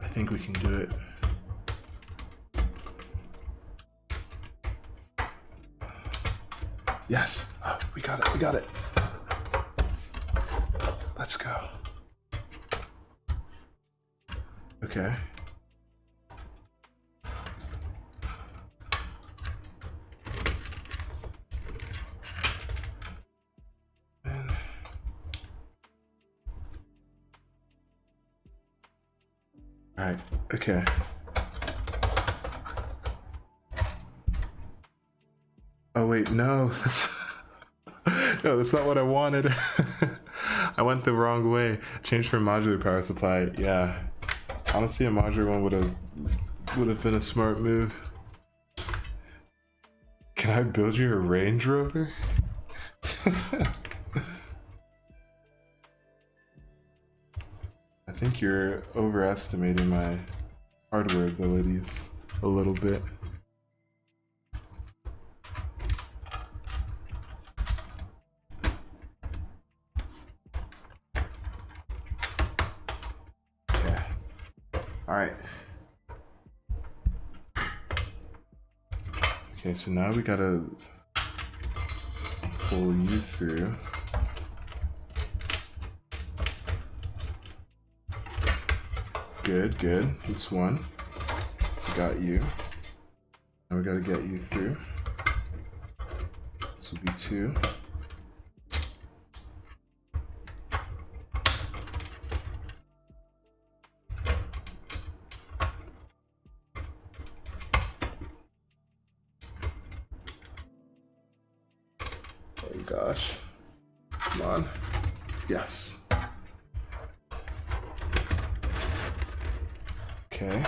I think we can do it. Yes, oh, we got it. Let's go. Okay. And all right, okay. Oh wait, no, that's not what I wanted. I went the wrong way. Changed for modular power supply. Yeah, honestly, a modular one would have been a smart move. Can I build you a Range Rover? I think you're overestimating my hardware abilities a little bit. All right. Okay, so now we gotta pull you through. Good. It's one. We got you. Now we gotta get you through. This will be two. Oh gosh. Come on. Yes. Okay.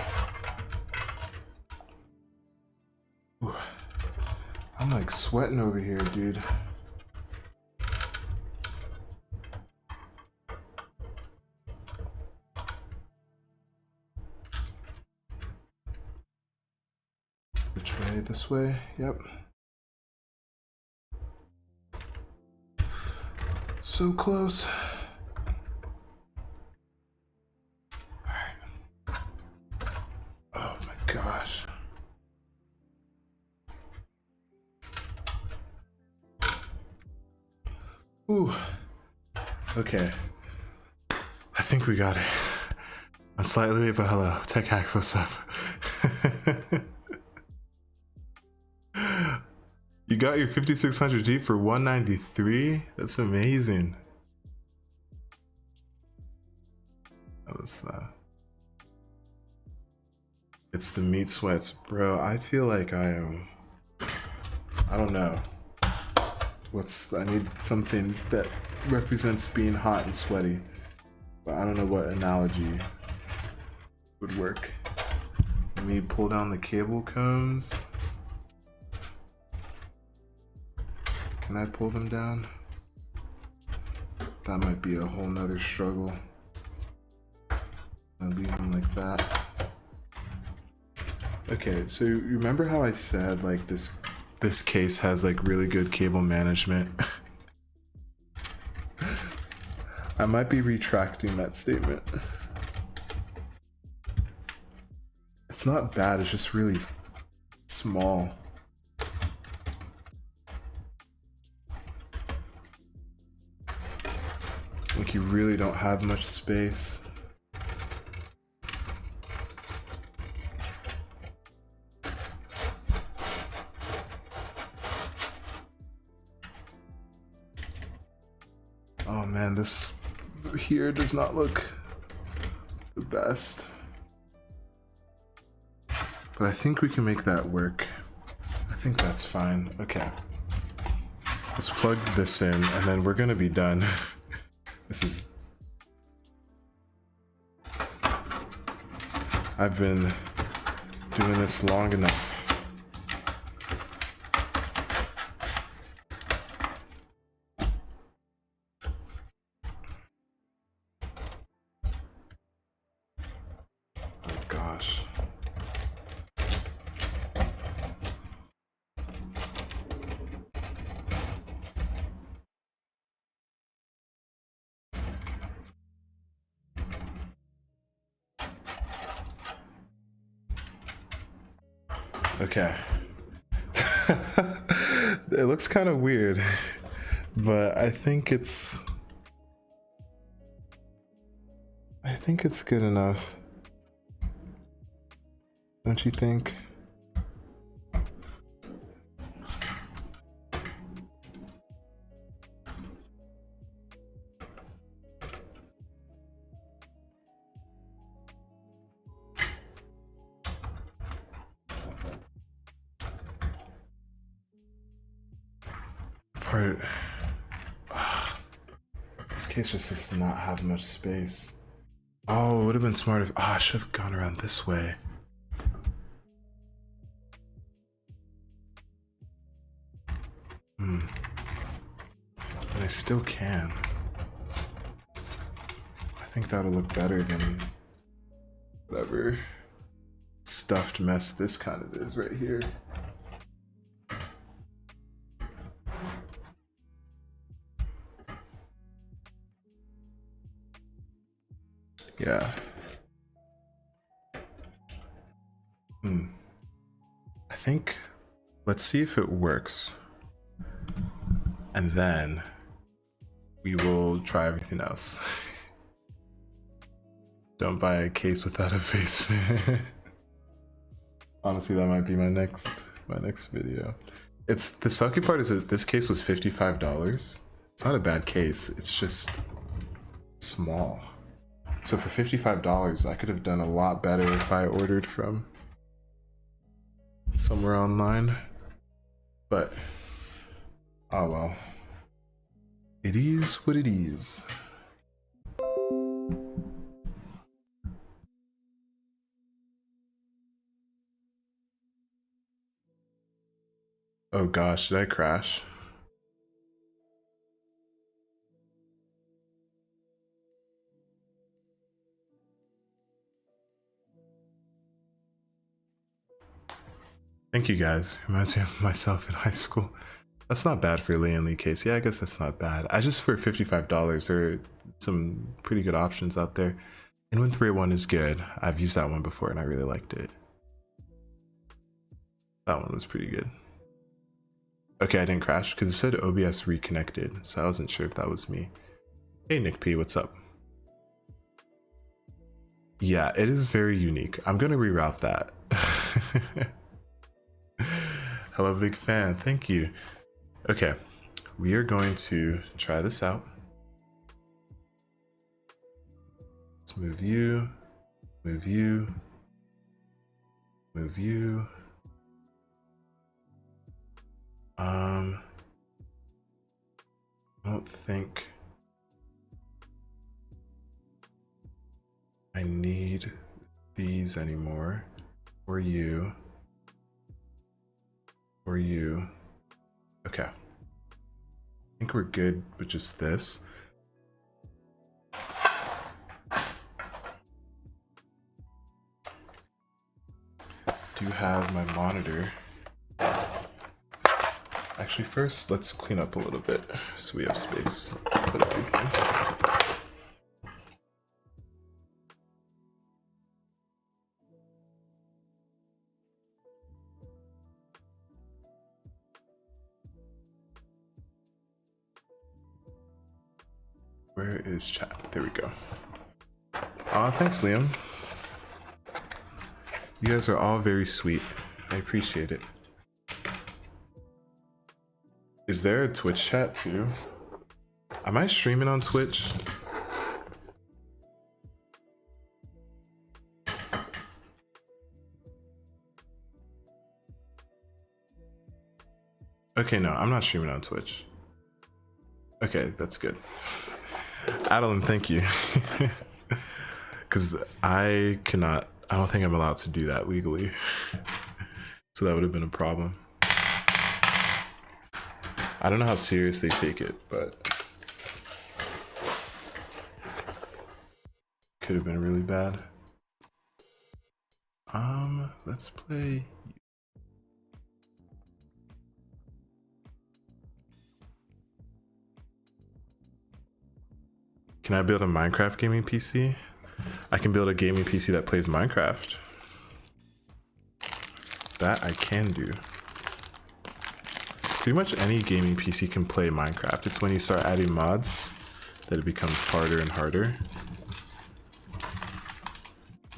Ooh. I'm like sweating over here, dude. Which way? This way? Yep. So close. Alright. Oh my gosh. Ooh. Okay. I think we got it. I'm slightly late, but hello. Tech hacks, what's up? You got your 5600G for 193? That's amazing. That was, it's the meat sweats, bro. I feel like I am, I don't know. I need something that represents being hot and sweaty, but I don't know what analogy would work. Let me pull down the cable combs. Can I pull them down? That might be a whole nother struggle. I'll leave them like that. Okay, so you remember how I said like this case has like really good cable management? I might be retracting that statement. It's not bad, it's just really small. Like you really don't have much space. Oh man, this here does not look the best. But I think we can make that work. I think that's fine. Okay. Let's plug this in and then we're gonna be done. This is... I've been doing this long enough. Oh gosh. Okay. It looks kind of weird, but I think it's good enough. Don't you think? Part. This case just does not have much space. Oh, it would have been smart if I should have gone around this way. And I still can. I think that'll look better than whatever stuffed mess this kind of is right here. Yeah. I think, let's see if it works. And then we will try everything else. Don't buy a case without a basement. Honestly, that might be my next video. It's the sucky part is that this case was $55. It's not a bad case, it's just small. So for $55, I could have done a lot better if I ordered from somewhere online. But oh well. It is what it is. Oh gosh, did I crash? Thank you guys. Reminds me of myself in high school. That's not bad for a Lian Li case. Yeah, I guess that's not bad. I just for $55, there are some pretty good options out there. And Win 301 is good. I've used that one before and I really liked it. That one was pretty good. Okay, I didn't crash because it said OBS reconnected, so I wasn't sure if that was me. Hey Nick P, what's up? Yeah, it is very unique. I'm gonna reroute that. Hello, big fan. Thank you. Okay, we are going to try this out. Let's move you, move you, move you. I don't think I need these anymore. Or you. Or you. Okay. I think we're good with just this. Do have my monitor. Actually, first, let's clean up a little bit so we have space to put everything. Where is chat? There we go. Thanks, Liam. You guys are all very sweet. I appreciate it. Is there a Twitch chat too? Am I streaming on Twitch? Okay, no, I'm not streaming on Twitch. Okay, that's good. Adeline, thank you. Because I don't think I'm allowed to do that legally. So that would have been a problem. I don't know how serious they take it, but could have been really bad. Let's play. Can I build a Minecraft gaming PC? I can build a gaming PC that plays Minecraft. That I can do. Pretty much any gaming PC can play Minecraft. It's when you start adding mods that it becomes harder and harder.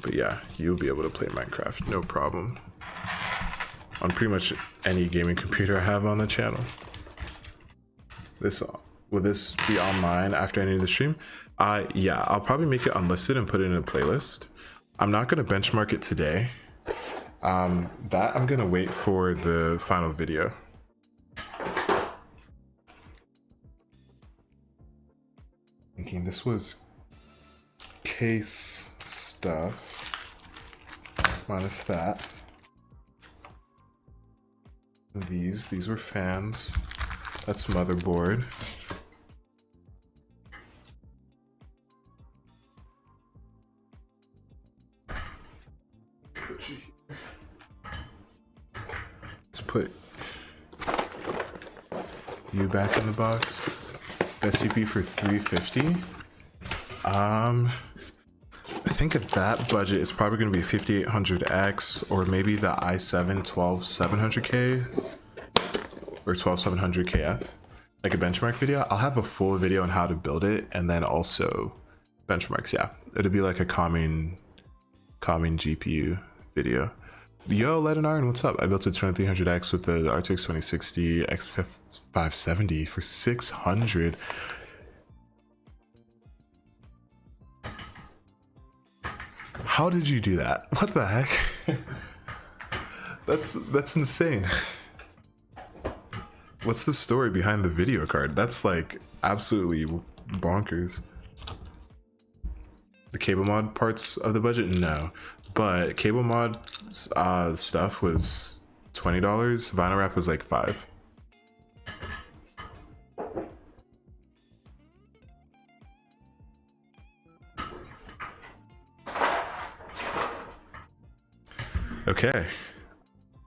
But yeah, you'll be able to play Minecraft, no problem. On pretty much any gaming computer I have on the channel. Will this be online after ending the stream? Yeah, I'll probably make it unlisted and put it in a playlist. I'm not gonna benchmark it today. That I'm gonna wait for the final video. Thinking this was case stuff minus that. These were fans. That's motherboard. Let's put you back in the box. SCP for $350. I think at that budget it's probably going to be 5800X or maybe the i7 12700K or 12700KF, like a benchmark video. I'll have a full video on how to build it and then also benchmarks. Yeah, it'll be like a calming GPU video. Yo, Lead and Iron, what's up? I built a 2300X with the RTX 2060 X570 for 600. How did you do that? What the heck? That's insane. What's the story behind the video card? That's like absolutely bonkers. The cable mod parts of the budget? No. But cable mod stuff was $20. Vinyl wrap was like $5. Okay,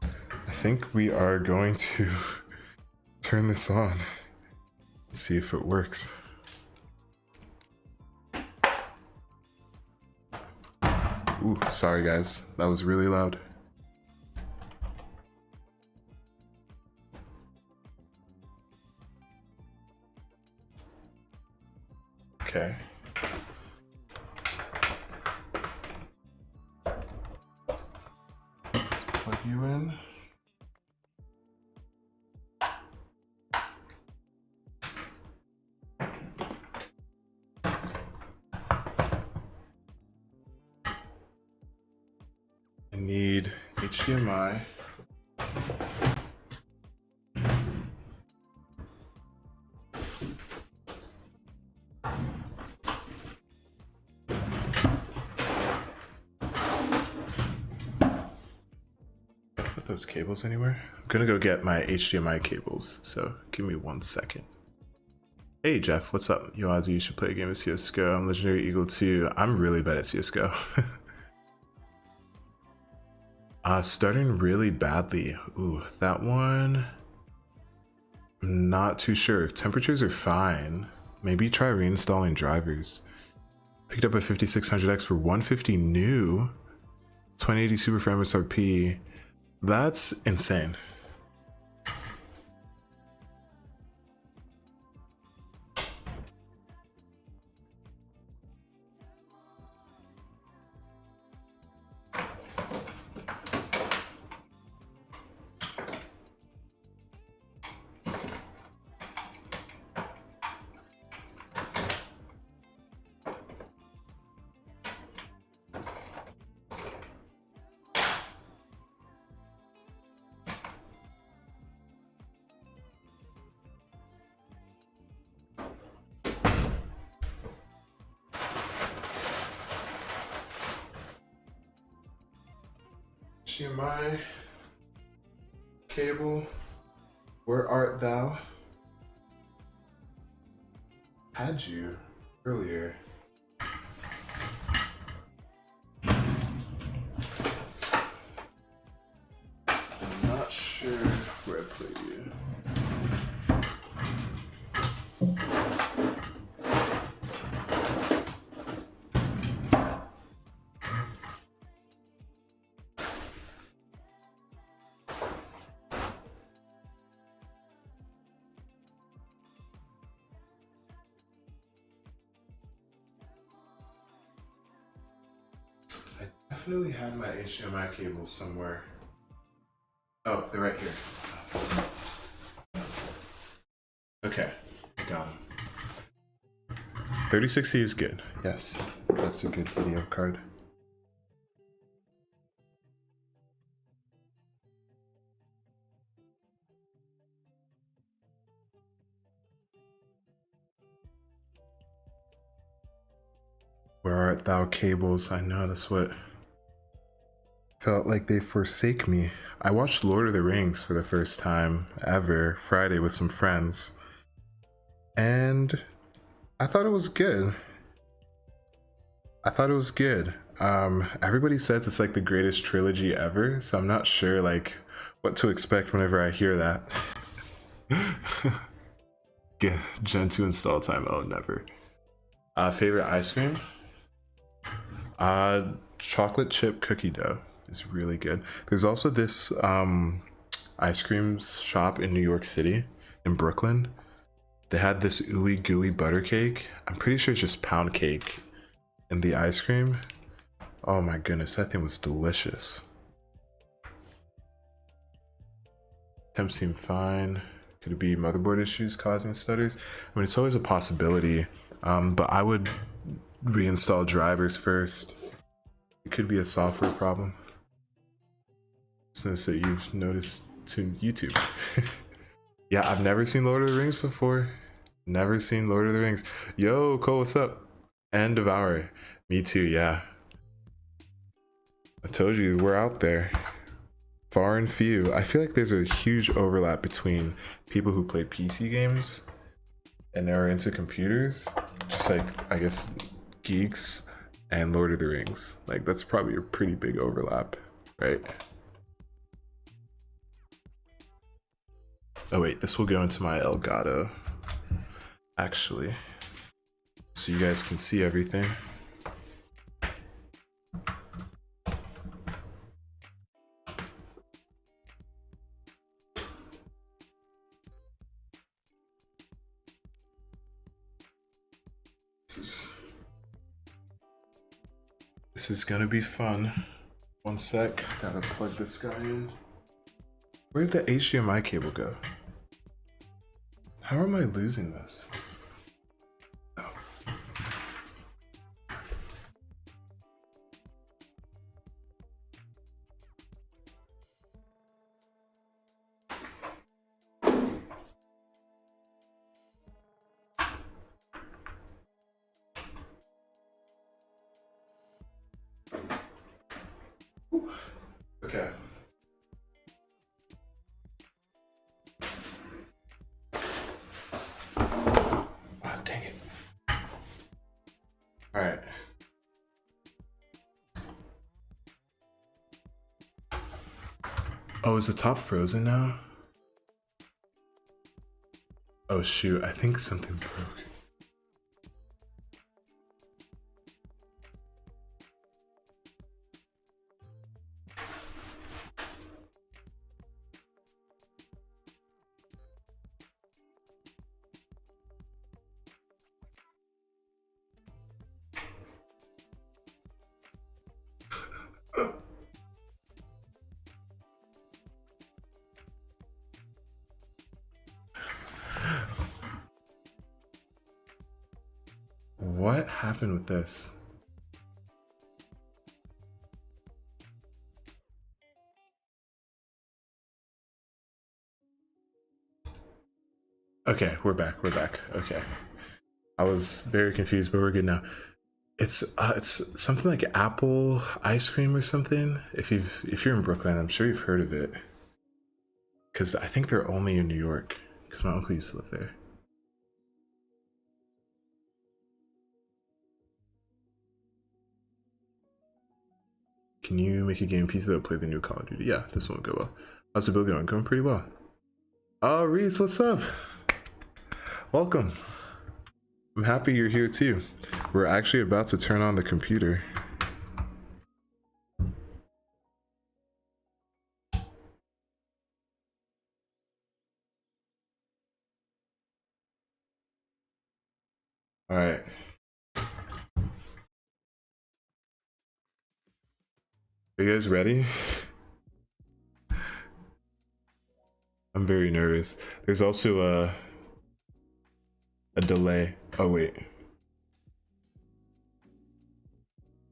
I think we are going to turn this on and see if it works. Ooh, sorry guys, that was really loud. Okay. Plug you in. I need HDMI. Those cables anywhere? I'm gonna go get my HDMI cables, so give me 1 second. Hey Jeff, what's up? Yo Ozzy, you should play a game of CSGO. I'm Legendary Eagle 2. I'm really bad at CSGO. Starting really badly. Ooh, that one, I'm not too sure. If temperatures are fine, maybe try reinstalling drivers. Picked up a 5600X for 150 new. 2080 Super for MSRP. That's insane. HDMI cable, where art thou? Had you earlier. I'm not sure where I put you. Definitely had my HDMI cables somewhere. Oh, they're right here. Okay, I got them. 3060 is good. Yes, that's a good video card. Where art thou cables? I know, that's what felt like they forsake me. I watched Lord of the Rings for the first time ever Friday with some friends, and I thought it was good. Everybody says it's like the greatest trilogy ever, so I'm not sure like what to expect whenever I hear that. Get Gen 2 install time. Oh, never. Favorite ice cream? Chocolate chip cookie dough is really good. There's also this ice cream shop in New York City, in Brooklyn. They had this ooey gooey butter cake. I'm pretty sure it's just pound cake and the ice cream. Oh my goodness, that thing was delicious. Temps seem fine. Could it be motherboard issues causing stutters? I mean, it's always a possibility, but I would reinstall drivers first. It could be a software problem. Since that you've noticed to YouTube. Yeah, I've never seen Lord of the Rings before. Never seen Lord of the Rings. Yo, Cole, what's up? And Devourer. Me too, yeah. I told you, we're out there. Far and few. I feel like there's a huge overlap between people who play PC games and are into computers, just like, I guess, geeks, and Lord of the Rings. Like, that's probably a pretty big overlap, right? Oh wait, this will go into my Elgato, actually, so you guys can see everything. This is gonna be fun. One sec, gotta plug this guy in. Where'd the HDMI cable go? How am I losing this? Oh. Okay. Oh, dang it. All right. Oh, is the top frozen now? Oh shoot, I think something broke. What happened with this? Okay, we're back. Okay. I was very confused, but we're good now. It's something like apple ice cream or something. If you're in Brooklyn, I'm sure you've heard of it. Cause I think they're only in New York. Cause my uncle used to live there. Can you make a game piece that'll play the new Call of Duty? Yeah, this won't go well. How's the build going? Going pretty well. Oh, Reese, what's up? Welcome. I'm happy you're here too. We're actually about to turn on the computer. All right. Are you guys ready? I'm very nervous. There's also a delay. Oh wait.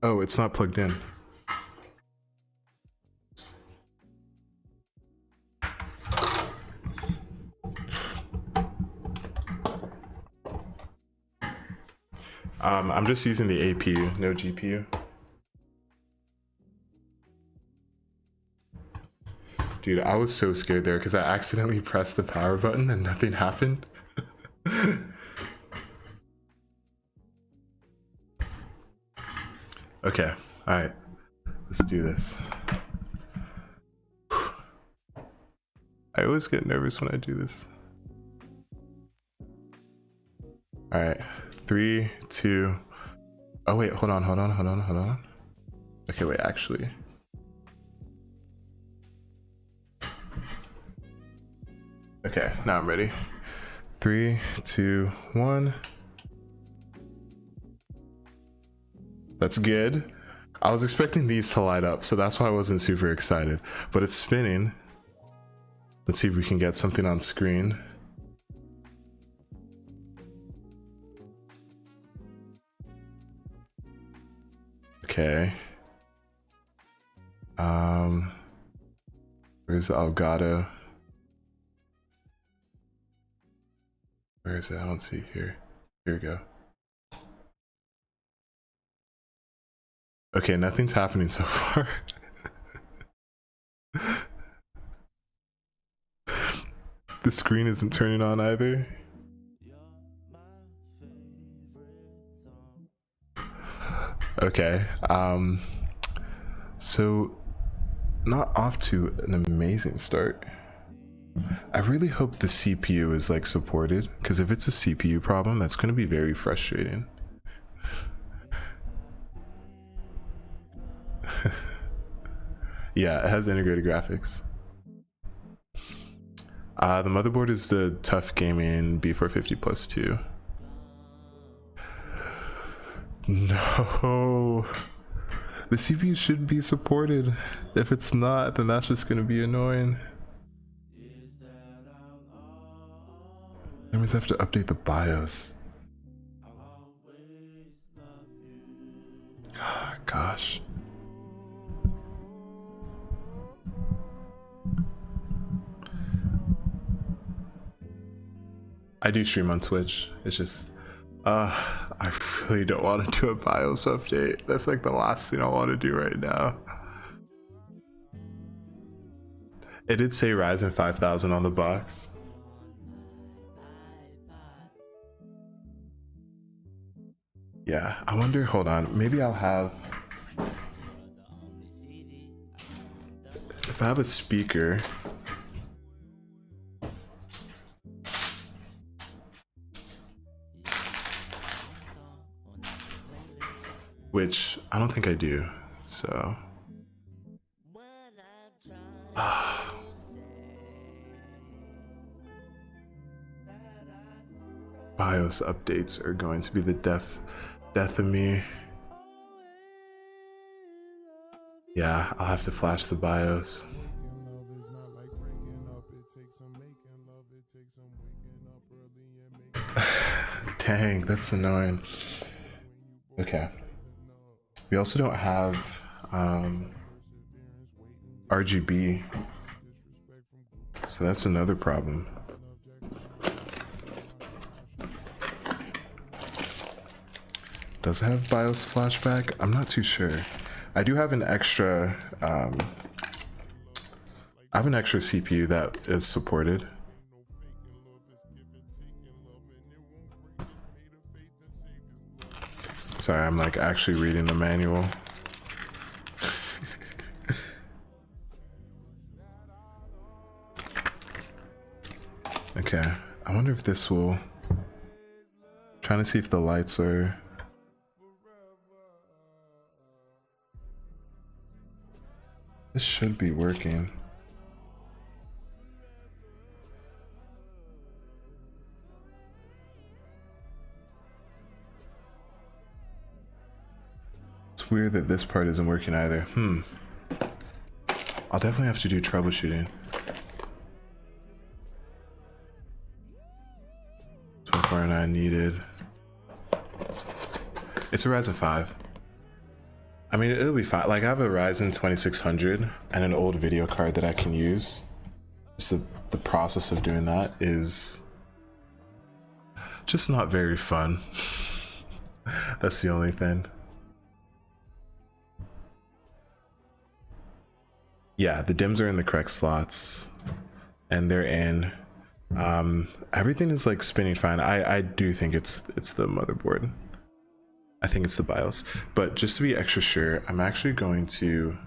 Oh, it's not plugged in. I'm just using the APU, no GPU. Dude, I was so scared there because I accidentally pressed the power button and nothing happened. Okay, all right, let's do this. I always get nervous when I do this. All right, 3, 2. Oh wait, hold on. Okay, wait, actually. Okay, now I'm ready. 3, 2, 1. That's good. I was expecting these to light up, so that's why I wasn't super excited. But it's spinning. Let's see if we can get something on screen. Okay. Where's the Elgato? Where is it? I don't see it here. Here we go. Okay, nothing's happening so far. The screen isn't turning on either. Okay, so not off to an amazing start. I really hope the CPU is like supported, because if it's a CPU problem, that's going to be very frustrating. Yeah, it has integrated graphics. The motherboard is the Tough Gaming B450 Plus 2. No, the CPU should be supported. If it's not, then that's just going to be annoying. That means I have to update the BIOS. Oh, gosh. I do stream on Twitch. It's just, I really don't want to do a BIOS update. That's like the last thing I want to do right now. It did say Ryzen 5000 on the box. Yeah, I wonder, hold on, maybe I'll have, if I have a speaker, which I don't think I do, so. BIOS updates are going to be the death of me. Yeah, I'll have to flash the BIOS. Dang, that's annoying. Okay. We also don't have RGB, so that's another problem. Does it have BIOS flashback? I'm not too sure. I do have an extra, I have an extra CPU that is supported. Sorry, I'm like actually reading the manual. Okay, I wonder if this will, trying to see if the lights are, this should be working. It's weird that this part isn't working either. I'll definitely have to do troubleshooting. 1249 needed. It's a Ryzen 5. I mean, it'll be fine. Like, I have a Ryzen 2600 and an old video card that I can use. So the process of doing that is just not very fun. That's the only thing. Yeah, the DIMMs are in the correct slots and they're in. Everything is like spinning fine. I do think it's the motherboard. I think it's the BIOS, but just to be extra sure, I'm actually going to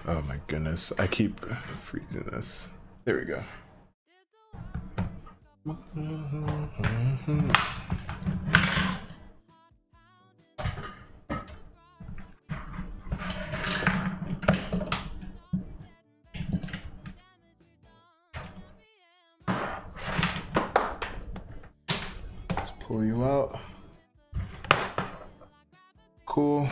oh my goodness, I keep freezing this. There we go. Let's pull you out. Cool.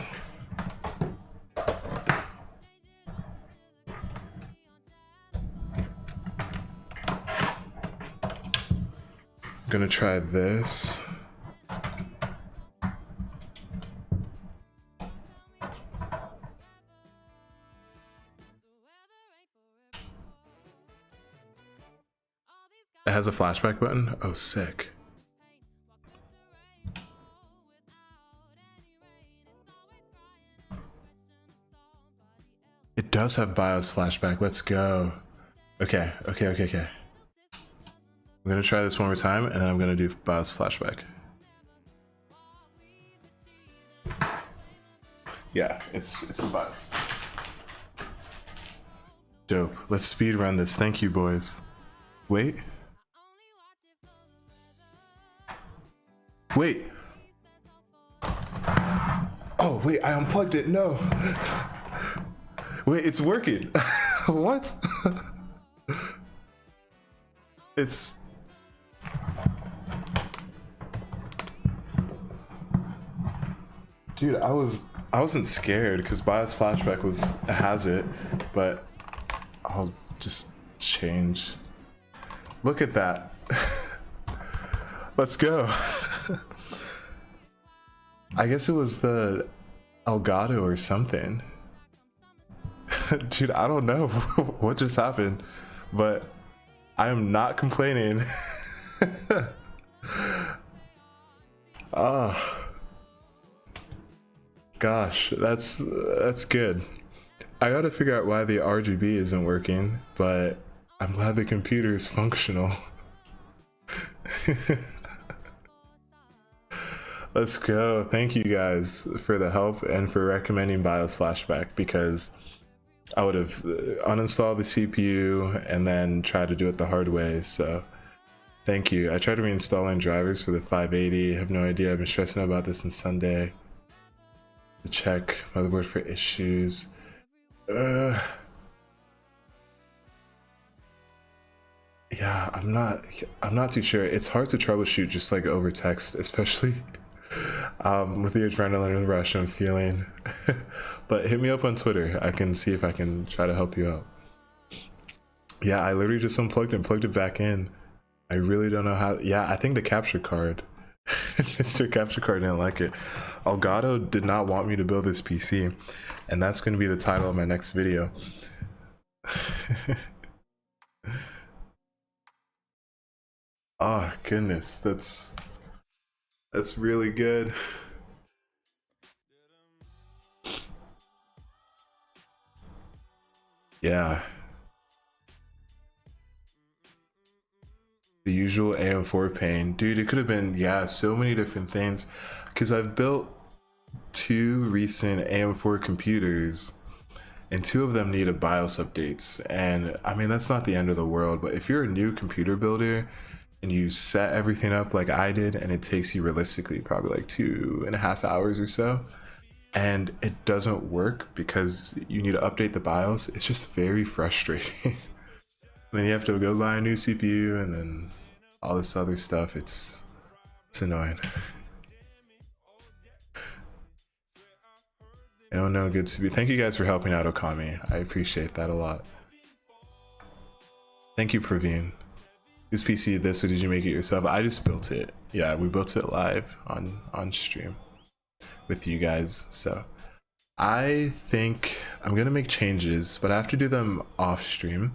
gonna try this. It has a flashback button. Oh, sick. It does have BIOS flashback. Let's go. Okay. I'm gonna try this one more time, and then I'm gonna do BIOS flashback. Yeah, it's a BIOS. Dope. Let's speed run this. Thank you, boys. Wait. Oh, wait, I unplugged it. No. Wait, it's working. What? It's... Dude, I wasn't scared because BIOS flashback has it, but I'll just change. Look at that. Let's go. I guess it was the Elgato or something. Dude, I don't know what just happened, but I am not complaining. Oh gosh, that's good. I gotta figure out why the RGB isn't working, but I'm glad the computer is functional. Let's go. Thank you guys for the help and for recommending BIOS flashback, because I would have uninstalled the CPU and then tried to do it the hard way. So thank you. I tried reinstalling drivers for the 580. I have no idea. I've been stressing about this since Sunday. To check motherboard for issues. Yeah, I'm not too sure. It's hard to troubleshoot just like over text, especially with the adrenaline rush I'm feeling. But hit me up on Twitter. I can see if I can try to help you out. Yeah, I literally just unplugged it and plugged it back in. I really don't know how. Yeah, I think the capture card. Mr. Capture Card didn't like it. Elgato did not want me to build this PC, and that's going to be the title of my next video. Oh goodness, that's really good. Yeah. The usual AM4 pain. Dude, it could have been, yeah, so many different things. Because I've built 2 recent AM4 computers, and 2 of them needed BIOS updates. And I mean, that's not the end of the world, but if you're a new computer builder and you set everything up like I did, and it takes you realistically probably like 2.5 hours or so, and it doesn't work because you need to update the BIOS, it's just very frustrating. Then you have to go buy a new CPU and then all this other stuff. It's annoying. Oh no, good to be. Thank you guys for helping out, Okami. I appreciate that a lot. Thank you, Praveen. Whose PC this, or did you make it yourself? I just built it. Yeah, we built it live on stream with you guys. So I think I'm gonna make changes, but I have to do them off stream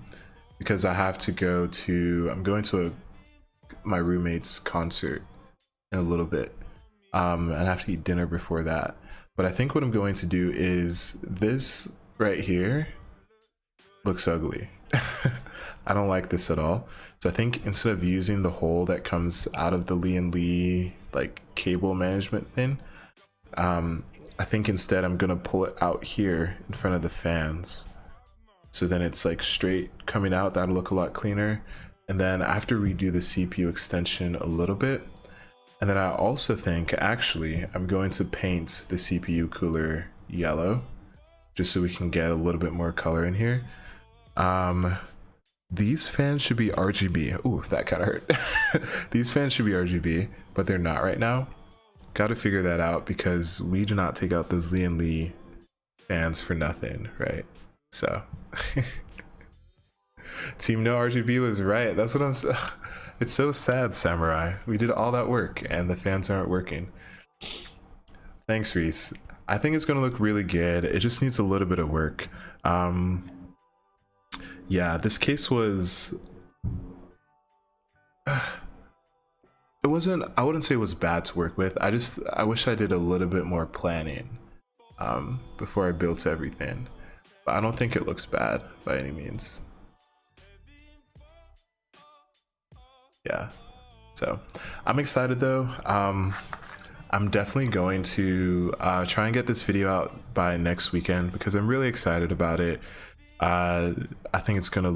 because I have to go to, I'm going to my roommate's concert in a little bit. And I have to eat dinner before that. But I think what I'm going to do is this right here looks ugly. I don't like this at all. So I think instead of using the hole that comes out of the Lian like cable management thing, I think instead I'm gonna pull it out here in front of the fans. So then it's like straight coming out. That'll look a lot cleaner. And then I have to redo the CPU extension a little bit. And then I also think, actually, I'm going to paint the CPU cooler yellow, just so we can get a little bit more color in here. These fans should be RGB. Ooh, that kind of hurt. These fans should be RGB, but they're not right now. Got to figure that out because we do not take out those Lian fans for nothing, right? So, Team No RGB was right. That's what I'm saying. It's so sad, Samurai. We did all that work and the fans aren't working. Thanks, Reese. I think it's gonna look really good. It just needs a little bit of work. Yeah, this case was... It wasn't, I wouldn't say it was bad to work with. I wish I did a little bit more planning before I built everything. But I don't think it looks bad by any means. Yeah, so I'm excited though. I'm definitely going to try and get this video out by next weekend because I'm really excited about it. I think it's gonna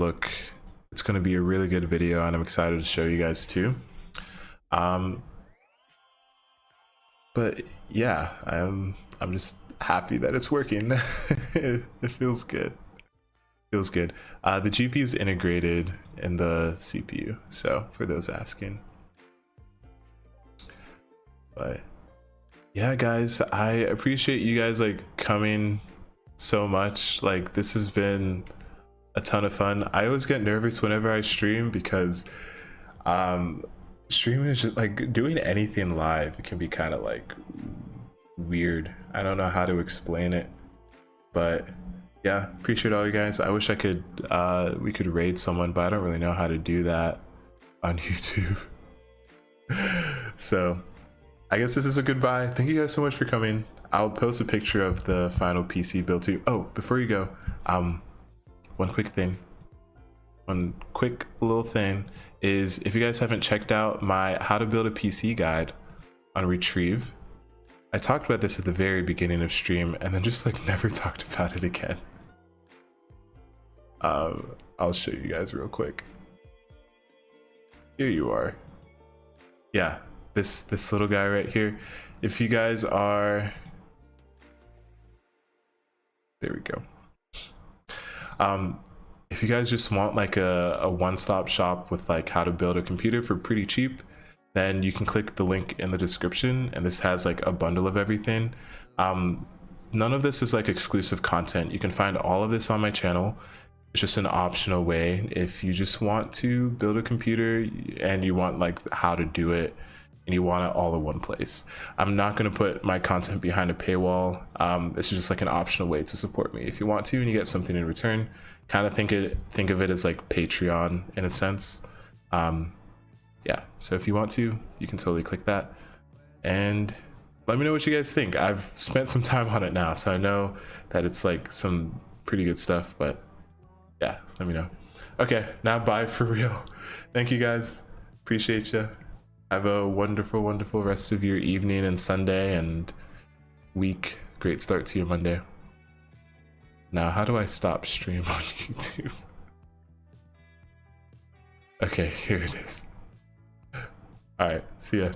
be a really good video, and I'm excited to show you guys too. But yeah, I'm just happy that it's working. It feels good. Feels good. The GPU is integrated in the CPU, so for those asking. But yeah, guys, I appreciate you guys like coming so much. Like, this has been a ton of fun. I always get nervous whenever I stream because streaming is just like doing anything live. It can be kind of like weird. I don't know how to explain it, but yeah, appreciate all you guys. I wish I could we could raid someone, but I don't really know how to do that on YouTube. So I guess this is a goodbye. Thank you guys so much for coming. I'll post a picture of the final PC build too. Oh, before you go, one quick little thing is, if you guys haven't checked out my how to build a PC guide on Retrieve, I talked about this at the very beginning of stream and then just like never talked about it again. I'll show you guys real quick. Here you are. Yeah, this little guy right here. If you guys are, there we go. If you guys just want like a one-stop shop with like how to build a computer for pretty cheap, then you can click the link in the description, and this has like a bundle of everything. None of this is like exclusive content. You can find all of this on my channel. It's just an optional way if you just want to build a computer and you want like how to do it and you want it all in one place. I'm not going to put my content behind a paywall. This is just like an optional way to support me if you want to, and you get something in return. Kind of think of it as like Patreon in a sense. Yeah, so if you want to, you can totally click that and let me know what you guys think. I've spent some time on it now, so I know that it's like some pretty good stuff, but yeah, let me know. Okay, now bye for real. Thank you guys, appreciate you. Have a wonderful rest of your evening and Sunday and week. Great start to your Monday. Now, how do I stop stream on YouTube? Okay, here it is. All right, see ya.